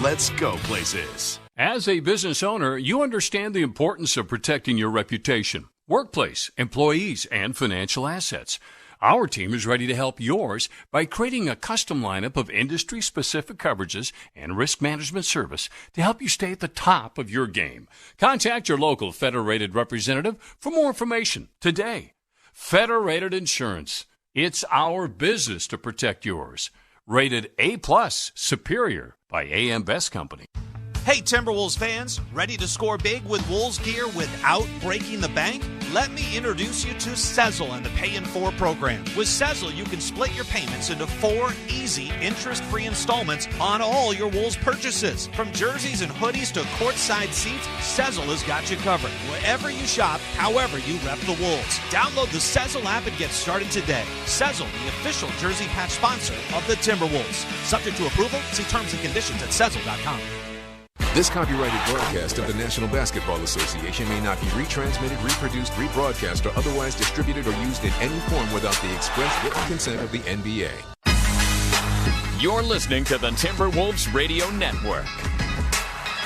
let's go places. As a business owner, you understand the importance of protecting your reputation, workplace, employees, and financial assets. Our team is ready to help yours by creating a custom lineup of industry-specific coverages and risk management service to help you stay at the top of your game. Contact your local Federated representative for more information today. Federated Insurance. It's our business to protect yours. Rated A+ Superior by AM Best Company. Hey, Timberwolves fans, ready to score big with Wolves gear without breaking the bank? Let me introduce you to Sezzle and the Pay in 4 program. With Sezzle, you can split your payments into 4 easy, interest-free installments on all your Wolves purchases. From jerseys and hoodies to courtside seats, Sezzle has got you covered. Wherever you shop, however you rep the Wolves. Download the Sezzle app and get started today. Sezzle, the official jersey patch sponsor of the Timberwolves. Subject to approval, see terms and conditions at Sezzle.com. This copyrighted broadcast of the National Basketball Association may not be retransmitted, reproduced, rebroadcast, or otherwise distributed or used in any form without the express written consent of the NBA. You're listening to the Timberwolves Radio Network.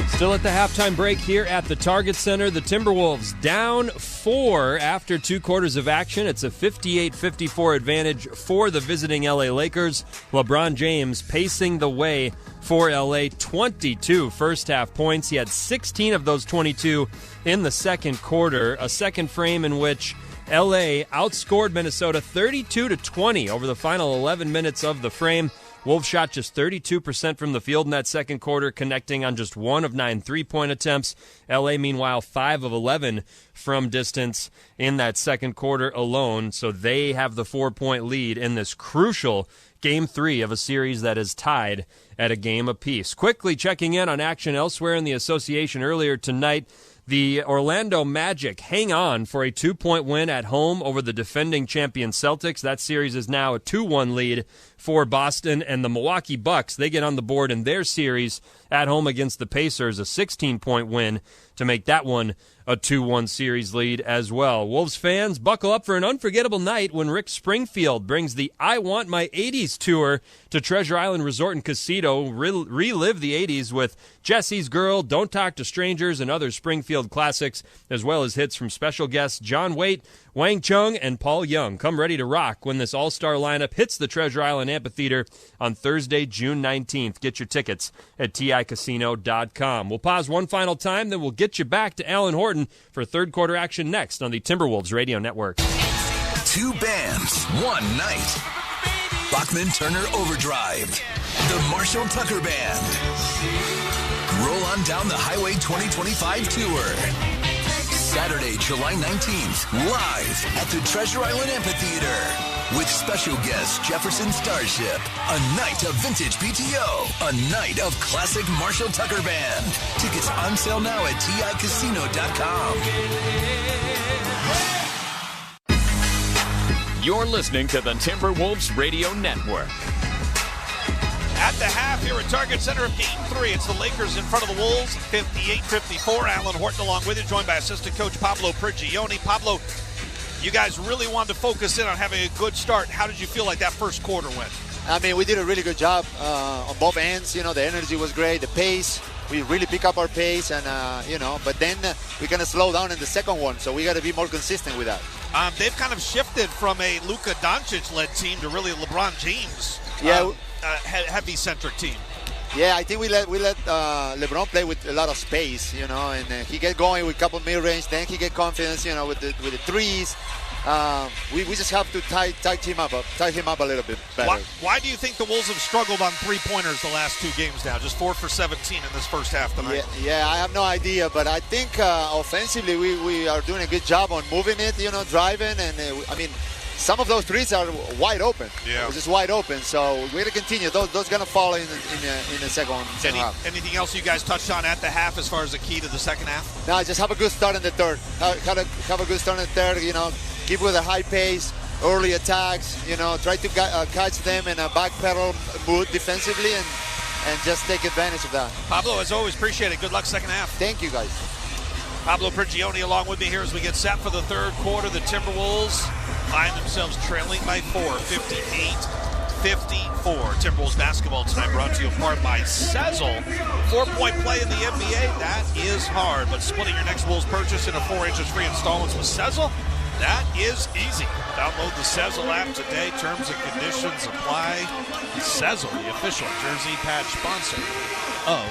Still at the halftime break here at the Target Center. The Timberwolves down 4 after 2 quarters of action. It's a 58-54 advantage for the visiting LA Lakers. LeBron James pacing the way for LA. 22 first-half points. He had 16 of those 22 in the second quarter. A second frame in which LA outscored Minnesota 32-20 over the final 11 minutes of the frame. Wolves shot just 32% from the field in that second quarter, connecting on just 1 of 9 three-point attempts. LA, meanwhile, 5 of 11 from distance in that second quarter alone. So they have the 4-point lead in this crucial Game 3 of a series that is tied at a game apiece. Quickly checking in on action elsewhere in the association earlier tonight. The Orlando Magic hang on for a 2-point win at home over the defending champion Celtics. That series is now a 2-1 lead for Boston. And the Milwaukee Bucks, they get on the board in their series at home against the Pacers, a 16-point win to make that one a 2-1 series lead as well. Wolves fans, buckle up for an unforgettable night when Rick Springfield brings the I Want My 80s tour to Treasure Island Resort and Casino. Relive the 80s with Jesse's Girl, Don't Talk to Strangers, and other Springfield classics, as well as hits from special guests John Waite, Wang Chung, and Paul Young. Come ready to rock when this all-star lineup hits the Treasure Island Amphitheater on Thursday, June 19th. Get your tickets at TICasino.com. We'll pause one final time, then we'll get you back to Alan Horton for third quarter action next on the Timberwolves Radio Network. Two bands, one night. Bachman Turner Overdrive. The Marshall Tucker Band. Roll on down the Highway 2025 tour. Saturday, July 19th, live at the Treasure Island Amphitheater. With special guest Jefferson Starship, a night of vintage PTO, a night of classic Marshall Tucker Band. Tickets on sale now at TICasino.com. You're listening to the Timberwolves Radio Network. At the half here at Target Center of Game 3, it's the Lakers in front of the Wolves, 58-54. Alan Horton along with you, joined by assistant coach Pablo Prigioni. Pablo, you guys really wanted to focus in on having a good start. How did you feel like that first quarter went? I mean, we did a really good job on both ends. You know, the energy was great, the pace. We really pick up our pace, and, but then we kind of slow down in the second one, so we got to be more consistent with that. They've kind of shifted from a Luka Doncic-led team to really LeBron James heavy-centric team. Yeah, I think we let LeBron play with a lot of space, and he get going with a couple mid-range, then he get confidence, with the threes. We just have to tie him up a little bit better. Why do you think the Wolves have struggled on three-pointers the last two games now? Just 4 for 17 in this first half tonight. Yeah, I have no idea, but I think offensively we are doing a good job on moving it, driving, and some of those threes are wide open. Yeah, just wide open. So we're gonna continue. Those gonna fall in the second half. Anything else you guys touched on at the half as far as the key to the second half? No, just have a good start in the third. Have a good start in the third. Keep with a high pace, early attacks. Try to catch them in a backpedal mood defensively, and just take advantage of that. Pablo, as always, appreciate it. Good luck second half. Thank you, guys. Pablo Prigioni along with me here as we get set for the third quarter. The Timberwolves find themselves trailing by 4, 58-54. Timberwolves basketball tonight brought to you in part by Sezzle. 4-point play in the NBA, that is hard. But splitting your next Wolves purchase into 4 interest-free installments with Sezzle, that is easy. Download the Sezzle app today. Terms and conditions apply. Sezzle, the official jersey patch sponsor of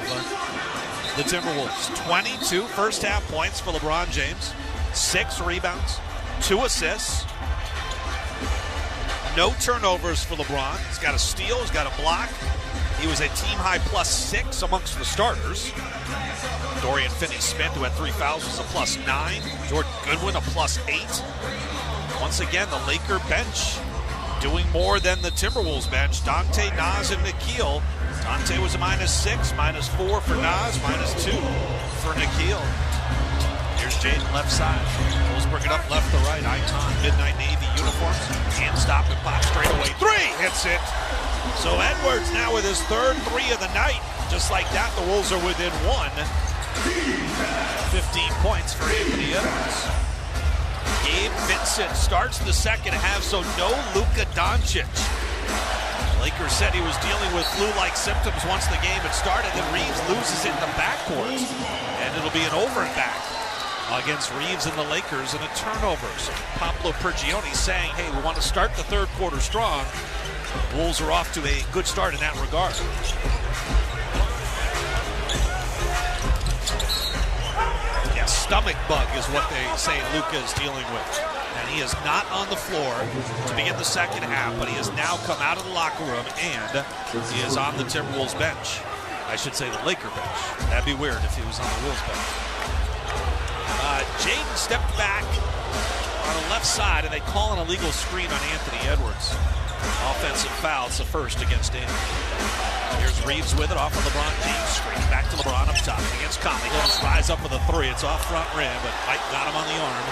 the Timberwolves. 22 first-half points for LeBron James. 6 rebounds, 2 assists. No turnovers for LeBron. He's got a steal, he's got a block. He was a team-high +6 amongst the starters. Dorian Finney-Smith, who had 3 fouls, was a +9. Jordan Goodwin, a +8. Once again, the Laker bench doing more than the Timberwolves bench. Dante, Naz, and Nikhil. Dante was a -6, -4 for Naz, -2 for Nikhil. Here's Jaden left side. Wolves bring it up left to right. Icon, Midnight Navy uniforms. Hand stop and pop straight away. 3 hits it. So Edwards now with his third 3 of the night. Just like that, the Wolves are within 1. 15 points for Anthony Edwards. Gabe Vincent starts the second half, so no Luka Doncic. Lakers said he was dealing with flu-like symptoms once the game had started. Then Reeves loses it in the backcourt, and it'll be an over and back against Reeves and the Lakers and a turnover. So Pablo Prigioni saying, hey, we want to start the third quarter strong. Wolves are off to a good start in that regard. Yeah, stomach bug is what they say Luka is dealing with. And he is not on the floor to begin the second half, but he has now come out of the locker room and he is on the Timberwolves bench. I should say the Laker bench. That'd be weird if he was on the Wolves bench. Jaden stepped back on the left side, and they call an illegal screen on Anthony Edwards. Offensive foul. It's the first against Anthony. Here's Reeves with it off of LeBron James screen. Back to LeBron up top against Conley. He'll just rise up with a 3. It's off front rim, but Mike got him on the arm.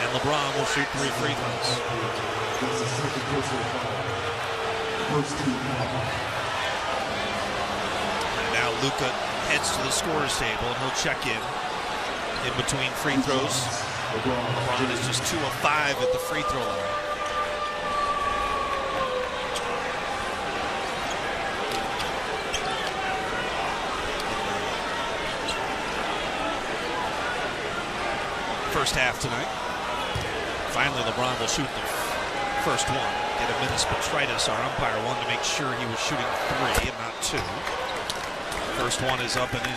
And LeBron will shoot 3 free throws. And now Luka heads to the scorer's table, and he'll check in in between free throws. LeBron is just 2 of 5 at the free throw line. First half tonight. Finally, LeBron will shoot the first one. Get a minute Petritis, our umpire, wanted to make sure he was shooting 3 and not 2. First one is up and in.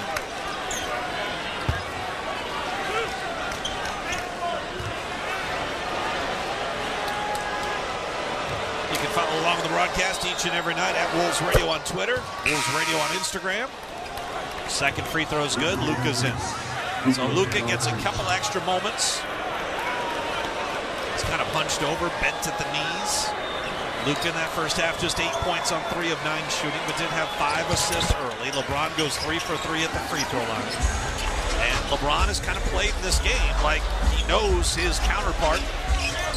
You can follow along with the broadcast each and every night at Wolves Radio on Twitter, Wolves Radio on Instagram. Second free throw is good. Luka's in. So Luka gets a couple extra moments. He's kind of hunched over, bent at the knees. Luka in that first half just 8 points on 3 of 9 shooting, but did have 5 assists early. LeBron goes 3 for 3 at the free throw line. And LeBron has kind of played in this game like he knows his counterpart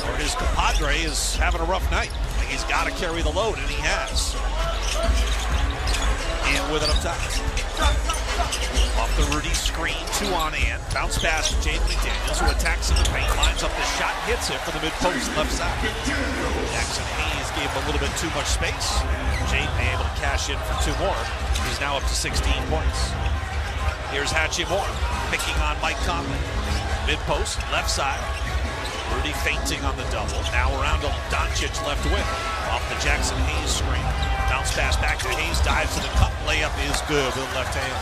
or his compadre is having a rough night. Like he's got to carry the load, and he has. And with it up top. Off the Rudy screen, 2 on Ant. Bounce pass to Jaden McDaniels, who attacks in the paint, lines up the shot, hits it for the mid-post left side. Jackson Hayes gave him a little bit too much space. Jaden able to cash in for 2 more. He's now up to 16 points. Here's Hachimura picking on Mike Conley. Mid-post, left side. Rudy feinting on the double. Now around to Doncic left wing. Off the Jackson Hayes screen. Bounce pass back to Hayes, dives to the cup. Layup is good with the left hand.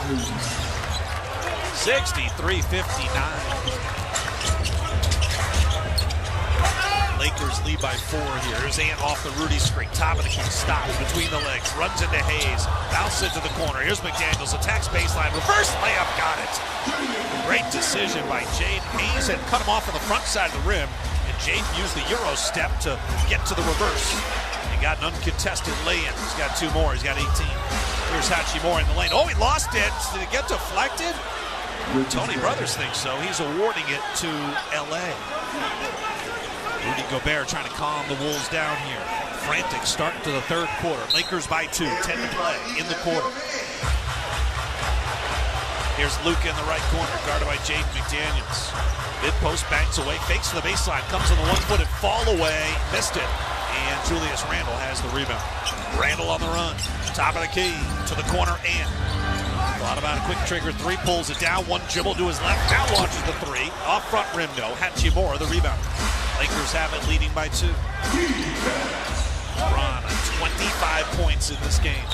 63-59. Lakers lead by 4 here. Here's Ant off the Rudy screen. Top of the key, stops between the legs, runs into Hayes, bounces into the corner. Here's McDaniels, attacks baseline, reverse layup, got it. Great decision by Jaden. Hayes had cut him off on the front side of the rim, and Jaden used the Euro step to get to the reverse. He got an uncontested lay-in. He's got 2 more. He's got 18. Here's Hachimura in the lane. Oh, he lost it. Did it get deflected? Tony Brothers thinks so. He's awarding it to L.A. Rudy Gobert trying to calm the Wolves down here. Frantic start to the third quarter. Lakers by 2. 10 to play in the quarter. Here's Luka in the right corner, guarded by Jaden McDaniels. Mid-post banks away, fakes to the baseline, comes on the one-footed fall away, missed it. And Julius Randle has the rebound. Randle on the run. Top of the key to the corner and thought about a quick trigger 3, pulls it down. 1 dribble to his left. Now launches the 3. Off front rim, no. Hachimura, the rebound. Lakers have it leading by 2. LeBron, 25 points in this game.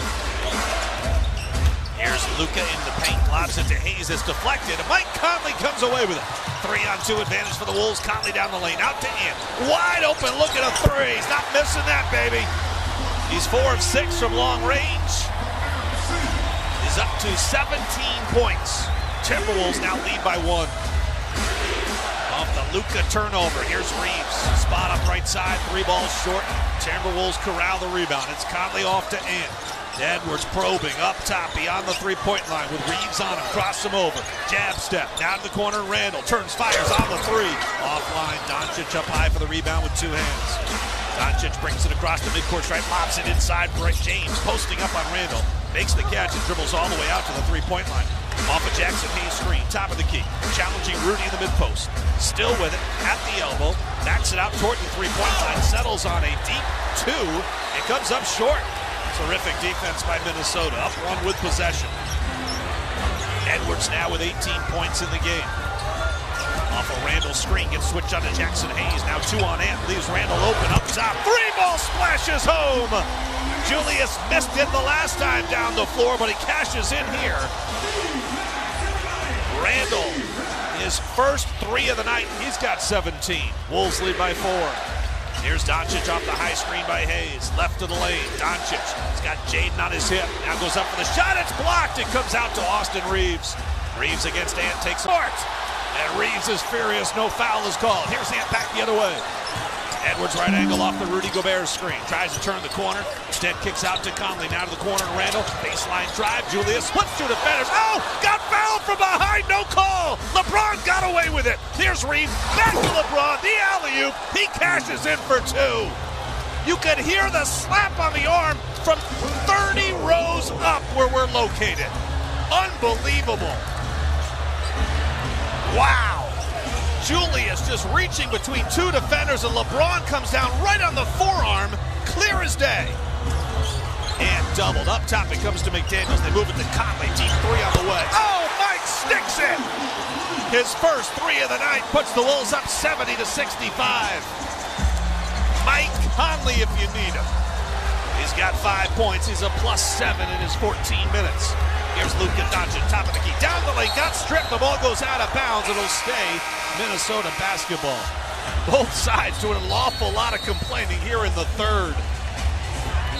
Here's Luka in the paint, lobs it to Hayes, it's deflected, and Mike Conley comes away with it. 3-on-2 advantage for the Wolves. Conley down the lane, out to Ant. Wide open, look at a 3. He's not missing that, baby. He's 4 of 6 from long range. He's up to 17 points. Timberwolves now lead by 1. Off the Luka turnover, here's Reeves. Spot up right side, 3 balls short. Timberwolves corral the rebound. It's Conley off to Ant. Edwards probing up top beyond the 3-point line with Reeves on him, cross him over, jab step, down to the corner, Randle turns, fires on the 3, offline, Doncic up high for the rebound with 2 hands. Doncic brings it across the midcourt stripe, lobs it inside for James, posting up on Randle, makes the catch and dribbles all the way out to the 3-point line. Off a Jackson Hayes screen, top of the key, challenging Rudy in the mid-post, still with it, at the elbow, backs it out toward the 3-point line, settles on a deep 2, it comes up short. Terrific defense by Minnesota, up 1 with possession. Edwards now with 18 points in the game. Off a Randle screen, gets switched on to Jackson Hayes, now 2 on Ant, leaves Randle open up top. 3-ball splashes home! Julius missed it the last time down the floor, but he cashes in here. Randle, his first 3 of the night, he's got 17. Wolves lead by 4. Here's Doncic off the high screen by Hayes. Left to the lane. Doncic. He's got Jaden on his hip. Now goes up for the shot. It's blocked. It comes out to Austin Reeves. Reeves against Ant takes part. And Reeves is furious. No foul is called. Here's Ant back the other way. Edwards right angle off the Rudy Gobert screen. Tries to turn the corner. Instead kicks out to Conley. Now to the corner. Randle. Baseline drive. Julius splits 2 defenders. Oh! Got fouled from behind. No call. LeBron got away with it. Here's Reeves. Back to LeBron. The alley-oop. He cashes in for 2. You could hear the slap on the arm from 30 rows up where we're located. Unbelievable. Wow. Julius just reaching between two defenders, and LeBron comes down right on the forearm, clear as day. And doubled. Up top it comes to McDaniels. They move it to Conley. Deep three on the way. Oh, Mike sticks it! His first three of the night puts the Wolves up 70-65. Mike Conley if you need him. He's got 5 points. He's a +7 in his 14 minutes. Here's Luka Doncic, top of the key. Down the lane, got stripped. The ball goes out of bounds. It'll stay Minnesota basketball. Both sides doing an awful lot of complaining here in the third.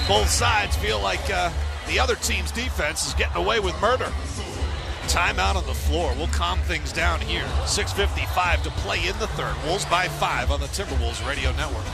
Both sides feel like the other team's defense is getting away with murder. Timeout on the floor. We'll calm things down here. 6:55 to play in the third. Wolves by 5 on the Timberwolves radio network.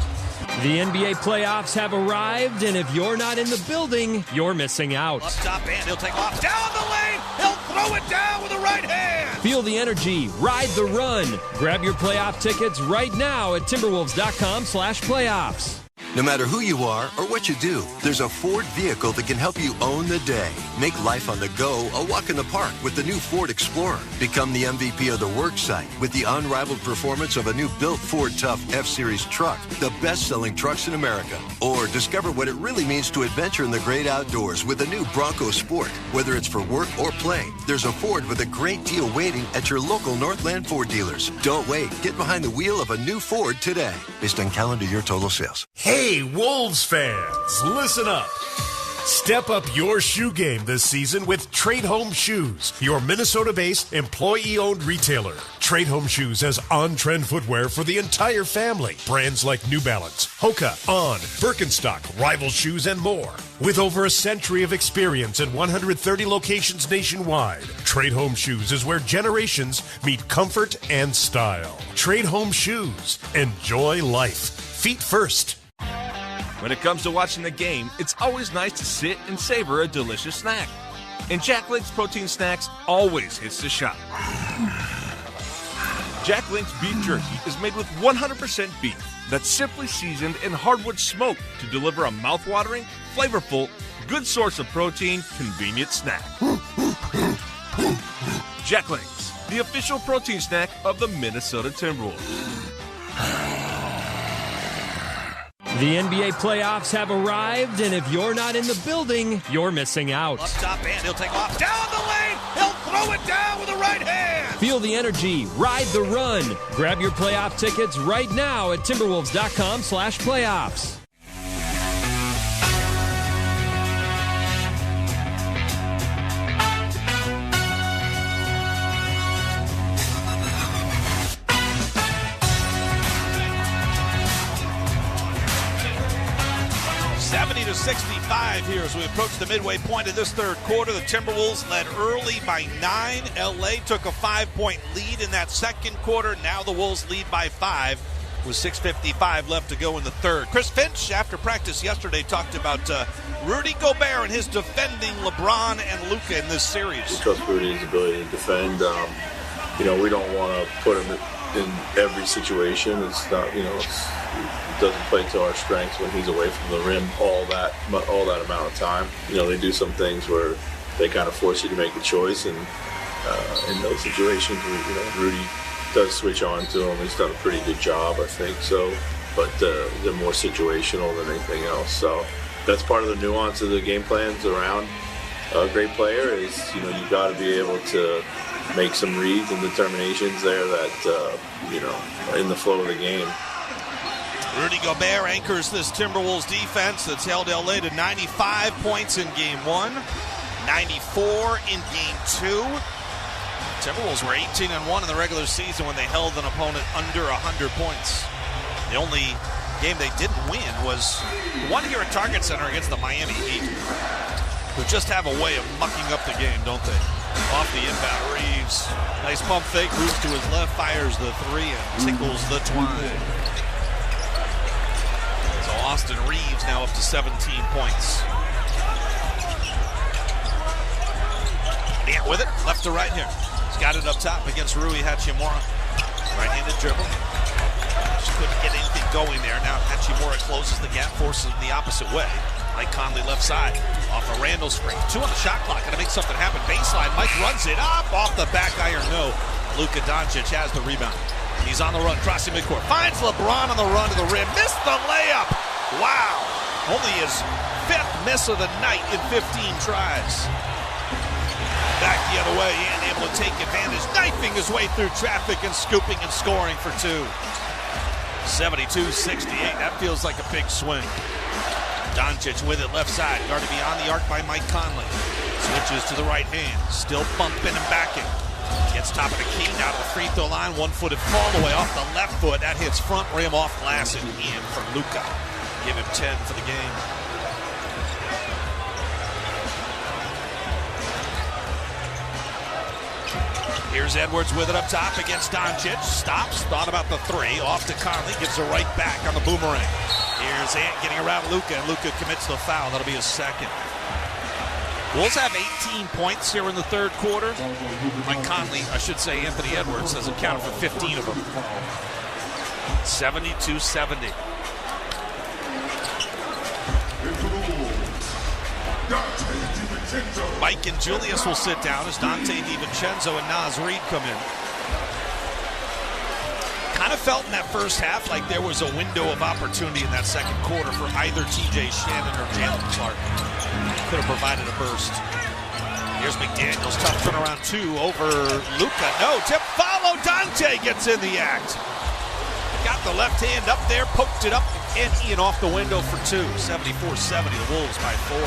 The NBA playoffs have arrived, and if you're not in the building, you're missing out. Up top, and he'll take off down the lane. He'll throw it down with the right hand. Feel the energy. Ride the run. Grab your playoff tickets right now at Timberwolves.com/playoffs. No matter who you are or what you do, there's a Ford vehicle that can help you own the day. Make life on the go a walk in the park with the new Ford Explorer. Become the MVP of the work site with the unrivaled performance of a new built Ford Tough F-Series truck, the best-selling trucks in America. Or discover what it really means to adventure in the great outdoors with the new Bronco Sport. Whether it's for work or play, there's a Ford with a great deal waiting at your local Northland Ford dealers. Don't wait. Get behind the wheel of a new Ford today. Based on calendar year total sales. Hey, Wolves fans, listen up. Step up your shoe game this season with Trade Home Shoes, your Minnesota-based employee-owned retailer. Trade Home Shoes has on-trend footwear for the entire family. Brands like New Balance, Hoka, On, Birkenstock, Rival Shoes, and more. With over a century of experience in 130 locations nationwide, Trade Home Shoes is where generations meet comfort and style. Trade Home Shoes. Enjoy life. Feet first. When it comes to watching the game, it's always nice to sit and savor a delicious snack. And Jack Link's protein snacks always hits the shot. Jack Link's beef jerky is made with 100% beef that's simply seasoned and hardwood smoked to deliver a mouth-watering, flavorful, good source of protein, convenient snack. Jack Link's, the official protein snack of the Minnesota Timberwolves. The NBA playoffs have arrived, and if you're not in the building, you're missing out. Up top, and he'll take off down the lane. He'll throw it down with the right hand. Feel the energy. Ride the run. Grab your playoff tickets right now at Timberwolves.com/playoffs. To 65 here as we approach the midway point of this third quarter. The Timberwolves led early by 9. LA took a 5-point lead in that second quarter. Now the Wolves lead by 5 with 6:55 left to go in the third. Chris Finch, after practice yesterday, talked about Rudy Gobert and his defending LeBron and Luka in this series. We trust Rudy's ability to defend. We don't want to put him in every situation. It's not, it doesn't play to our strengths when he's away from the rim all that amount of time. They do some things where they kind of force you to make a choice, and in those situations, Rudy does switch on to him. He's done a pretty good job, I think. So, but they're more situational than anything else. So that's part of the nuance of the game plans around a great player is you've got to be able to make some reads and determinations there that in the flow of the game. Rudy Gobert anchors this Timberwolves defense that's held LA to 95 points in Game 1, 94 in Game 2. Timberwolves were 18-1 in the regular season when they held an opponent under 100 points. The only game they didn't win was one here at Target Center against the Miami Heat, who just have a way of mucking up the game, don't they? Off the inbound, Reeves. Nice pump fake, moves to his left, fires the three, and tickles the twine. So Austin Reeves now up to 17 points. Yeah, with it, left to right here. He's got it up top against Rui Hachimura. Right-handed dribble. Just couldn't get anything going there. Now Hachimura closes the gap, forces him the opposite way. Mike Conley left side. Off a Randall screen. 2 on the shot clock. Got to make something happen. Baseline. Mike runs it up. Off the back iron. No. Luka Doncic has the rebound. He's on the run, crossing midcourt. Finds LeBron on the run to the rim. Missed the layup. Wow. Only his 5th miss of the night in 15 tries. Back the other way and able to take advantage. Knifing his way through traffic and scooping and scoring for 2. 72-68. That feels like a big swing. Doncic with it left side. Guarded beyond the arc by Mike Conley. Switches to the right hand. Still bumping and backing. Gets top of the key, now to the free throw line. 1-footed fall away off the left foot. That hits front rim off glass and in for Luka. Give him 10 for the game. Here's Edwards with it up top against Doncic. Stops, thought about the 3. Off to Conley, gives it right back on the boomerang. Here's Ant getting around Luka, and Luka commits the foul. That'll be his 2nd. Wolves have 18 points here in the 3rd quarter. Mike Conley, I should say Anthony Edwards, has accounted for 15 of them. 72-70. Mike and Julius will sit down as Dante DiVincenzo and Naz Reid come in. Kind of felt in that first half like there was a window of opportunity in that 2nd quarter for either TJ Shannon or Jalen Clark. Could have provided a burst. Here's McDaniels, tough turnaround 2 over Luka. No, tip follow. Dante gets in the act. Got the left hand up there, poked it up, and Ian off the window for 2. 74-70, the Wolves by 4.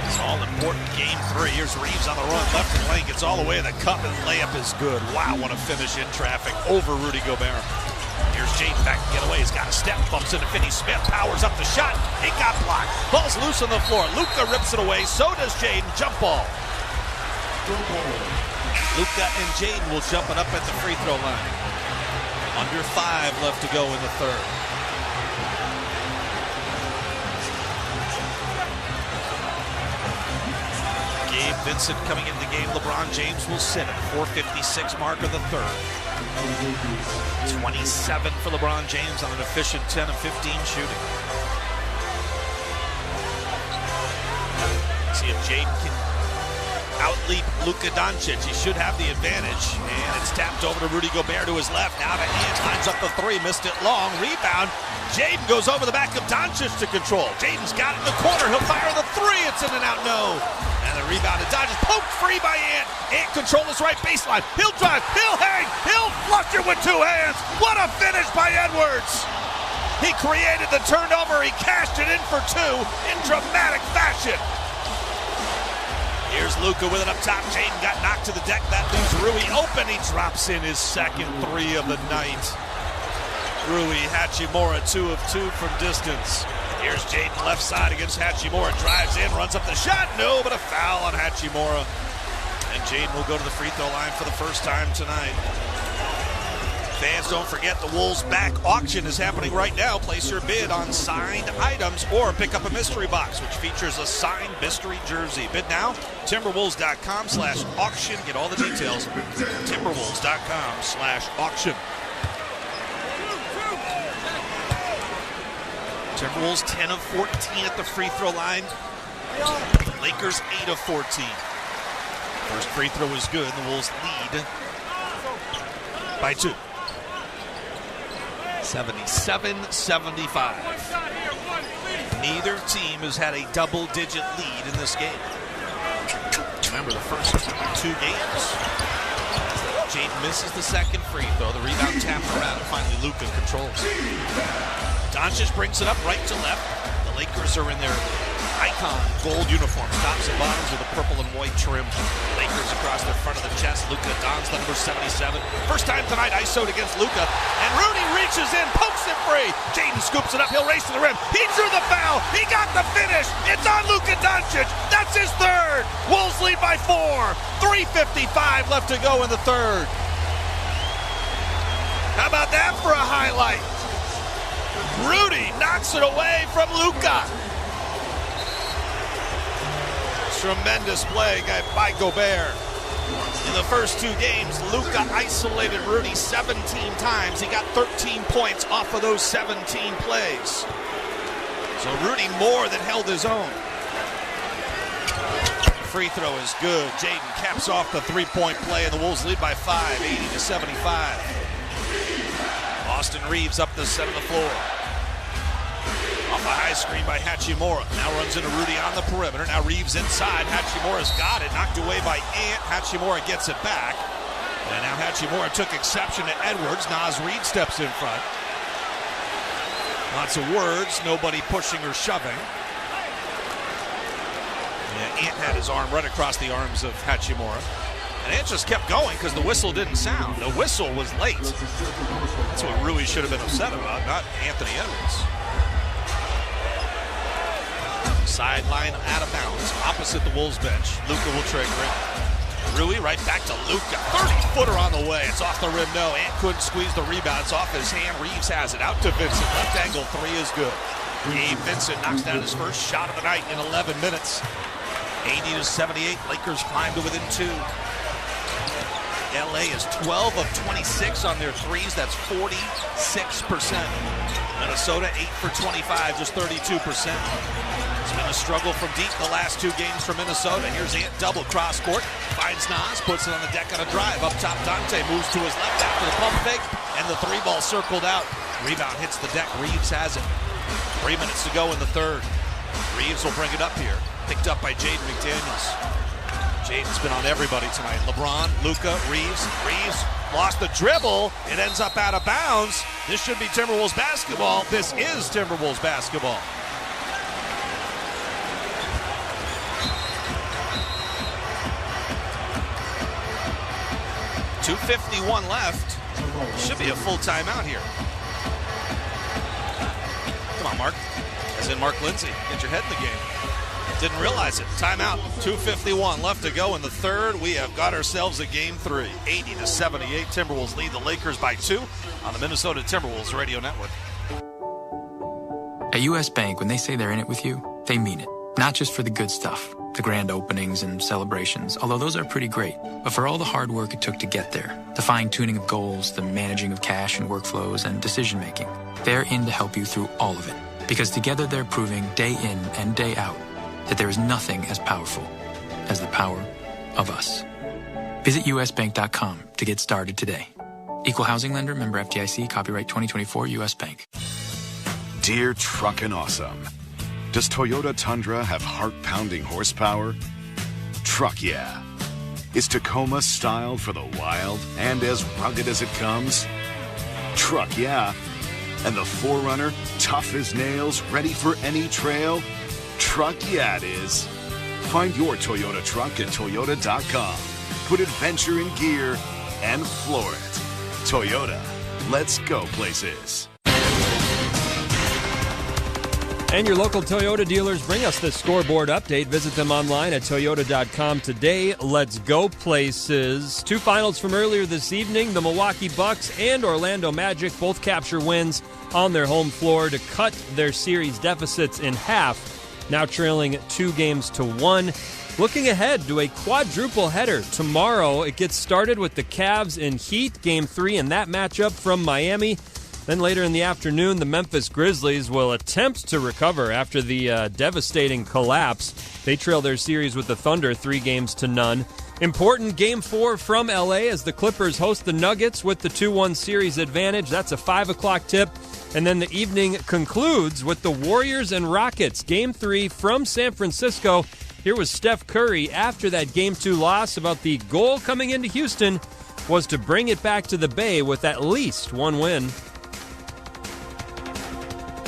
It's all important. Game 3. Here's Reeves on the run, left and lane, gets all the way to the cup, and layup is good. Wow, what a finish in traffic over Rudy Gobert. Here's Jaden back to get away. He's got a step, bumps into Finney Smith, powers up the shot. It got blocked. Ball's loose on the floor. Luka rips it away. So does Jaden. Jump ball. Luka and Jaden will jump it up at the free throw line. Under 5 left to go in the 3rd. Gabe Vincent coming into the game. LeBron James will sit at 4:56 mark of the 3rd. 27 for LeBron James on an efficient 10 of 15 shooting. See if Jaden can outleap Luka Doncic. He should have the advantage. And it's tapped over to Rudy Gobert to his left. Now to Ant, lines up the 3, missed it long. Rebound. Jaden goes over the back of Doncic to control. Jaden's got it in the corner. He'll fire the 3. It's in and out, no. And the rebound to Doncic. Poked free by Ant. Ant control his right baseline. He'll drive. He'll hang. He'll flush it with 2 hands. What a finish by Edwards. He created the turnover. He cashed it in for 2 in dramatic fashion. Here's Luka with it up top. Jaden got knocked to the deck. That leaves Rui open. He drops in his 2nd 3 of the night. Rui Hachimura 2 of 2 from distance. Here's Jaden left side against Hachimura. Drives in, runs up the shot. No, but a foul on Hachimura. And Jaden will go to the free throw line for the first time tonight. Fans, don't forget the Wolves back auction is happening right now. Place your bid on signed items or pick up a mystery box, which features a signed mystery jersey. Bid now, Timberwolves.com/auction. Get all the details, Timberwolves.com/auction. Timberwolves 10 of 14 at the free throw line. Lakers 8 of 14. First free throw is good. The Wolves lead by 2. 77-75. Neither team has had a double-digit lead in this game. Remember the first 2 games. Jaden misses the 2nd free throw. The rebound tapped around. Finally, Luka controls. Doncic brings it up right to left. The Lakers are in their icon gold uniforms, tops and bottoms with a purple and white trim. Lakers across the front of the chest. Luka dons the number 77. First time tonight, ISO'd against Luka. And Rudy reaches in, pokes it free. Jaden scoops it up. He'll race to the rim. He drew the foul. He got the finish. It's on Luka Doncic. That's his 3rd. Wolves lead by 4. 3:55 left to go in the 3rd. How about that for a highlight? Rudy knocks it away from Luka. Tremendous play by Gobert. In the first 2 games, Luka isolated Rudy 17 times. He got 13 points off of those 17 plays. So Rudy more than held his own. free throw is good. Jaden caps off the three-point play, and the Wolves lead by 5, 80-75. Austin Reeves up the center of the floor. Off a high screen by Hachimura. Now runs into Rudy on the perimeter. Now Reeves inside. Hachimura's got it. Knocked away by Ant. Hachimura gets it back. And now Hachimura took exception to Edwards. Naz Reid steps in front. Lots of words. Nobody pushing or shoving. Yeah, Ant had his arm right across the arms of Hachimura. And Ant just kept going because the whistle didn't sound. The whistle was late. That's what Rui should have been upset about, not Anthony Edwards. Sideline out of bounds, opposite the Wolves bench. Luka will trigger it. Rui right back to Luka. 30-footer on the way. It's off the rim. No, Ant couldn't squeeze the rebound. It's off his hand. Reeves has it. Out to Vincent. Left angle three is good. Gabe Vincent knocks down his first shot of the night in 11 minutes. 80-78. Lakers climb to within 2. LA is 12 of 26 on their threes. That's 46%. Minnesota 8 for 25, just 32%. It's been a struggle from deep the last 2 games for Minnesota. Here's Ant double cross court. Finds Naz, puts it on the deck on a drive. Up top, Dante moves to his left after the pump fake, and the 3-ball circled out. Rebound hits the deck. Reeves has it. 3 minutes to go in the third. Reeves will bring it up here. Picked up by Jaden McDaniels. Jaden's been on everybody tonight. LeBron, Luka, Reeves. Reeves lost the dribble. It ends up out of bounds. This should be Timberwolves basketball. This is Timberwolves basketball. .251 left. Should be a full timeout here. Come on, Mark. As in Mark Lindsay. Get your head in the game. Didn't realize it. Timeout. 2:51 left to go in the third. We have got ourselves a game 3. 80-78. Timberwolves lead the Lakers by 2 on the Minnesota Timberwolves radio network. At U.S. Bank, when they say they're in it with you, they mean it. Not just for the good stuff, the grand openings and celebrations, although those are pretty great, but for all the hard work it took to get there. The fine-tuning of goals, the managing of cash and workflows, and decision-making. They're in to help you through all of it. Because together they're proving day in and day out that there is nothing as powerful as the power of us. Visit usbank.com to get started today. Equal housing lender, member FDIC, copyright 2024 U.S. Bank. Dear Truckin' Awesome, does Toyota Tundra have heart-pounding horsepower? Truck yeah. Is Tacoma styled for the wild and as rugged as it comes? Truck yeah. And the 4Runner, tough as nails, ready for any trail? Truck yeah it is. Find your Toyota truck at Toyota.com. Put adventure in gear and floor it. Toyota, let's go places. And your local Toyota dealers bring us the scoreboard update. Visit them online at Toyota.com today. Let's go places. 2 finals from earlier this evening. The Milwaukee Bucks and Orlando Magic both capture wins on their home floor to cut their series deficits in half. Now trailing 2-1. Looking ahead to a quadruple header. Tomorrow it gets started with the Cavs and Heat, Game 3 in that matchup from Miami. Then later in the afternoon, the Memphis Grizzlies will attempt to recover after the devastating collapse. They trail their series with the Thunder 3-0. Important Game 4 from LA as the Clippers host the Nuggets with the 2-1 series advantage. That's a 5 o'clock tip. And then the evening concludes with the Warriors and Rockets. Game 3 from San Francisco. Here was Steph Curry after that Game 2 loss about the goal coming into Houston was to bring it back to the Bay with at least one win.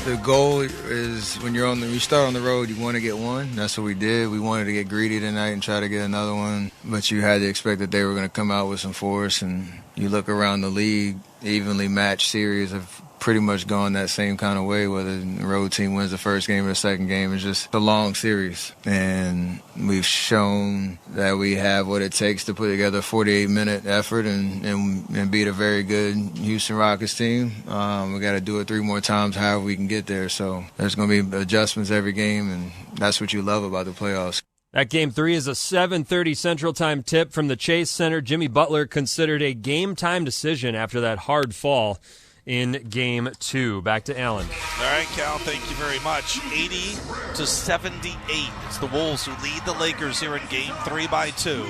The goal is when you start on the road, you want to get one. That's what we did. We wanted to get greedy tonight and try to get another one. But you had to expect that they were going to come out with some force. And you look around the league, evenly matched series have pretty much gone that same kind of way, whether the road team wins the first game or the second game. It's just a long series. And we've shown that we have what it takes to put together a 48-minute effort and beat a very good Houston Rockets team. We got to do it 3 more times, however we can get there. So there's going to be adjustments every game, and that's what you love about the playoffs. That Game 3 is a 7:30 Central Time tip from the Chase Center. Jimmy Butler considered a game-time decision after that hard fall. in Game 2. Back to Allen. All right, Cal, thank you very much. 80-78. It's the Wolves who lead the Lakers here in Game 3 by 2.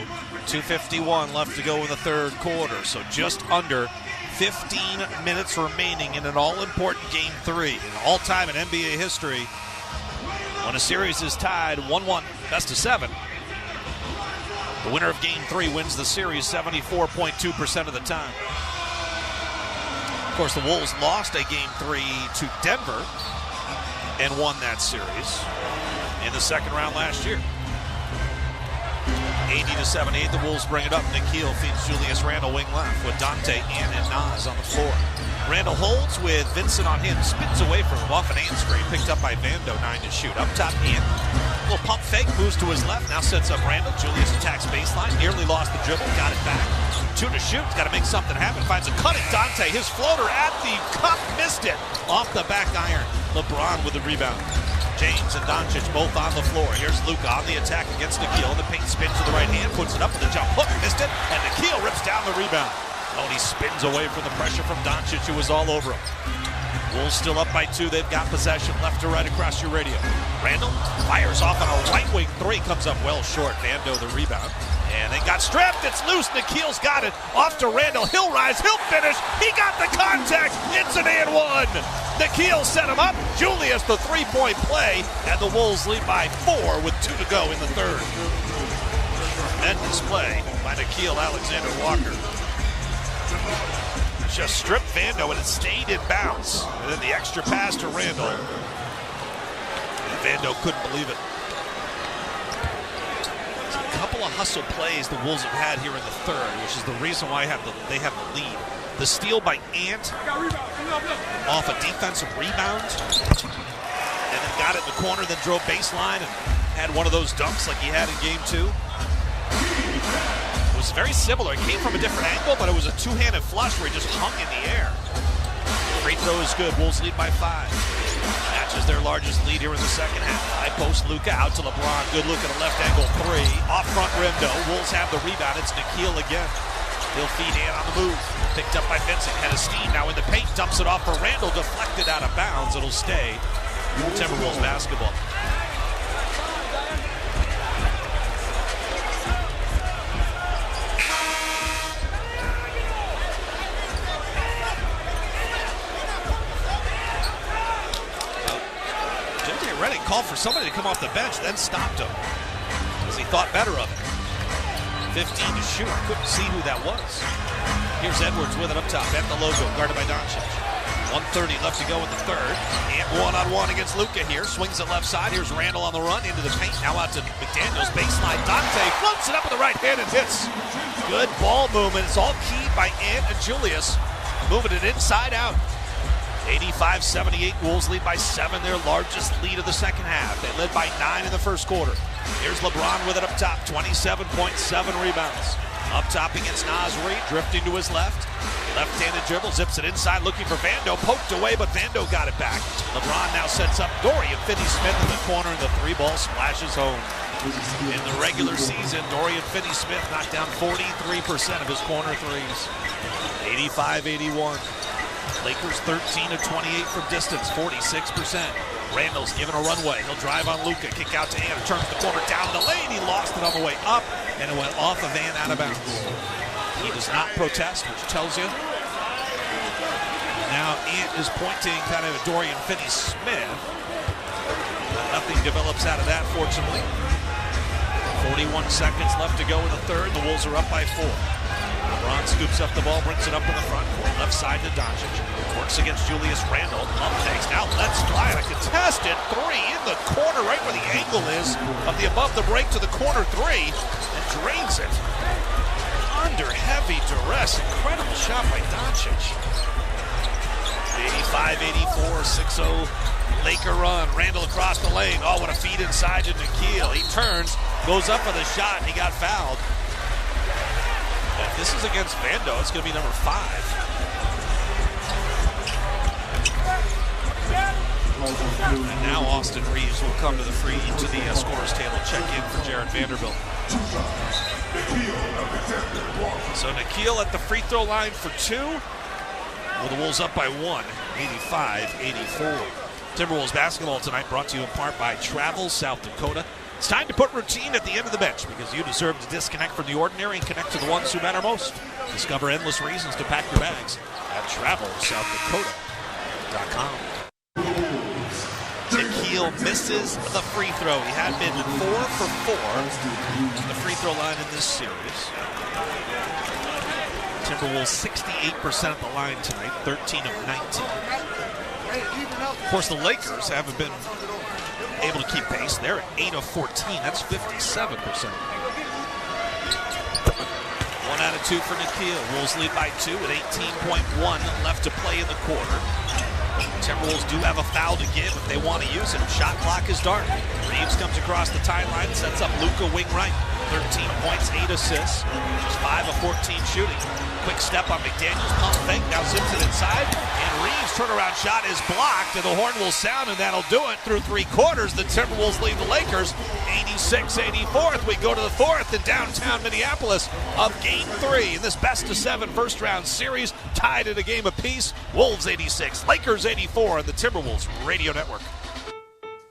2:51 left to go in the third quarter, so just under 15 minutes remaining in an all-important Game 3. All-time in NBA history, when a series is tied 1-1, best of 7, the winner of Game 3 wins the series 74.2% of the time. Of course, the Wolves lost a Game 3 to Denver and won that series in the second round last year. 80-78, the Wolves bring it up. Nikhil feeds Julius Randle wing left with Dante, Ant, and Nas on the floor. Randle holds with Vincent on him, spins away from him off an Ant screen, picked up by Vando, 9 to shoot. Up top, Ant. Little pump fake, moves to his left, now sets up Randle. Julius attacks baseline, nearly lost the dribble, got it back. 2 to shoot, got to make something happen. Finds a cutting Dante, his floater at the cup, missed it. Off the back iron, LeBron with the rebound. James and Doncic both on the floor. Here's Luka on the attack against Nikhil. The paint spins to the right hand, puts it up with the jump hook, missed it, and Nikhil rips down the rebound. Oh, and he spins away from the pressure from Doncic, who was all over him. Wolves still up by 2. They've got possession left to right across your radio. Randle fires off on a right wing 3, comes up well short. Vando the rebound. And they got strapped. It's loose. Nikhil's got it. Off to Randle. He'll rise. He'll finish. He got the contact. It's an and 1. Nikhil set him up. Julius the three-point play. And the Wolves lead by 4 with 2 to go in the third. Tremendous play by Nikhil Alexander-Walker. Just stripped Vando and it stayed in bounds. And then the extra pass to Randle. And Vando couldn't believe it. A couple of hustle plays the Wolves have had here in the third, which is the reason why they have the lead. The steal by Ant off a defensive rebound, and then got it in the corner, then drove baseline and had one of those dunks like he had in Game 2. It was very similar. It came from a different angle, but it was a two-handed flush where he just hung in the air. Free throw is good. Wolves lead by 5. Matches their largest lead here in the second half. High post Luka out to LeBron. Good look at a left angle 3. Off front rim though. Wolves have the rebound. It's Nikhil again. He'll feed Ant on the move. Picked up by Vincent. Head of steam now in the paint. Dumps it off for Randle. Deflected out of bounds. It'll stay Timberwolves basketball. Called for somebody to come off the bench, then stopped him because he thought better of it. 15 to shoot. Couldn't see who that was. Here's Edwards with it up top at the logo, guarded by Doncic. 1:30 left to go in the third. Ant one-on-one against Luka here. Swings it left side. Here's Randle on the run into the paint. Now out to McDaniels. Baseline. Dante floats it up with the right hand and hits. Good ball movement. It's all keyed by Ant and Julius. Moving it inside out. 85-78, Wolves lead by 7, their largest lead of the second half. They led by 9 in the first quarter. Here's LeBron with it up top, 27.7 rebounds. Up top against Nas Reed, drifting to his left. Left-handed dribble, zips it inside, looking for Vando. Poked away, but Vando got it back. LeBron now sets up Dorian Finney-Smith in the corner, and the 3-ball splashes home. In the regular season, Dorian Finney-Smith knocked down 43% of his corner threes. 85-81. Lakers 13 of 28 from distance, 46%. Randle's given a runway. He'll drive on Luka, kick out to Ant, turns the corner down the lane. He lost it on the way up, and it went off of Ant out of bounds. He does not protest, which tells you. Now Ant is pointing kind of at Dorian Finney-Smith. Nothing develops out of that, fortunately. 41 seconds left to go in the third. The Wolves are up by 4. LeBron scoops up the ball, brings it up in the front court, left side to Doncic. Works against Julius Randle. Up takes, now let's try it. A contested 3 in the corner, right where the angle is of the above the break to the corner 3, and drains it. Under heavy duress. Incredible shot by Doncic. 85-84, 6-0 Laker run. Randle across the lane. Oh, what a feed inside to Nikhil. He turns, goes up for the shot, and he got fouled. If this is against Vando, it's going to be number 5. And now Austin Reeves will come to the scorer's table, check in for Jared Vanderbilt. So Nikhil at the free throw line for 2. with the Wolves up by 1, 85-84. Timberwolves basketball tonight brought to you in part by Travel South Dakota. It's time to put routine at the end of the bench because you deserve to disconnect from the ordinary and connect to the ones who matter most. Discover endless reasons to pack your bags at TravelSouthDakota.com. Nikhil misses the free throw. He had been 4 for 4 to the free throw line in this series. Timberwolves 68% at the line tonight, 13 of 19. Of course, the Lakers haven't been able to keep pace. They're at 8 of 14. That's 57%. 1 out of 2 for Nikhil. Wolves lead by 2 with 18.1 left to play in the quarter. Timberwolves do have a foul to give if they want to use it. Shot clock is dark. Reeves comes across the timeline, sets up Luka wing right. 13 points, 8 assists. 5 of 14 shooting. Quick step on McDaniels, pump fake, now zips it inside. And Reeves' turnaround shot is blocked, and the horn will sound, and that'll do it through 3 quarters. The Timberwolves lead the Lakers 86-84. We go to the 4th in downtown Minneapolis of Game 3 in this best-of-7 first-round series, tied at a game apiece. Wolves 86, Lakers 84 on the Timberwolves Radio Network.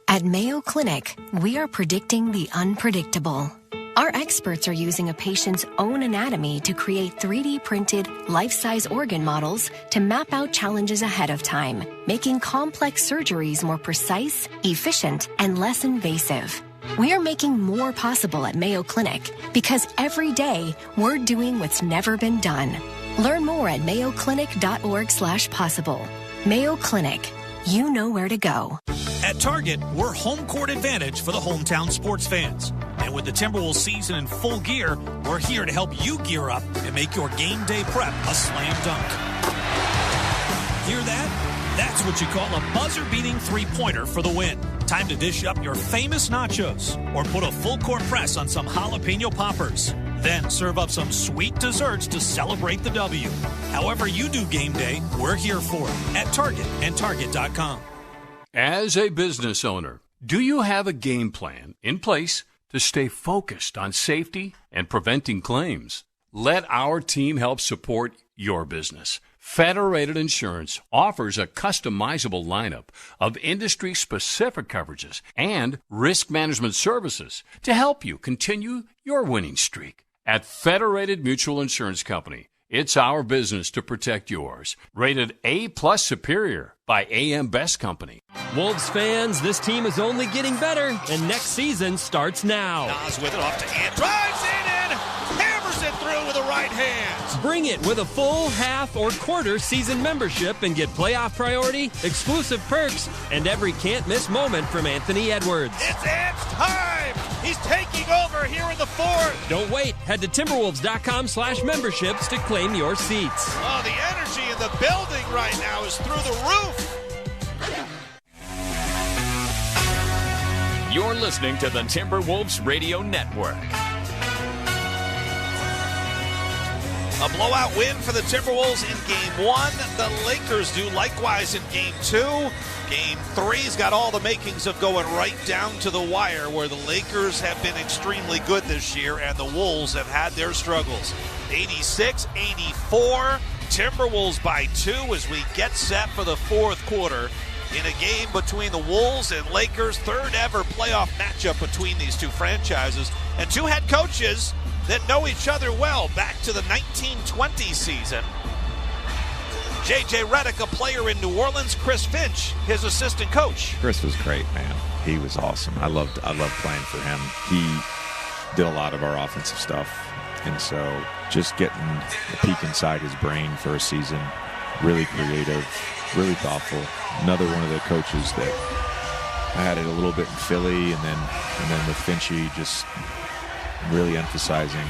At Mayo Clinic, we are predicting the unpredictable. Our experts are using a patient's own anatomy to create 3D printed, life-size organ models to map out challenges ahead of time, making complex surgeries more precise, efficient, and less invasive. We are making more possible at Mayo Clinic because every day we're doing what's never been done. Learn more at mayoclinic.org/possible. Mayo Clinic. You know where to go. At Target, we're home court advantage for the hometown sports fans. And with the Timberwolves season in full gear, we're here to help you gear up and make your game day prep a slam dunk. Hear that? That's what you call a buzzer-beating three-pointer for the win. Time to dish up your famous nachos or put a full-court press on some jalapeno poppers. Then serve up some sweet desserts to celebrate the W. However you do game day, we're here for it at Target and Target.com. As a business owner, do you have a game plan in place to stay focused on safety and preventing claims? Let our team help support your business. Federated Insurance offers a customizable lineup of industry-specific coverages and risk management services to help you continue your winning streak. At Federated Mutual Insurance Company, it's our business to protect yours. Rated A+ Superior by AM Best Company. Wolves fans, this team is only getting better, and next season starts now. Nas with it off to Ant. Drives it in, hammers it through with a right hand. Bring it with a full, half, or quarter season membership and get playoff priority, exclusive perks, and every can't-miss moment from Anthony Edwards. It's Ant's time! He's taking over here in the 4th. Don't wait. Head to Timberwolves.com/memberships to claim your seats. Oh, the energy in the building right now is through the roof. You're listening to the Timberwolves Radio Network. A blowout win for the Timberwolves in Game 1. The Lakers do likewise in Game 2. Game 3's got all the makings of going right down to the wire, where the Lakers have been extremely good this year and the Wolves have had their struggles. 86-84, Timberwolves by 2 as we get set for the 4th quarter in a game between the Wolves and Lakers, third ever playoff matchup between these two franchises, and two head coaches that know each other well back to the 1920 season. J.J. Redick, a player in New Orleans, Chris Finch, his assistant coach. Chris was great, man. He was awesome. I loved playing for him. He did a lot of our offensive stuff, and so just getting a peek inside his brain for a season, really creative, really thoughtful. Another one of the coaches that I had it a little bit in Philly, and then with Finchy, just really emphasizing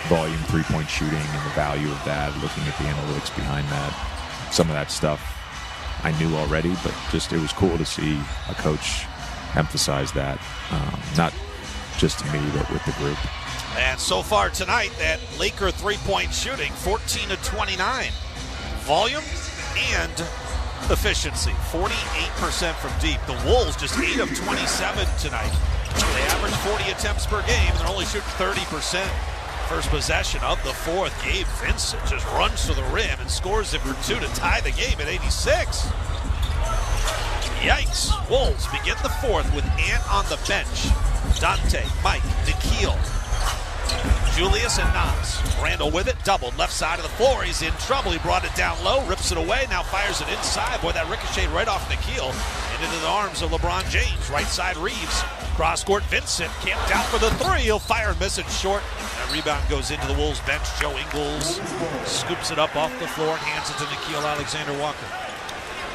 volume three-point shooting and the value of that, looking at the analytics behind that. Some of that stuff I knew already, but just it was cool to see a coach emphasize that, not just to me, but with the group. And so far tonight, that Laker three-point shooting, 14 of 29. Volume and efficiency, 48% from deep. The Wolves just 8 of 27 tonight. They average 40 attempts per game, and they're only shooting 30%. First possession of the fourth. Gabe Vincent just runs to the rim and scores it for 2 to tie the game at 86. Yikes. Wolves begin the fourth with Ant on the bench. Dante, Mike, Nikhil, Julius, and Nas. Randall with it, doubled, left side of the floor. He's in trouble. He brought it down low, rips it away, now fires it inside. Boy, that ricocheted right off Nikhil and into the arms of LeBron James. Right side, Reeves. Cross court, Vincent camped out for the three. He'll fire and miss it short. That rebound goes into the Wolves bench. Joe Ingles scoops it up off the floor and hands it to Nikhil Alexander-Walker.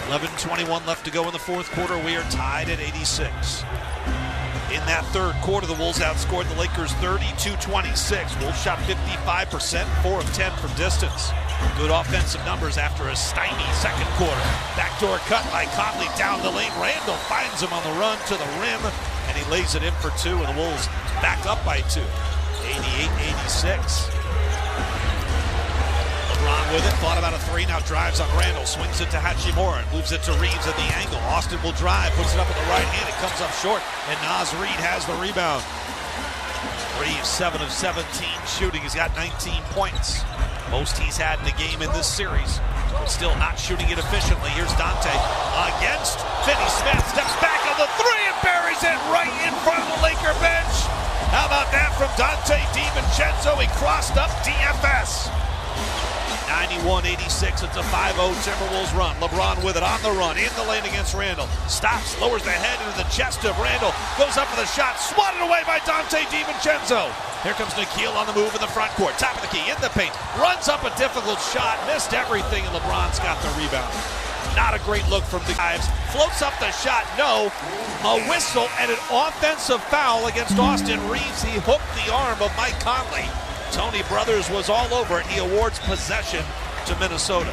11:21 left to go in the fourth quarter. We are tied at 86. In that third quarter, the Wolves outscored the Lakers 32-26. Wolves shot 55%, 4 of 10 from distance. Good offensive numbers after a stymied second quarter. Backdoor cut by Conley down the lane. Randall finds him on the run to the rim, and he lays it in for 2, and the Wolves back up by 2. 88-86. LeBron with it, thought about a three, now drives on Randall, swings it to Hachimura, moves it to Reeves at the angle. Austin will drive, puts it up with the right hand, it comes up short, and Naz Reid has the rebound. Reeves 7 of 17 shooting, he's got 19 points. Most he's had in the game in this series, but still not shooting it efficiently. Here's Dante against Finney Smith, steps back on the three and buries it right in front of the Laker bench. How about that from Dante DiVincenzo? He crossed up DFS. 91-86, it's a 5-0 Timberwolves run. LeBron with it on the run, in the lane against Randall. Stops, lowers the head into the chest of Randall. Goes up for the shot, swatted away by Dante DiVincenzo. Here comes Nikhil on the move in the front court. Top of the key, in the paint. Runs up a difficult shot, missed everything, and LeBron's got the rebound. Not a great look from the Ives. Floats up the shot, no. A whistle and an offensive foul against Austin Reeves. He hooked the arm of Mike Conley. Tony Brothers was all over it. He awards possession to Minnesota.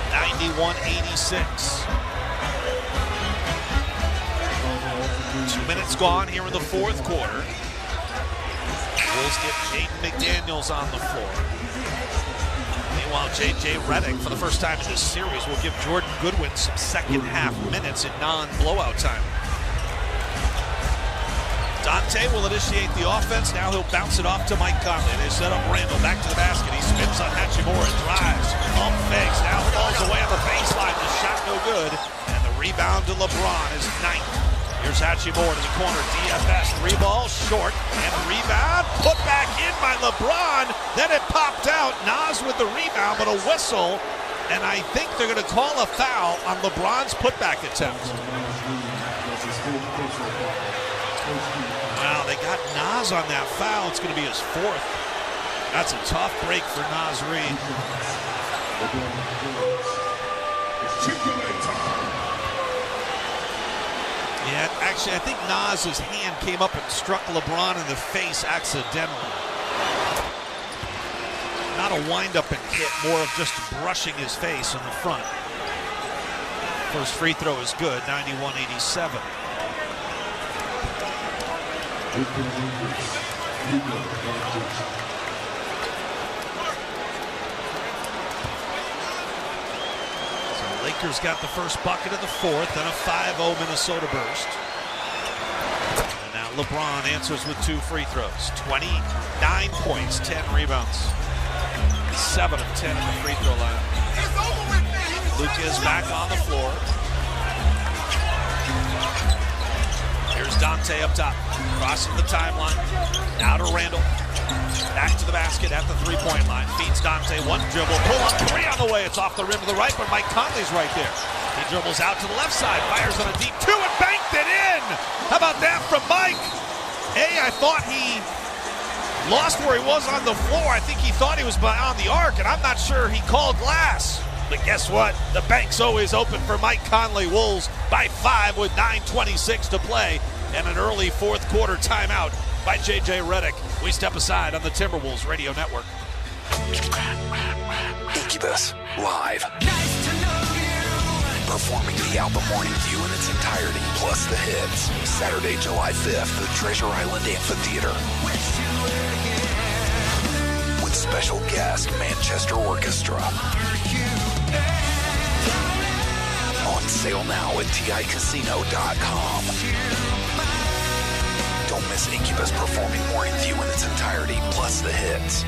91-86. 2 minutes gone here in the fourth quarter. Wolves get Jaden McDaniels on the floor. Meanwhile, J.J. Redick, for the first time in this series, will give Jordan Goodwin some second half minutes in non-blowout time. Dante will initiate the offense. Now he'll bounce it off to Mike Conley. They set up Randall back to the basket. He spins on Hachimura, drives, pump fakes, now falls away on the baseline. The shot no good, and the rebound to LeBron is 9th. Here's Hachimura to the corner, DFS, 3 balls, short, and the rebound put back in by LeBron. Then it popped out. Nas with the rebound, but a whistle, and I think they're going to call a foul on LeBron's putback attempt. Wow, they got Nas on that foul. It's going to be his 4th. That's a tough break for Nas Reid. Yeah, actually, I think Nas's hand came up and struck LeBron in the face accidentally. Not a wind-up and hit, more of just brushing his face in the front. First free throw is good, 91-87. So Lakers got the first bucket of the fourth, then a 5-0 Minnesota burst. And now LeBron answers with 2 free throws. 29 points, 10 rebounds. 7 of 10 in the free throw line. Luka is back on the floor. Here's Dante up top, crossing the timeline. Now to Randall. Back to the basket at the three-point line. Feeds Dante, one dribble, pull up, 3 on the way. It's off the rim to the right, but Mike Conley's right there. He dribbles out to the left side, fires on a deep 2 and banked it in. How about that from Mike? I thought he lost where he was on the floor. I think he thought he was on the arc, and I'm not sure he called glass. But guess what? The bank's always open for Mike Conley. Wolves by 5 with 9:26 to play and an early fourth quarter timeout by J.J. Redick. We step aside on the Timberwolves Radio Network. Incubus, live. Performing the album Morning View in its entirety, plus the hits. Saturday, July 5th, the Treasure Island Amphitheater. With special guest Manchester Orchestra. On sale now at TICasino.com. Don't miss Incubus Performing Morning View in its entirety, plus the hits.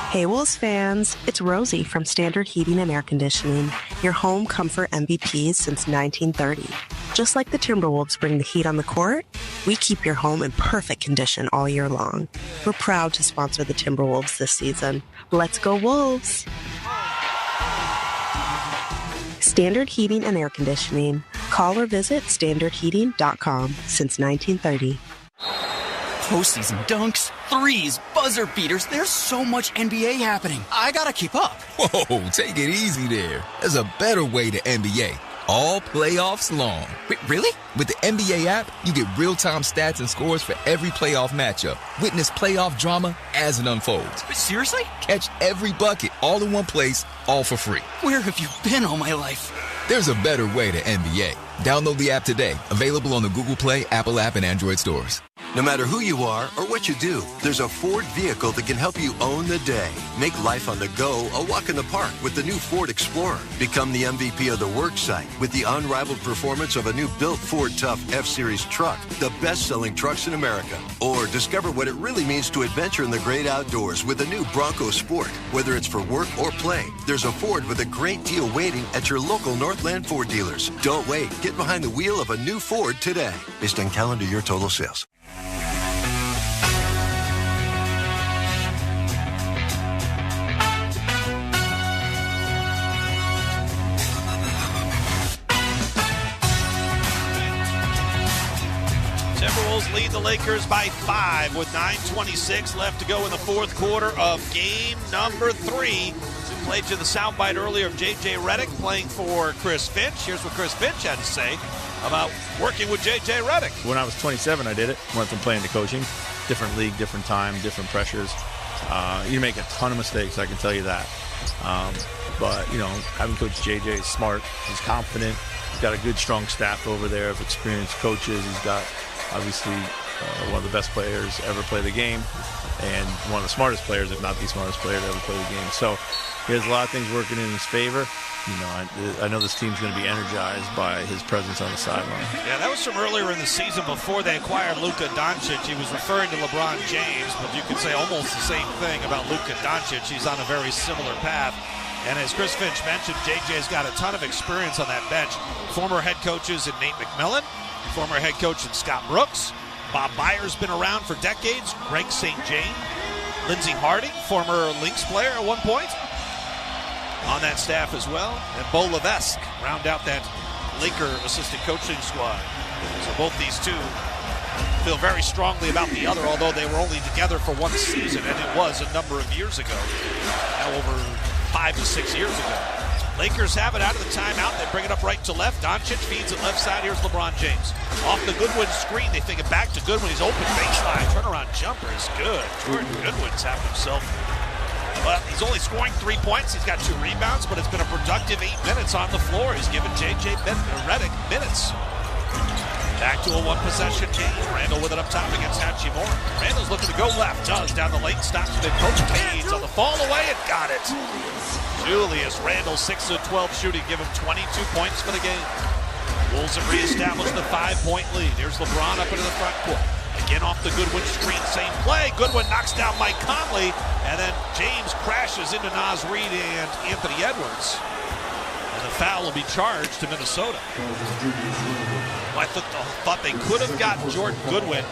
Hey Wolves fans, it's Rosie from Standard Heating and Air Conditioning, your home comfort MVPs since 1930. Just like the Timberwolves bring the heat on the court, we keep your home in perfect condition all year long. We're proud to sponsor the Timberwolves this season. Let's go Wolves! Standard Heating and Air Conditioning. Call or visit standardheating.com since 1930. Postseason dunks, threes, buzzer beaters. There's so much NBA happening. I gotta keep up. Whoa, take it easy there. There's a better way to NBA. All playoffs long. Wait, really? With the NBA app, you get real-time stats and scores for every playoff matchup. Witness playoff drama as it unfolds. Seriously? Catch every bucket all in one place, all for free. Where have you been all my life? There's a better way to NBA. Download the app today. Available on the Google Play, Apple app, and Android stores. No matter who you are or what you do, there's a Ford vehicle that can help you own the day. Make life on the go a walk in the park with the new Ford Explorer. Become the MVP of the work site with the unrivaled performance of a new built Ford Tough F-Series truck, the best-selling trucks in America. Or discover what it really means to adventure in the great outdoors with the new Bronco Sport. Whether it's for work or play, there's a Ford with a great deal waiting at your local Northland Ford dealers. Don't wait. Get behind the wheel of a new Ford today. Based on calendar year total sales. Timberwolves lead the Lakers by 5 with 9:26 left to go in the fourth quarter of game number 3. We played to the soundbite earlier of J.J. Redick playing for Chris Finch. Here's what Chris Finch had to say about working with J.J. Redick. When I was 27, I did it. Went from playing to coaching. Different league, different time, different pressures. You make a ton of mistakes, I can tell you that. But, you know, having coached J.J. is smart. He's confident. He's got a good, strong staff over there of experienced coaches. He's got, obviously, one of the best players ever play the game and one of the smartest players, if not the smartest player to ever play the game. So he has a lot of things working in his favor. You know, I know this team's going to be energized by his presence on the sideline. Yeah, that was from earlier in the season before they acquired Luka Doncic. He was referring to LeBron James, but you could say almost the same thing about Luka Doncic. He's on a very similar path. And as Chris Finch mentioned, JJ's got a ton of experience on that bench. Former head coaches in Nate McMillan, former head coach in Scott Brooks. Bob Byer's been around for decades. Greg St. Jane, Lindsey Harding, former Lynx player at one point, on that staff as well. And Bo Levesque round out that Laker assistant coaching squad. So both these two feel very strongly about the other, although they were only together for one season, and it was a number of years ago. Now over 5 to 6 years ago. Lakers have it out of the timeout. They bring it up right to left. Doncic feeds it left side. Here's LeBron James. Off the Goodwin screen. They think it back to Goodwin. He's open baseline. Turnaround jumper is good. Jordan Goodwin's having himself. Well, he's only scoring 3 points. He's got 2 rebounds, but it's been a productive 8 minutes on the floor. He's given J.J. Redick minutes. Back to a one-possession game. Randall with it up top against Hachimura. Randall's looking to go left. Does down the lane. Stops the coach. Feeds on the fall away and got it. Julius Randle, 6 of 12 shooting. Give him 22 points for the game. Wolves have reestablished the 5-point lead. Here's LeBron up into the front court. Again off the Goodwin screen. Same play. Goodwin knocks down Mike Conley. And then James crashes into Naz Reid and Anthony Edwards. And the foul will be charged to Minnesota. I thought they could have gotten Jordan Goodwin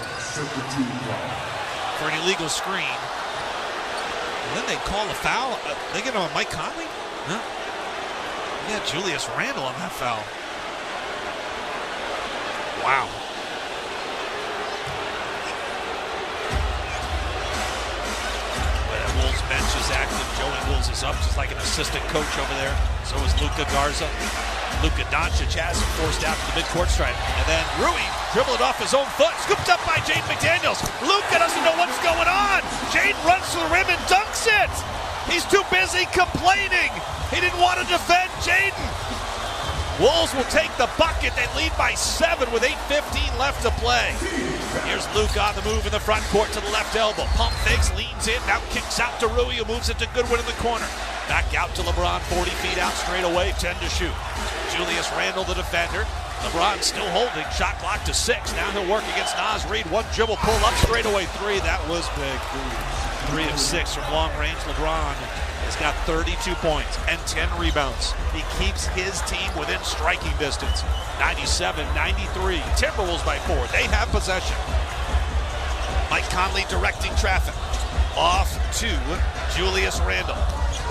for an illegal screen. And then they call a foul. They get him on Mike Conley? Huh? Yeah, Julius Randle on that foul. Wow. The Wolves bench is active. Joey Wolves is up just like an assistant coach over there. So is Luka Garza. Luka Doncic has him forced out to the midcourt stripe. And then Rui dribbled it off his own foot. Scooped up by Jaden McDaniels. Luka doesn't know what's going on. Jaden runs to the rim and dunks it. He's too busy complaining. He didn't want to defend Jaden. Wolves will take the bucket. They lead by 7 with 8:15 left to play. Here's Luka on the move in the front court to the left elbow. Pump fakes, leans in, now kicks out to Rui, who moves it to Goodwin in the corner. Back out to LeBron, 40 feet out, straight away, 10 to shoot. Julius Randle, the defender. LeBron still holding, shot clock to 6. Now he'll work against Naz Reid. One dribble, pull up, straight away 3. That was big. 3 of 6 from long range. LeBron has got 32 points and 10 rebounds. He keeps his team within striking distance. 97-93. Timberwolves by 4. They have possession. Mike Conley directing traffic. Off to Julius Randle.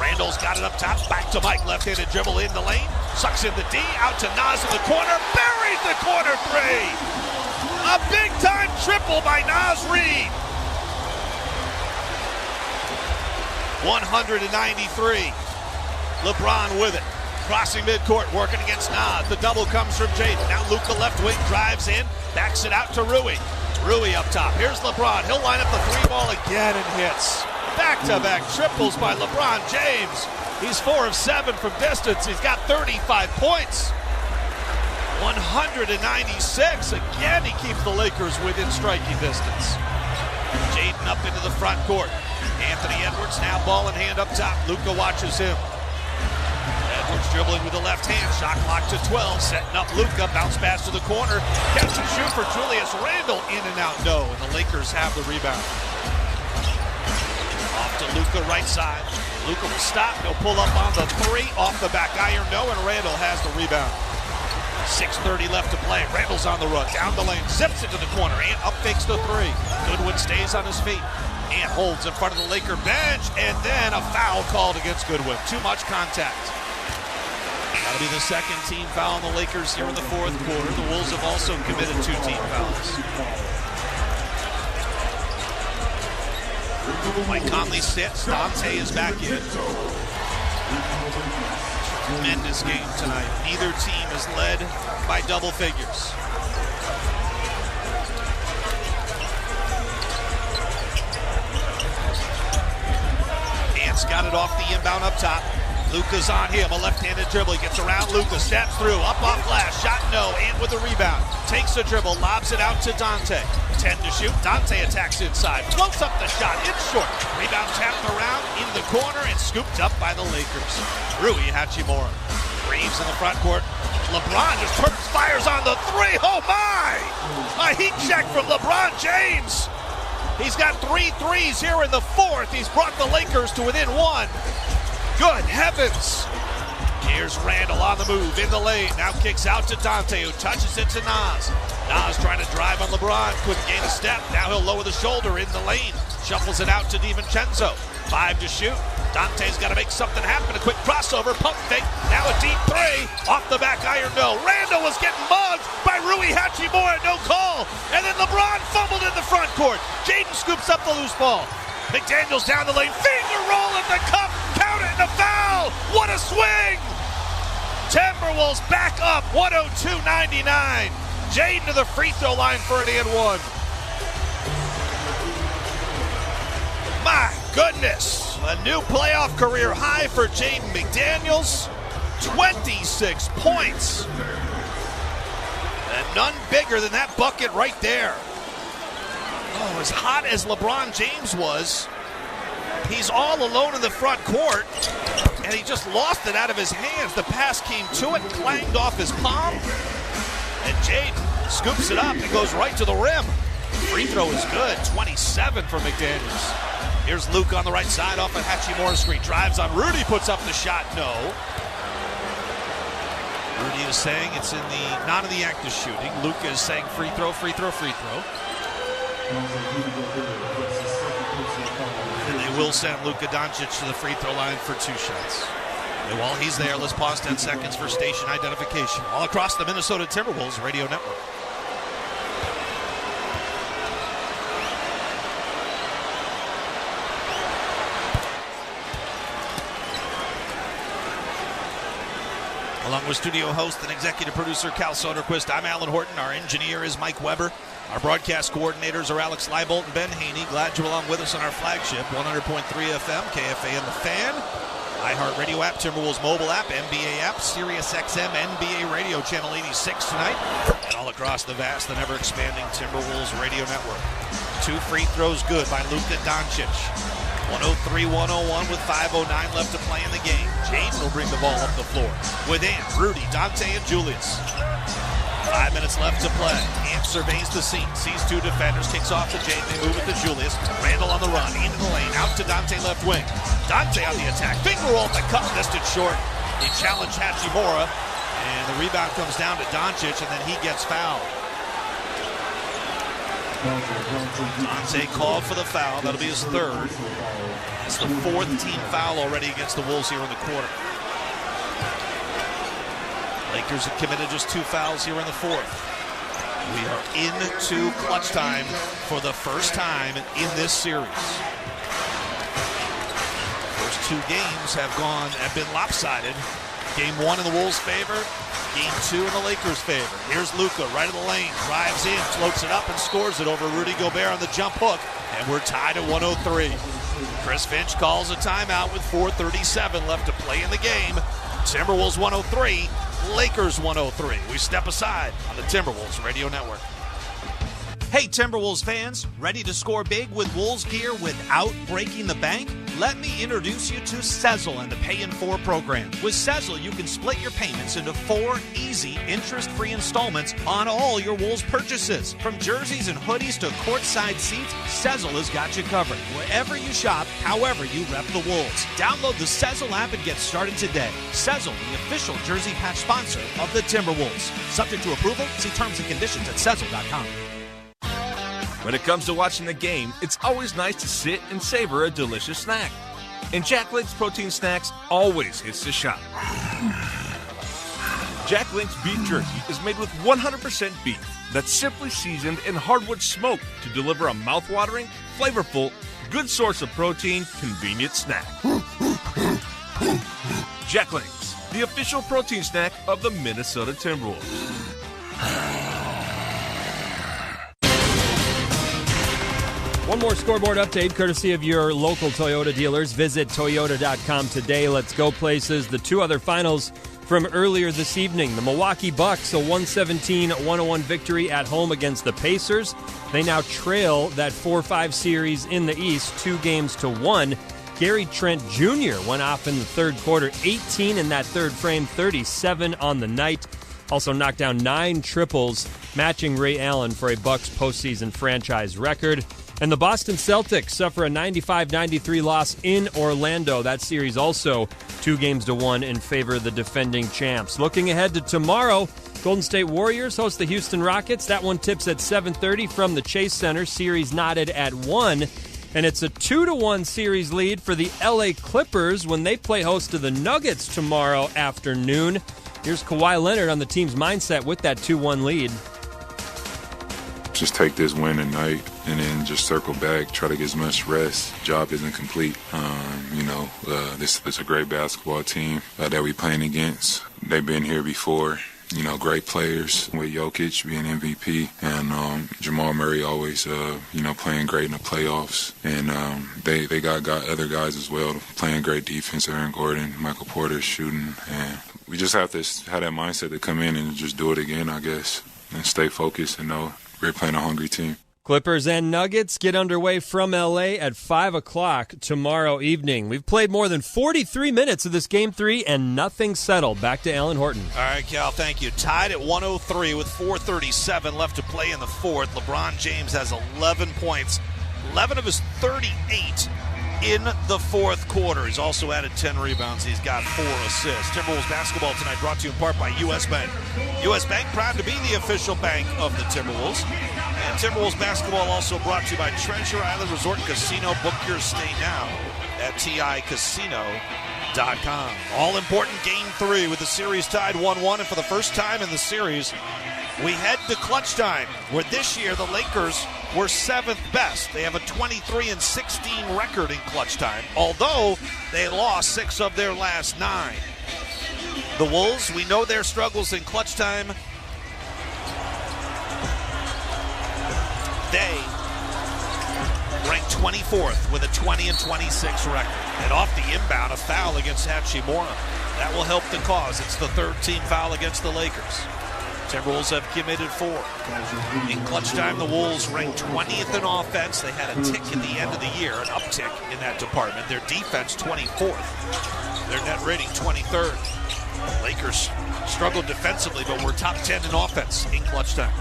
Randle's got it up top. Back to Mike. Left-handed dribble in the lane. Sucks in the D. Out to Naz in the corner. Buried the corner 3. A big-time triple by Naz Reid. 193. LeBron with it. Crossing midcourt, working against Naz. The double comes from Jaden. Now Luka left wing, drives in, backs it out to Rui. Rui up top. Here's LeBron. He'll line up the 3-ball again and hits. Back-to-back triples by LeBron James. He's 4 of 7 from distance. He's got 35 points. 196. Again, he keeps the Lakers within striking distance. Jaden up into the front court. Anthony Edwards now ball in hand up top. Luka watches him. Edwards dribbling with the left hand. Shot clock to 12. Setting up Luka. Bounce pass to the corner. Catch and shoot for Julius Randle. In and out, no. And the Lakers have the rebound. Off to Luka, right side. Luka will stop. He'll pull up on the 3. Off the back iron, no. And Randle has the rebound. 6:30 left to play. Randle's on the run. Down the lane. Zips into the corner. Ant up fakes the 3. Goodwin stays on his feet. Ant holds in front of the Laker bench. And then a foul called against Goodwin. Too much contact. That'll be the second team foul on the Lakers here in the fourth quarter. The Wolves have also committed 2 team fouls. Mike Conley sits. Dante is back in. Tremendous game tonight. Neither team is led by double figures. Ant's got it off the inbound up top. Luka's on him, a left-handed dribble. He gets around Luka, steps through, up off glass, shot no, and with a rebound. Takes a dribble, lobs it out to Dante. 10 to shoot, Dante attacks inside, floats up the shot, it's short. Rebound tapped around, in the corner, and scooped up by the Lakers. Rui Hachimura. Reeves in the front court. LeBron just fires on the 3, oh my! A heat check from LeBron James. He's got 3 threes here in the fourth. He's brought the Lakers to within 1. Good heavens! Here's Randle on the move in the lane. Now kicks out to Dante, who touches it to Naz. Naz trying to drive on LeBron. Couldn't gain a step. Now he'll lower the shoulder in the lane. Shuffles it out to DiVincenzo. 5 to shoot. Dante's got to make something happen. A quick crossover, pump fake. Now a deep 3. Off the back iron, no. Randle was getting mugged by Rui Hachimura. No call. And then LeBron fumbled in the front court. Jaden scoops up the loose ball. McDaniels down the lane. Finger roll at the cup. Count it and a foul. What a swing. Timberwolves back up 102-99. Jaden to the free throw line for an and 1. My goodness. A new playoff career high for Jaden McDaniels. 26 points. And none bigger than that bucket right there. Oh, as hot as LeBron James was, he's all alone in the front court, and he just lost it out of his hands. The pass came to it, clanged off his palm, and Jaden scoops it up and goes right to the rim. Free throw is good, 27 for McDaniels. Here's Luke on the right side off a Hachimura screen. Drives on Rudy, puts up the shot, no. Rudy is saying it's in the not in the act of shooting. Luka is saying free throw, free throw, free throw. And they will send Luka Doncic to the free throw line for 2 shots. And while he's there, let's pause 10 seconds for station identification. All across the Minnesota Timberwolves radio network. Along with studio host and executive producer Cal Soderquist, I'm Alan Horton. Our engineer is Mike Weber. Our broadcast coordinators are Alex Leibold and Ben Haney. Glad you're along with us on our flagship, 100.3 FM, KFAN The Fan, iHeartRadio app, Timberwolves mobile app, NBA app, SiriusXM, NBA Radio Channel 86 tonight, and all across the vast and ever-expanding Timberwolves radio network. 2 free throws good by Luka Doncic. 103-101 with 5:09 left to play in the game. James will bring the ball up the floor with Ant, Rudy, Dante, and Julius. 5 minutes left to play. Ant surveys the scene, sees 2 defenders, kicks off to James. They move it to Julius. Randall on the run, into the lane, out to Dante left wing. Dante on the attack. Finger roll at the cup, missed it short. He challenged Hachimura, and the rebound comes down to Doncic, and then he gets fouled. Dante called for the foul. That'll be his 3rd. It's the 4th team foul already against the Wolves here in the quarter. Lakers have committed just 2 fouls here in the 4th. We are into clutch time for the first time in this series. First 2 games have been lopsided. Game 1 in the Wolves' favor. Game 2 in the Lakers' favor. Here's Luka, right of the lane, drives in, floats it up, and scores it over Rudy Gobert on the jump hook. And we're tied at 103. Chris Finch calls a timeout with 4:37 left to play in the game. Timberwolves 103, Lakers 103. We step aside on the Timberwolves Radio Network. Hey, Timberwolves fans, ready to score big with Wolves gear without breaking the bank? Let me introduce you to Sezzle and the Pay in 4 program. With Sezzle, you can split your payments into 4 easy, interest-free installments on all your Wolves purchases. From jerseys and hoodies to courtside seats, Sezzle has got you covered. Wherever you shop, however you rep the Wolves. Download the Sezzle app and get started today. Sezzle, the official jersey patch sponsor of the Timberwolves. Subject to approval, see terms and conditions at Sezzle.com. When it comes to watching the game, it's always nice to sit and savor a delicious snack. And Jack Link's protein snacks always hits the shot. Jack Link's beef jerky is made with 100% beef that's simply seasoned and hardwood smoked to deliver a mouth-watering, flavorful, good source of protein, convenient snack. Jack Link's, the official protein snack of the Minnesota Timberwolves. One more scoreboard update, courtesy of your local Toyota dealers. Visit Toyota.com today. Let's go places. The 2 other finals from earlier this evening. The Milwaukee Bucks, a 117-101 victory at home against the Pacers. They now trail that 4-5 series in the East, 2-1. Gary Trent Jr. went off in the 3rd quarter, 18 in that 3rd frame, 37 on the night. Also knocked down 9 triples, matching Ray Allen for a Bucks postseason franchise record. And the Boston Celtics suffer a 95-93 loss in Orlando. That series also 2-1 in favor of the defending champs. Looking ahead to tomorrow, Golden State Warriors host the Houston Rockets. That one tips at 7:30 from the Chase Center. Series knotted at 1. And it's a 2-1 series lead for the LA Clippers when they play host to the Nuggets tomorrow afternoon. Here's Kawhi Leonard on the team's mindset with that 2-1 lead. Just take this win tonight and then just circle back, try to get as much rest. Job isn't complete. This is a great basketball team that we're playing against. They've been here before. Great players with Jokic being MVP and Jamal Murray always, playing great in the playoffs. And they got other guys as well playing great defense. Aaron Gordon, Michael Porter shooting. And we just have to have that mindset to come in and just do it again, I guess, and stay focused and know we're playing a hungry team. Clippers and Nuggets get underway from L.A. at 5 o'clock tomorrow evening. We've played more than 43 minutes of this Game 3 and nothing settled. Back to Alan Horton. All right, Cal, thank you. Tied at 103 with 4:37 left to play in the 4th. LeBron James has 11 points, 11 of his 38 in the 4th quarter. He's also added 10 rebounds. He's got 4 assists. Timberwolves basketball tonight brought to you in part by U.S. Bank. U.S. Bank proud to be the official bank of the Timberwolves. And Timberwolves basketball also brought to you by Treasure Island Resort and Casino. Book your stay now at TICasino.com. All important Game 3 with the series tied 1-1. And for the first time in the series, we head to clutch time, where this year the Lakers were 7th best. They have a 23-16 record in clutch time, although they lost 6 of their last 9. The Wolves, we know their struggles in clutch time. They ranked 24th with a 20-26 record. And off the inbound, a foul against Hachimura. That will help the cause. It's the 3rd team foul against the Lakers. Timberwolves have committed 4. In clutch time, the Wolves ranked 20th in offense. They had a tick at the end of the year, an uptick in that department. Their defense, 24th. Their net rating, 23rd. Lakers struggled defensively, but were top 10 in offense in clutch time.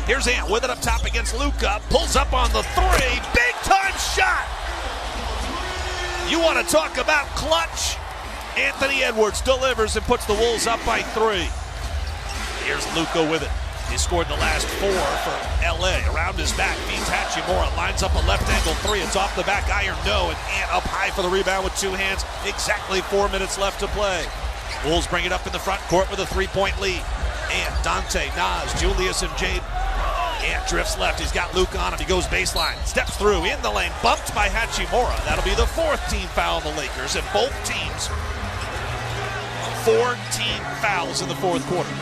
Here's Ant with it up top against Luka. Pulls up on the 3. Big time shot. You want to talk about clutch? Anthony Edwards delivers and puts the Wolves up by 3. Here's Luka with it. He scored the last 4 for LA. Around his back, feeds Hachimura. Lines up a left angle 3. It's off the back iron, no. And Ant up high for the rebound with 2 hands. Exactly 4 minutes left to play. Wolves bring it up in the front court with a 3-point lead. Ant, Dante, Nas, Julius, and Jade. Ant drifts left. He's got Luka on him. He goes baseline. Steps through in the lane. Bumped by Hachimura. That'll be the 4th team foul on the Lakers. And both teams, 4 team fouls in the 4th quarter.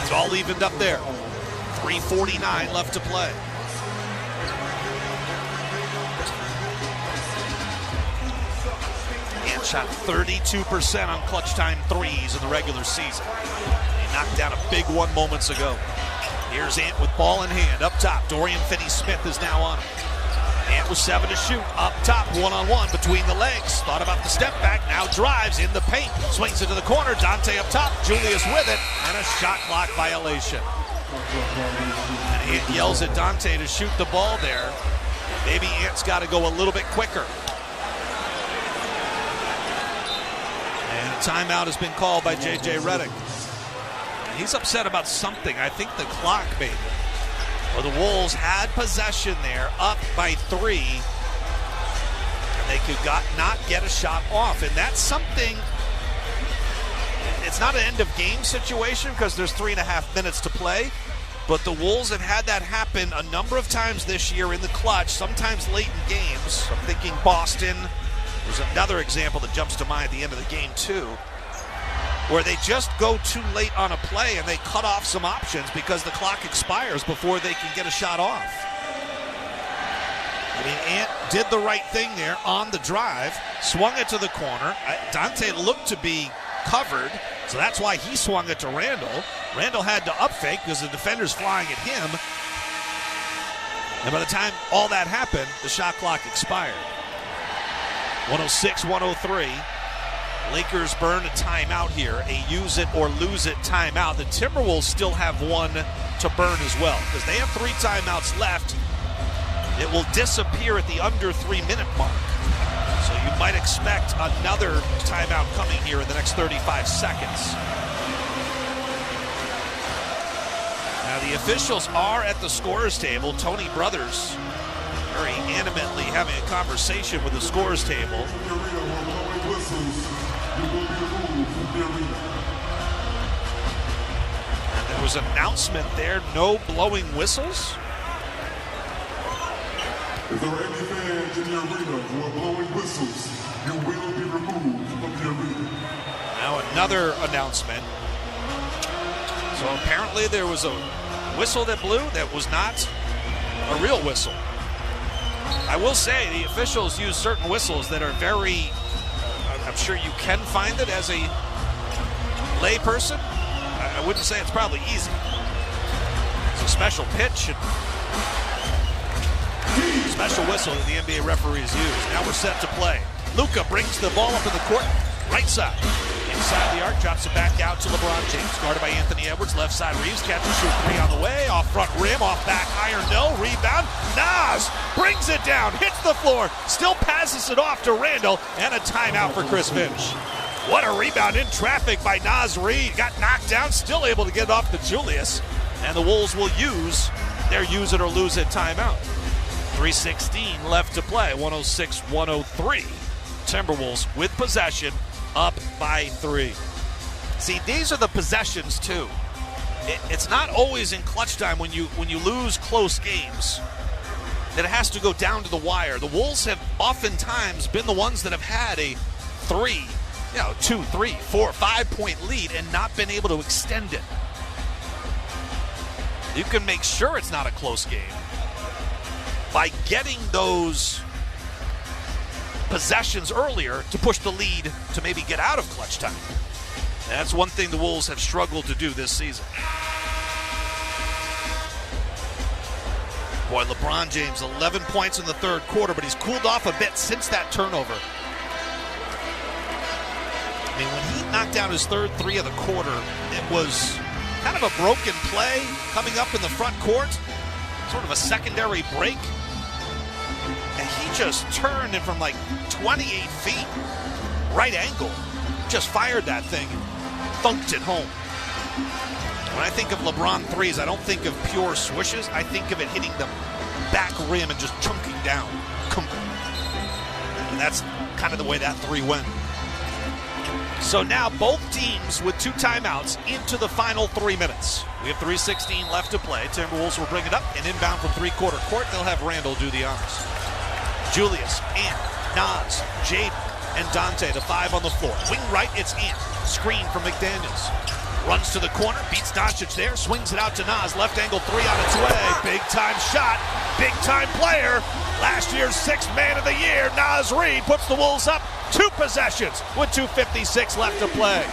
It's all evened up there. 3:49 left to play. Ant shot 32% on clutch time threes in the regular season. He knocked down a big one moments ago. Here's Ant with ball in hand. Up top, Dorian Finney-Smith is now on him. Ant with 7 to shoot. Up top, one-on-one between the legs. Thought about the step back, now drives in the paint. Swings into the corner, Dante up top. Julius with it, and a shot clock violation. And Ant yells at Dante to shoot the ball there. Maybe Ant's got to go a little bit quicker. And a timeout has been called by J.J. Redick. He's upset about something. I think the clock, maybe. Well, the Wolves had possession there, up by 3. And they could not get a shot off. And that's something, it's not an end-of-game situation because there's 3.5 minutes to play. But the Wolves have had that happen a number of times this year in the clutch, sometimes late in games. I'm thinking Boston. There's another example that jumps to mind at the end of the game, too, where they just go too late on a play and they cut off some options because the clock expires before they can get a shot off. I mean, Ant did the right thing there on the drive, swung it to the corner. Dante looked to be covered, so that's why he swung it to Randall. Randall had to up fake because the defender's flying at him. And by the time all that happened, the shot clock expired. 106-103. Lakers burn a timeout here, a use it or lose it timeout. The Timberwolves still have one to burn as well because they have 3 timeouts left. It will disappear at the under 3-minute mark. So you might expect another timeout coming here in the next 35 seconds. Now the officials are at the scorer's table. Tony Brothers very animately having a conversation with the scorer's table. And there was an announcement there, no blowing whistles. If there are any fans in the arena who are blowing whistles, you will be removed from the arena. Now another announcement. So apparently there was a whistle that blew that was not a real whistle. I will say the officials use certain whistles that are very, I'm sure you can find it as a lay person. I wouldn't say it's probably easy. It's a special pitch and special whistle that the NBA referees use. Now we're set to play. Luka brings the ball up in the court, right side. Inside the arc, drops it back out to LeBron James. Guarded by Anthony Edwards. Left side, Reeves catches, shoot 3 on the way. Off front rim, off back iron, no. Rebound. Nas brings it down, hits the floor, still passes it off to Randall, and a timeout for Chris Finch. What a rebound in traffic by Nas Reed. Got knocked down, still able to get it off to Julius. And the Wolves will use their use it or lose it timeout. 3:16 left to play, 106-103. Timberwolves with possession, up by 3. See, these are the possessions too. It's not always in clutch time when you lose close games that it has to go down to the wire. The Wolves have oftentimes been the ones that have had a 2, 3, 4, 5 point lead and not been able to extend it. You can make sure it's not a close game by getting those possessions earlier to push the lead to maybe get out of clutch time. That's one thing the Wolves have struggled to do this season. Boy, LeBron James, 11 points in the third quarter, but he's cooled off a bit since that turnover. I mean, when he knocked down his third three of the quarter, it was kind of a broken play coming up in the front court, sort of a secondary break. And he just turned and from like 28 feet, right angle, just fired that thing and thunked it home. When I think of LeBron threes, I don't think of pure swishes. I think of it hitting the back rim and just chunking down. And that's kind of the way that three went. So now both teams with 2 timeouts into the final 3 minutes. We have 3:16 left to play. Timberwolves will bring it up and inbound from three-quarter court. They'll have Randall do the honors. Julius, Ant, Nas, Jaden, and Dante, the 5 on the floor. Wing right, it's Ant. Screen from McDaniels. Runs to the corner, beats Doncic there, swings it out to Nas. Left angle three on its way. Big time shot, big time player. Last year's 6th man of the year, Nas Reed, puts the Wolves up 2 possessions with 2:56 left to play.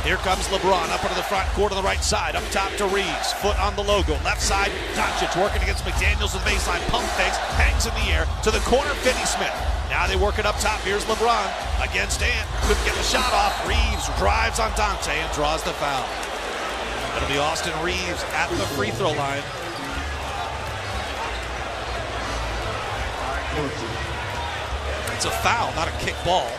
Here comes LeBron up into the front court on the right side. Up top to Reeves. Foot on the logo. Left side, Doncic working against McDaniels with baseline. Pump fakes. Hangs in the air. To the corner, Finney-Smith. Now they work it up top. Here's LeBron against Ant. Couldn't get the shot off. Reeves drives on Dante and draws the foul. It'll be Austin Reeves at the free throw line. It's a foul, not a kick ball.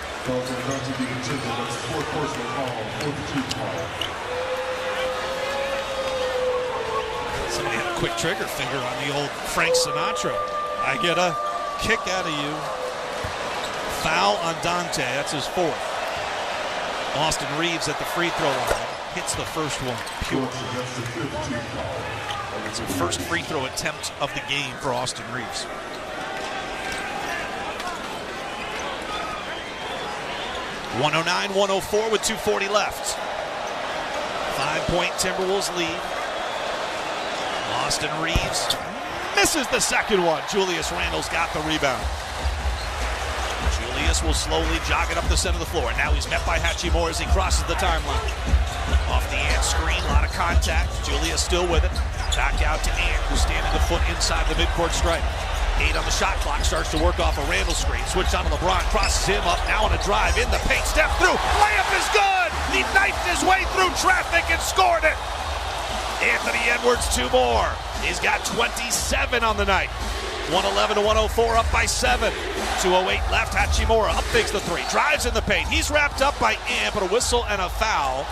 Somebody had a quick trigger finger on the old Frank Sinatra. I get a kick out of you. Foul on Dante, that's his 4th. Austin Reeves at the free throw line. Hits the first one, pure. It's the first free throw attempt of the game for Austin Reeves. (109-104) with 2:40 left. 5-point Timberwolves lead. Austin Reeves misses the second one. Julius Randle's got the rebound. Julius will slowly jog it up the center of the floor. Now he's met by Hachimura as he crosses the timeline. Off the Ant screen, a lot of contact. Julius still with it. Back out to Ant, who's standing a foot inside the midcourt stripe. 8 on the shot clock, starts to work off a Randle screen. Switch on to LeBron, crosses him up, now on a drive, in the paint, step through, layup is good! He knifed his way through traffic and scored it! Anthony Edwards, 2 more. He's got 27 on the night. 111-104, up by 7. 2:08 left, Hachimura up fakes the 3, drives in the paint. He's wrapped up by Ant, but a whistle and a foul.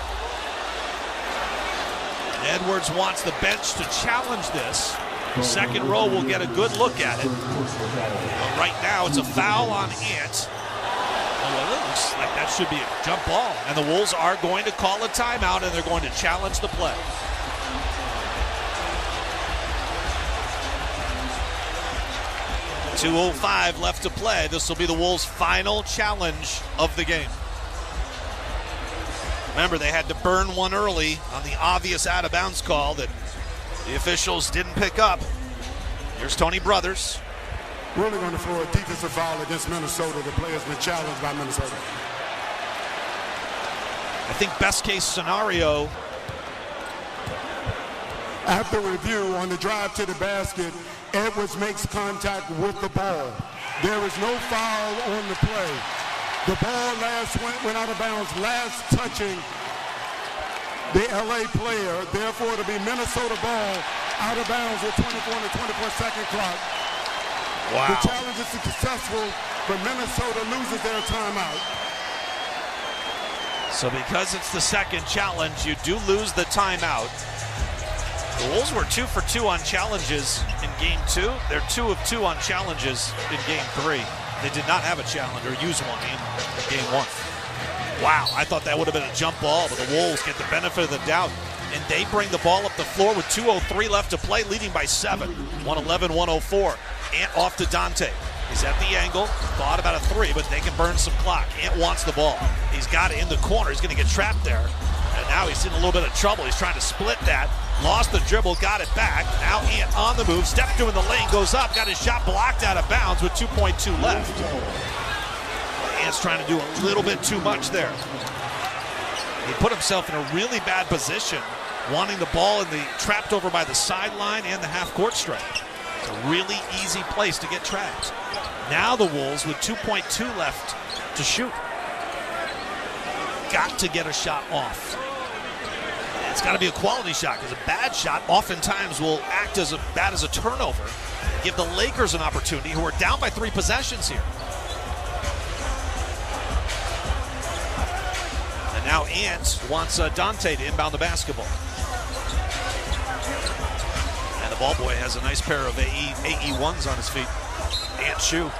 Edwards wants the bench to challenge this. Second row will get a good look at it. But right now, it's a foul on Ant. Oh, well, it looks like that should be a jump ball. And the Wolves are going to call a timeout, and they're going to challenge the play. .205 left to play. This will be the Wolves' final challenge of the game. Remember, they had to burn one early on the obvious out-of-bounds call that the officials didn't pick up. Here's Tony Brothers. We're only going to throw a defensive foul against Minnesota. The player's been challenged by Minnesota. I think best case scenario. After review, on the drive to the basket, Edwards makes contact with the ball. There is no foul on the play. The ball went out of bounds, last touching the LA player. Therefore, it'll be Minnesota ball out of bounds with 24 and a 24-second clock. Wow. The challenge is successful, but Minnesota loses their timeout. So because it's the second challenge, you do lose the timeout. The Wolves were 2 for 2 on challenges in Game 2. They're 2 of 2 on challenges in Game 3. They did not have a challenge or use one in Game 1. Wow, I thought that would have been a jump ball, but the Wolves get the benefit of the doubt. And they bring the ball up the floor with 2:03 left to play, leading by 7. 111-104. Ant off to Dante. He's at the angle, thought about a 3, but they can burn some clock. Ant wants the ball. He's got it in the corner. He's going to get trapped there. And now he's in a little bit of trouble. He's trying to split that. Lost the dribble, got it back. Now Ant on the move. Step through in the lane, goes up. Got his shot blocked out of bounds with 2.2 left. Ant's trying to do a little bit too much there. He put himself in a really bad position, wanting the ball in the trapped over by the sideline and the half-court stripe. It's a really easy place to get trapped. Now the Wolves with 2.2 left to shoot. Got to get a shot off. It's got to be a quality shot, because a bad shot oftentimes will act as bad as a turnover. Give the Lakers an opportunity, who are down by 3 possessions here. And now Ant wants Dante to inbound the basketball. And the ball boy has a nice pair of AE1s on his feet. Ant shoe.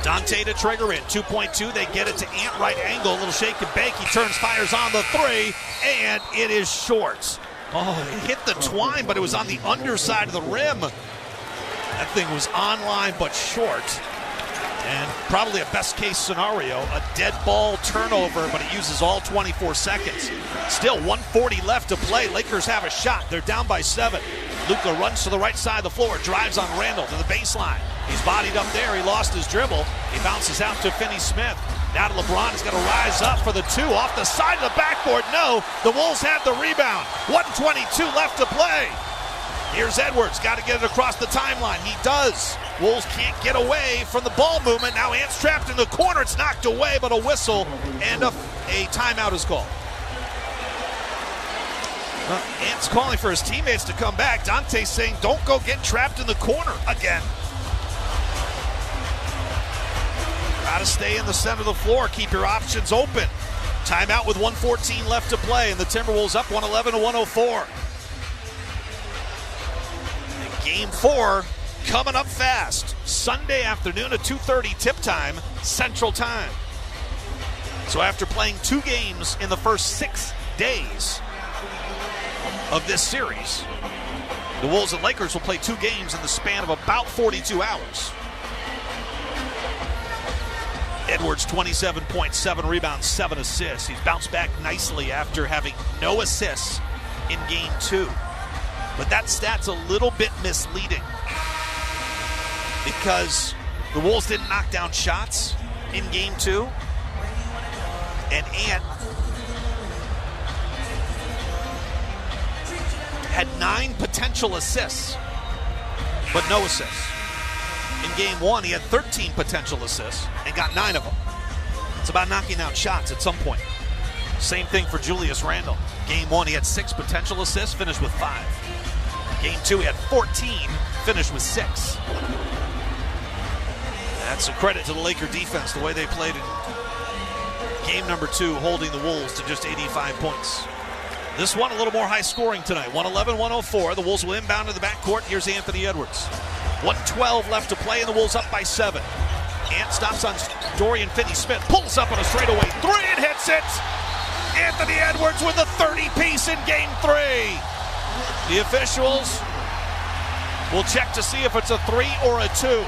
Dante to trigger in. 2.2. They get it to Ant, right angle. A little shake and bake. He turns, fires on the 3, and it is short. Oh, it hit the twine, but it was on the underside of the rim. That thing was online but short. And probably a best-case scenario, a dead ball turnover, but it uses all 24 seconds. Still 1:40 left to play. Lakers have a shot. They're down by 7. Luka runs to the right side of the floor, drives on Randall to the baseline. He's bodied up there. He lost his dribble. He bounces out to Finney-Smith. Now to LeBron. He's going to rise up for the 2 off the side of the backboard. No, the Wolves have the rebound. 1:22 left to play. Here's Edwards. Got to get it across the timeline. He does. Wolves can't get away from the ball movement. Now Ant's trapped in the corner. It's knocked away, but a whistle and a timeout is called. Ant's calling for his teammates to come back. Dante's saying, don't go get trapped in the corner again. Got to stay in the center of the floor. Keep your options open. Timeout with 1:14 left to play, and the Timberwolves up 111-104. And Game 4 coming up fast. Sunday afternoon at 2:30 tip time, Central Time. So after playing 2 games in the first 6 days of this series, the Wolves and Lakers will play 2 games in the span of about 42 hours. Edwards, 27.7 rebounds, 7 assists. He's bounced back nicely after having no assists in Game 2. But that stat's a little bit misleading, because the Wolves didn't knock down shots in Game 2. And Ant had 9 potential assists, but no assists. In Game 1, he had 13 potential assists and got 9 of them. It's about knocking down shots at some point. Same thing for Julius Randle. Game 1, he had 6 potential assists, finished with 5. Game 2, he had 14, finished with 6. That's a credit to the Laker defense, the way they played in Game number 2, holding the Wolves to just 85 points. This one a little more high scoring tonight. 111-104. The Wolves will inbound to the backcourt. Here's Anthony Edwards. 1:12 left to play, and the Wolves up by 7. Ant stops on Dorian Finney-Smith, pulls up on a straightaway 3 and hits it. Anthony Edwards with a 30-piece in Game 3. The officials will check to see if it's a 3 or a 2.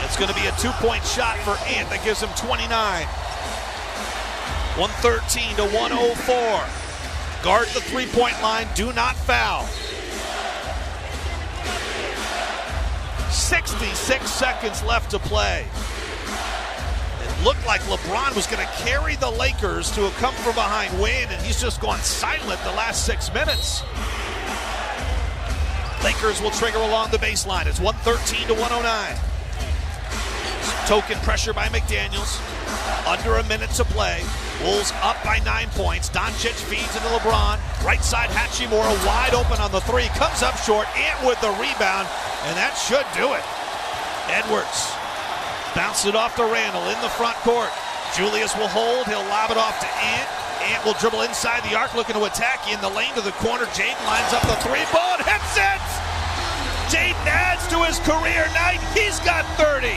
It's going to be a 2-point shot for Ant that gives him 29. 113-104. Guard the 3-point line. Do not foul. 66 seconds left to play. It looked like LeBron was going to carry the Lakers to a come-from-behind win, and he's just gone silent the last 6 minutes. Lakers will trigger along the baseline. It's 113-109. Token pressure by McDaniels. Under a minute to play. Wolves up by 9 points. Doncic feeds into LeBron. Right side Hachimura wide open on the 3. Comes up short. Ant with the rebound. And that should do it. Edwards bounce it off to Randall in the front court. Julius will hold. He'll lob it off to Ant. Ant will dribble inside the arc, looking to attack in the lane to the corner. Jaden lines up the 3-ball and hits it. Jaden adds to his career night. He's got 30.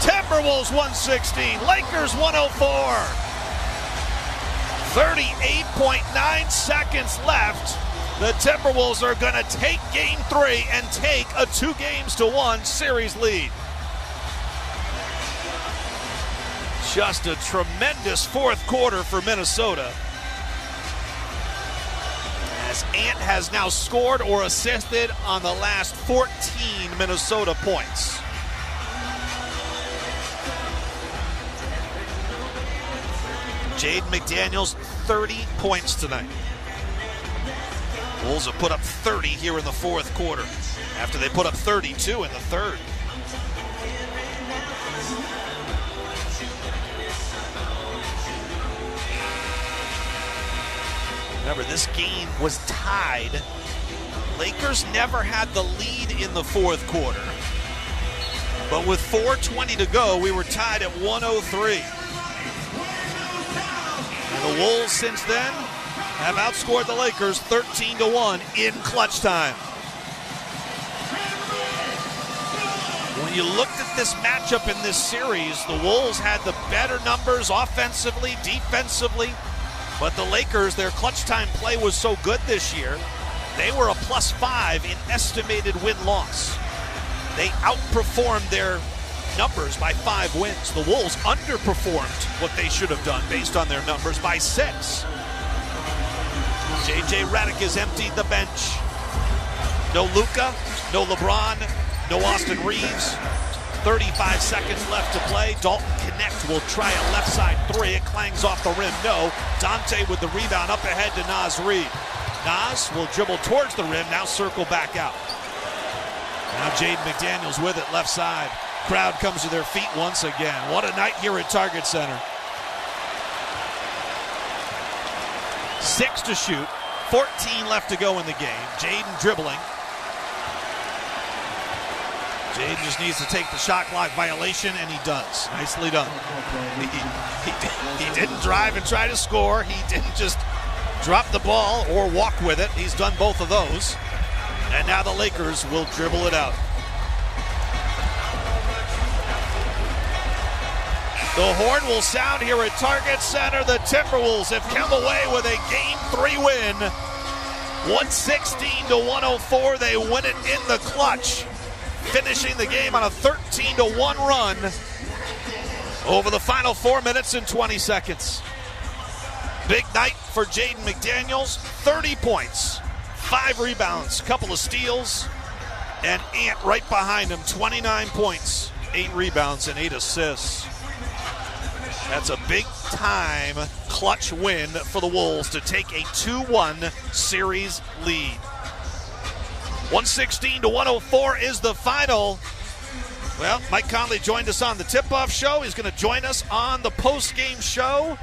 Timberwolves 116. Lakers 104. 38.9 seconds left. The Timberwolves are going to take Game 3 and take a 2-1 series lead. Just a tremendous fourth quarter for Minnesota, as Ant has now scored or assisted on the last 14 Minnesota points. Jaden McDaniels, 30 points tonight. Wolves have put up 30 here in the fourth quarter after they put up 32 in the third. Remember, this game was tied. Lakers never had the lead in the fourth quarter. But with 4:20 to go, we were tied at 103. And the Wolves since then have outscored the Lakers 13-1 in clutch time. When you looked at this matchup in this series, the Wolves had the better numbers offensively, defensively, but the Lakers, their clutch time play was so good this year, they were a +5 in estimated win-loss. They outperformed their numbers by 5 wins. The Wolves underperformed what they should have done based on their numbers by 6. J.J. Redick has emptied the bench. No Luka, no LeBron, no Austin Reeves. 35 seconds left to play. Dalton Connect will try a left side 3. It clangs off the rim. No. Dante with the rebound up ahead to Naz Reid. Naz will dribble towards the rim, now circle back out. Now Jaden McDaniels with it, left side. Crowd comes to their feet once again. What a night here at Target Center. 6 to shoot, 14 left to go in the game. Jaden dribbling. Jaden just needs to take the shot clock violation, and he does. Nicely done. He didn't drive and try to score. He didn't just drop the ball or walk with it. He's done both of those. And now the Lakers will dribble it out. The horn will sound here at Target Center. The Timberwolves have come away with a Game 3 win. 116-104. They win it in the clutch, finishing the game on a 13-1 run over the final 4 minutes and 20 seconds. Big night for Jaden McDaniels. 30 points, 5 rebounds, a couple of steals, and Ant right behind him, 29 points, 8 rebounds, and 8 assists. That's a big-time clutch win for the Wolves to take a 2-1 series lead. 116-104 is the final. Well, Mike Conley joined us on the tip-off show. He's going to join us on the post-game show.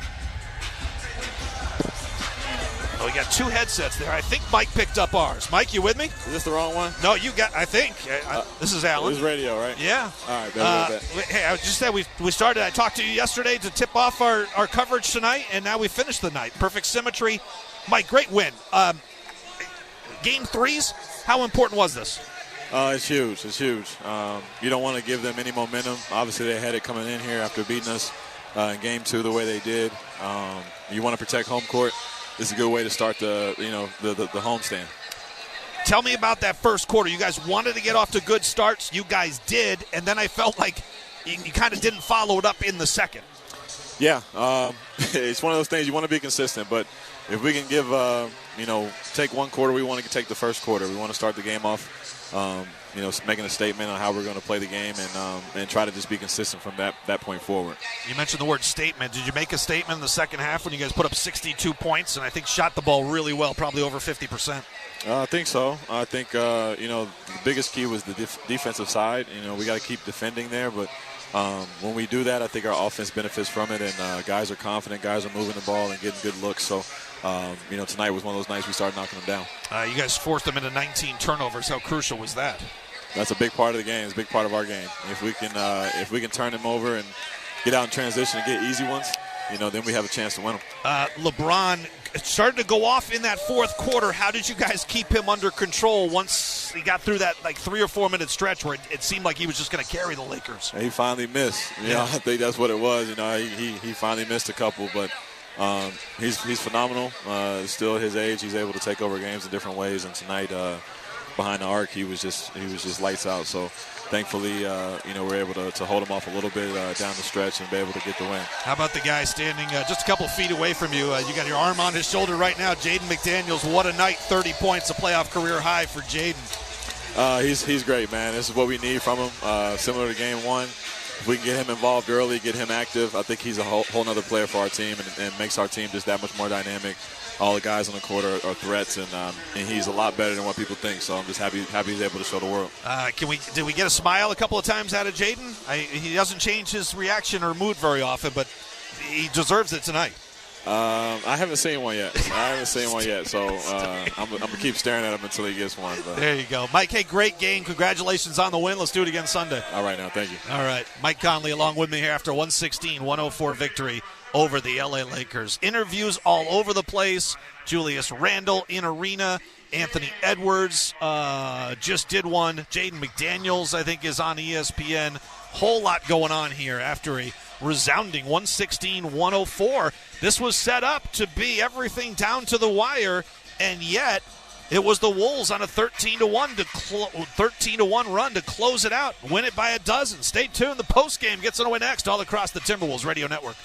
Oh, we got 2 headsets there. I think Mike picked up ours. Mike, you with me? Is this the wrong one? No, you got, I think. This is Alan. This is radio, right? Yeah. All right, bet. Hey, I just said we started, I talked to you yesterday to tip off our coverage tonight, and now we finished the night. Perfect symmetry. Mike, great win. Game 3s, how important was this? It's huge. It's huge. You don't want to give them any momentum. Obviously, they had it coming in here after beating us in Game 2 the way they did. You want to protect home court. This is a good way to start the homestand. Tell me about that first quarter. You guys wanted to get off to good starts. You guys did, and then I felt like you kind of didn't follow it up in the second. Yeah, it's one of those things. You want to be consistent, but if we can give, take one quarter, we want to take the first quarter. We want to start the game off, making a statement on how we're going to play the game and try to just be consistent from that point forward. You mentioned the word statement. Did you make a statement in the second half when you guys put up 62 points and I think shot the ball really well, probably over 50%? I think so. I think, the biggest key was the defensive side. We got to keep defending there, but when we do that, I think our offense benefits from it, and guys are confident, guys are moving the ball and getting good looks. So, tonight was one of those nights we started knocking them down. You guys forced them into 19 turnovers. How crucial was that? That's a big part of the game. It's a big part of our game. If we can turn them over and get out in transition and get easy ones, then we have a chance to win them. LeBron started to go off in that fourth quarter. How did you guys keep him under control once he got through that 3 or 4 minute stretch where it seemed like he was just going to carry the Lakers? He finally missed. I think that's what it was. He finally missed a couple, but he's phenomenal. Still at his age, he's able to take over games in different ways. And tonight, behind the arc, he was just lights out. So thankfully, we're able to hold him off a little bit down the stretch and be able to get the win. How about the guy standing just a couple feet away from you? You got your arm on his shoulder right now. Jaden McDaniels, what a night, 30 points, a playoff career high for Jaden. He's great, man. This is what we need from him. Similar to Game 1, if we can get him involved early, get him active, I think he's a whole nother player for our team and makes our team just that much more dynamic. All the guys on the court are threats, and he's a lot better than what people think. So I'm just happy he's able to show the world. Did we get a smile a couple of times out of Jaden? He doesn't change his reaction or mood very often, but he deserves it tonight. I haven't seen one yet. So I'm going to keep staring at him until he gets one. But. There you go. Mike, hey, great game. Congratulations on the win. Let's do it again Sunday. All right, now. Thank you. All right. Mike Conley along with me here after 116-104 victory over the L.A. Lakers. Interviews all over the place. Julius Randle in arena. Anthony Edwards just did one. Jaden McDaniels, I think, is on ESPN. Whole lot going on here after a resounding 116-104. This was set up to be everything down to the wire, and yet it was the Wolves on a 13-1 run to close it out, win it by a dozen. Stay tuned. The postgame gets underway next all across the Timberwolves Radio Network.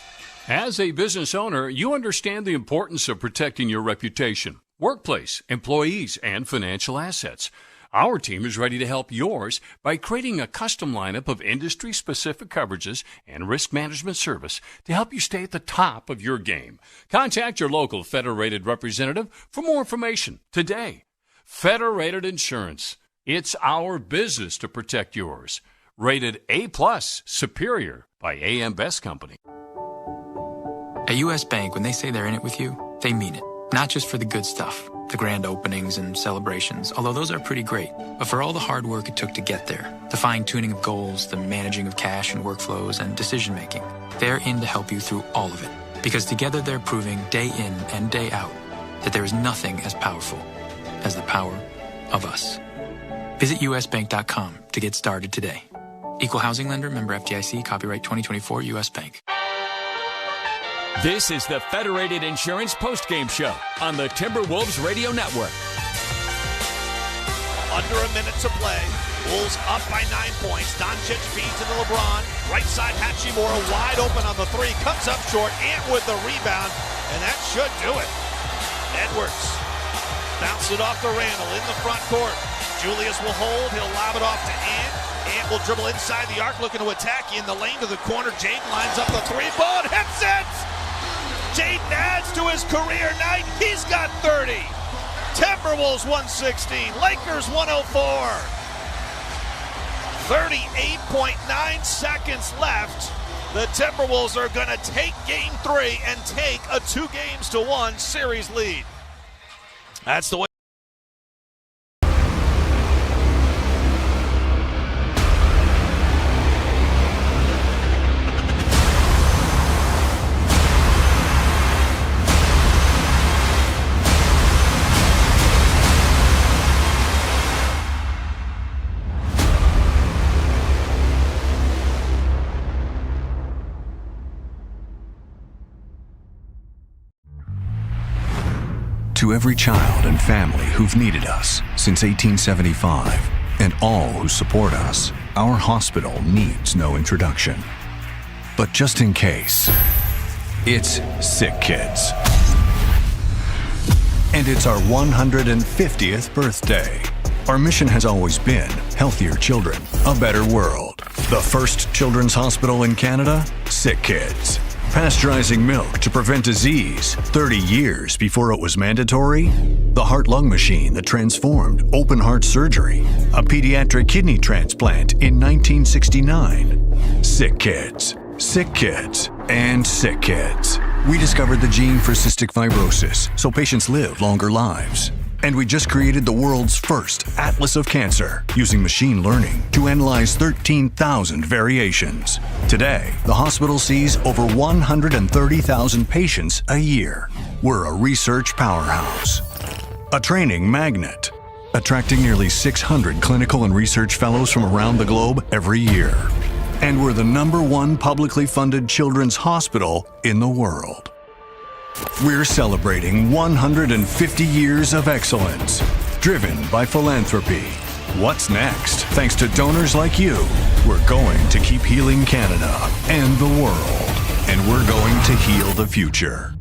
As a business owner, you understand the importance of protecting your reputation, workplace, employees, and financial assets. Our team is ready to help yours by creating a custom lineup of industry-specific coverages and risk management service to help you stay at the top of your game. Contact your local Federated representative for more information today. Federated Insurance. It's our business to protect yours. Rated A+, superior by AM Best Company. At U.S. Bank, when they say they're in it with you, they mean it. Not just for the good stuff, the grand openings and celebrations, although those are pretty great, but for all the hard work it took to get there, the fine-tuning of goals, the managing of cash and workflows, and decision-making. They're in to help you through all of it, because together they're proving day in and day out that there is nothing as powerful as the power of us. Visit usbank.com to get started today. Equal housing lender, member FDIC, copyright 2024 U.S. Bank. This is the Federated Insurance Postgame Show on the Timberwolves Radio Network. Under a minute to play. Wolves up by 9 points. Doncic feeds into LeBron. Right side, Hachimura wide open on the three. Comes up short. Ant with the rebound. And that should do it. Edwards bounced it off to Randle in the front court. Julius will hold. He'll lob it off to Ant. Ant will dribble inside the arc, looking to attack in the lane to the corner. Jaden lines up the three-ball and hits it! Jaden adds to his career night. He's got 30. Timberwolves 116. Lakers 104. 38.9 seconds left. The Timberwolves are going to take Game 3 and take a 2-1 series lead. That's the way. To every child and family who've needed us since 1875, and all who support us, our hospital needs no introduction. But just in case, it's SickKids. And it's our 150th birthday. Our mission has always been healthier children, a better world. The first children's hospital in Canada, SickKids. Pasteurizing milk to prevent disease 30 years before it was mandatory. The heart-lung machine that transformed open heart surgery. A pediatric kidney transplant in 1969. SickKids. SickKids. And SickKids. We discovered the gene for cystic fibrosis so patients live longer lives. And we just created the world's first Atlas of Cancer using machine learning to analyze 13,000 variations. Today, the hospital sees over 130,000 patients a year. We're a research powerhouse, a training magnet, attracting nearly 600 clinical and research fellows from around the globe every year. And we're the #1 publicly funded children's hospital in the world. We're celebrating 150 years of excellence, driven by philanthropy. What's next? Thanks to donors like you, we're going to keep healing Canada and the world, and we're going to heal the future.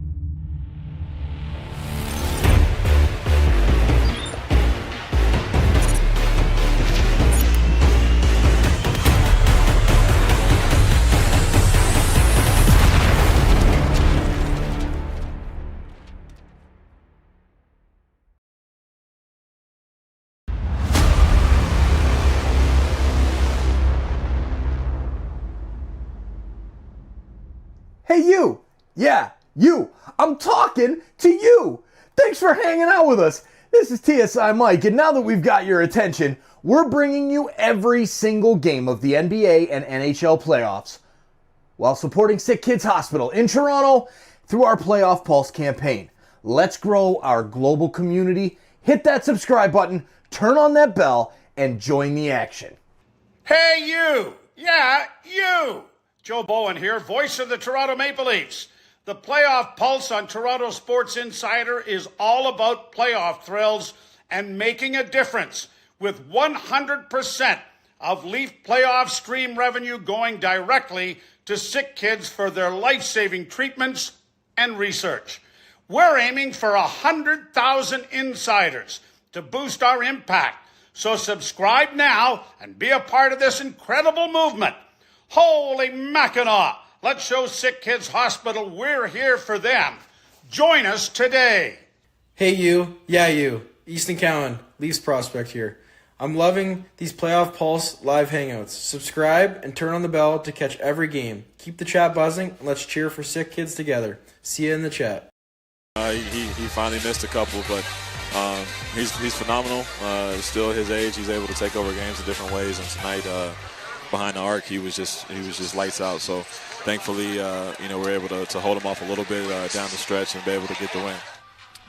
Hey, you! Yeah, you! I'm talking to you! Thanks for hanging out with us. This is TSI Mike, and now that we've got your attention, we're bringing you every single game of the NBA and NHL playoffs while supporting SickKids Hospital in Toronto through our Playoff Pulse campaign. Let's grow our global community. Hit that subscribe button, turn on that bell, and join the action. Hey, you! Yeah, you! Joe Bowen here, voice of the Toronto Maple Leafs. The Playoff Pulse on Toronto Sports Insider is all about playoff thrills and making a difference, with 100% of Leaf playoff stream revenue going directly to SickKids for their life-saving treatments and research. We're aiming for 100,000 insiders to boost our impact. So subscribe now and be a part of this incredible movement. Holy Mackinac! Let's show SickKids Hospital we're here for them. Join us today. Hey you, yeah you, Easton Cowan, Leafs prospect here. I'm loving these Playoff Pulse live hangouts. Subscribe and turn on the bell to catch every game. Keep the chat buzzing and let's cheer for SickKids together. See you in the chat. He finally missed a couple, but he's phenomenal. Still his age, he's able to take over games in different ways. And tonight, behind the arc, he was just lights out. So thankfully, we're able to hold him off a little bit down the stretch and be able to get the win.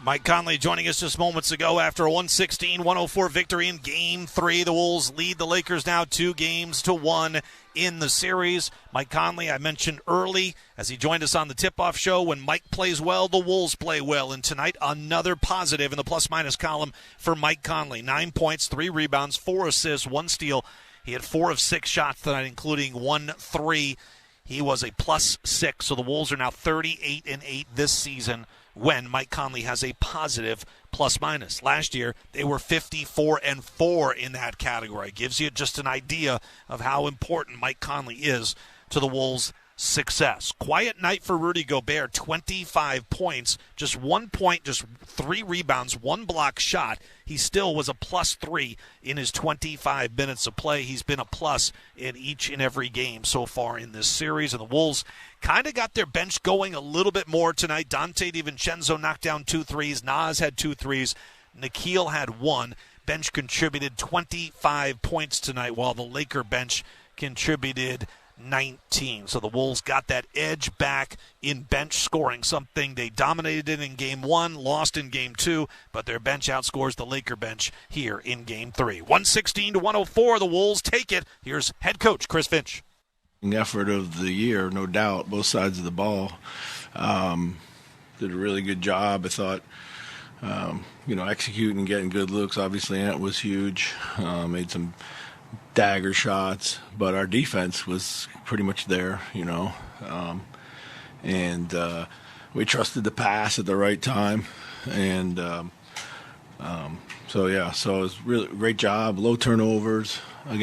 Mike Conley joining us just moments ago after a 116-104 victory in Game 3. The Wolves lead the Lakers now 2-1 in the series. Mike Conley, I mentioned early as he joined us on the tip-off show, when Mike plays well, the Wolves play well. And tonight, another positive in the plus-minus column for Mike Conley. 9 points, 3 rebounds, 4 assists, 1 steal. He had 4 of 6 shots tonight, including 1 3. He was a +6, so the Wolves are now 38-8 this season when Mike Conley has a positive plus-minus. Last year, they were 54-4 in that category. Gives you just an idea of how important Mike Conley is to the Wolves' success. Quiet night for Rudy Gobert, 25 points, just 1 point, just 3 rebounds, 1 block shot. He still was a +3 in his 25 minutes of play. He's been a plus in each and every game so far in this series. And the Wolves kind of got their bench going a little bit more tonight. Dante DiVincenzo knocked down 2 threes. Nas had 2 threes. Nikhil had 1. Bench contributed 25 points tonight, while the Laker bench contributed 19. So the Wolves got that edge back in bench scoring, something they dominated in Game 1, lost in Game 2, but their bench outscores the Laker bench here in Game 3. 116-104, the Wolves take it. Here's head coach Chris Finch. Effort of the year, no doubt, both sides of the ball. Did a really good job, I thought. Executing and getting good looks. Obviously, Ant was huge. Made some dagger shots, but our defense was pretty much there, and we trusted the pass at the right time, and so it was really great job. Low turnovers. Again,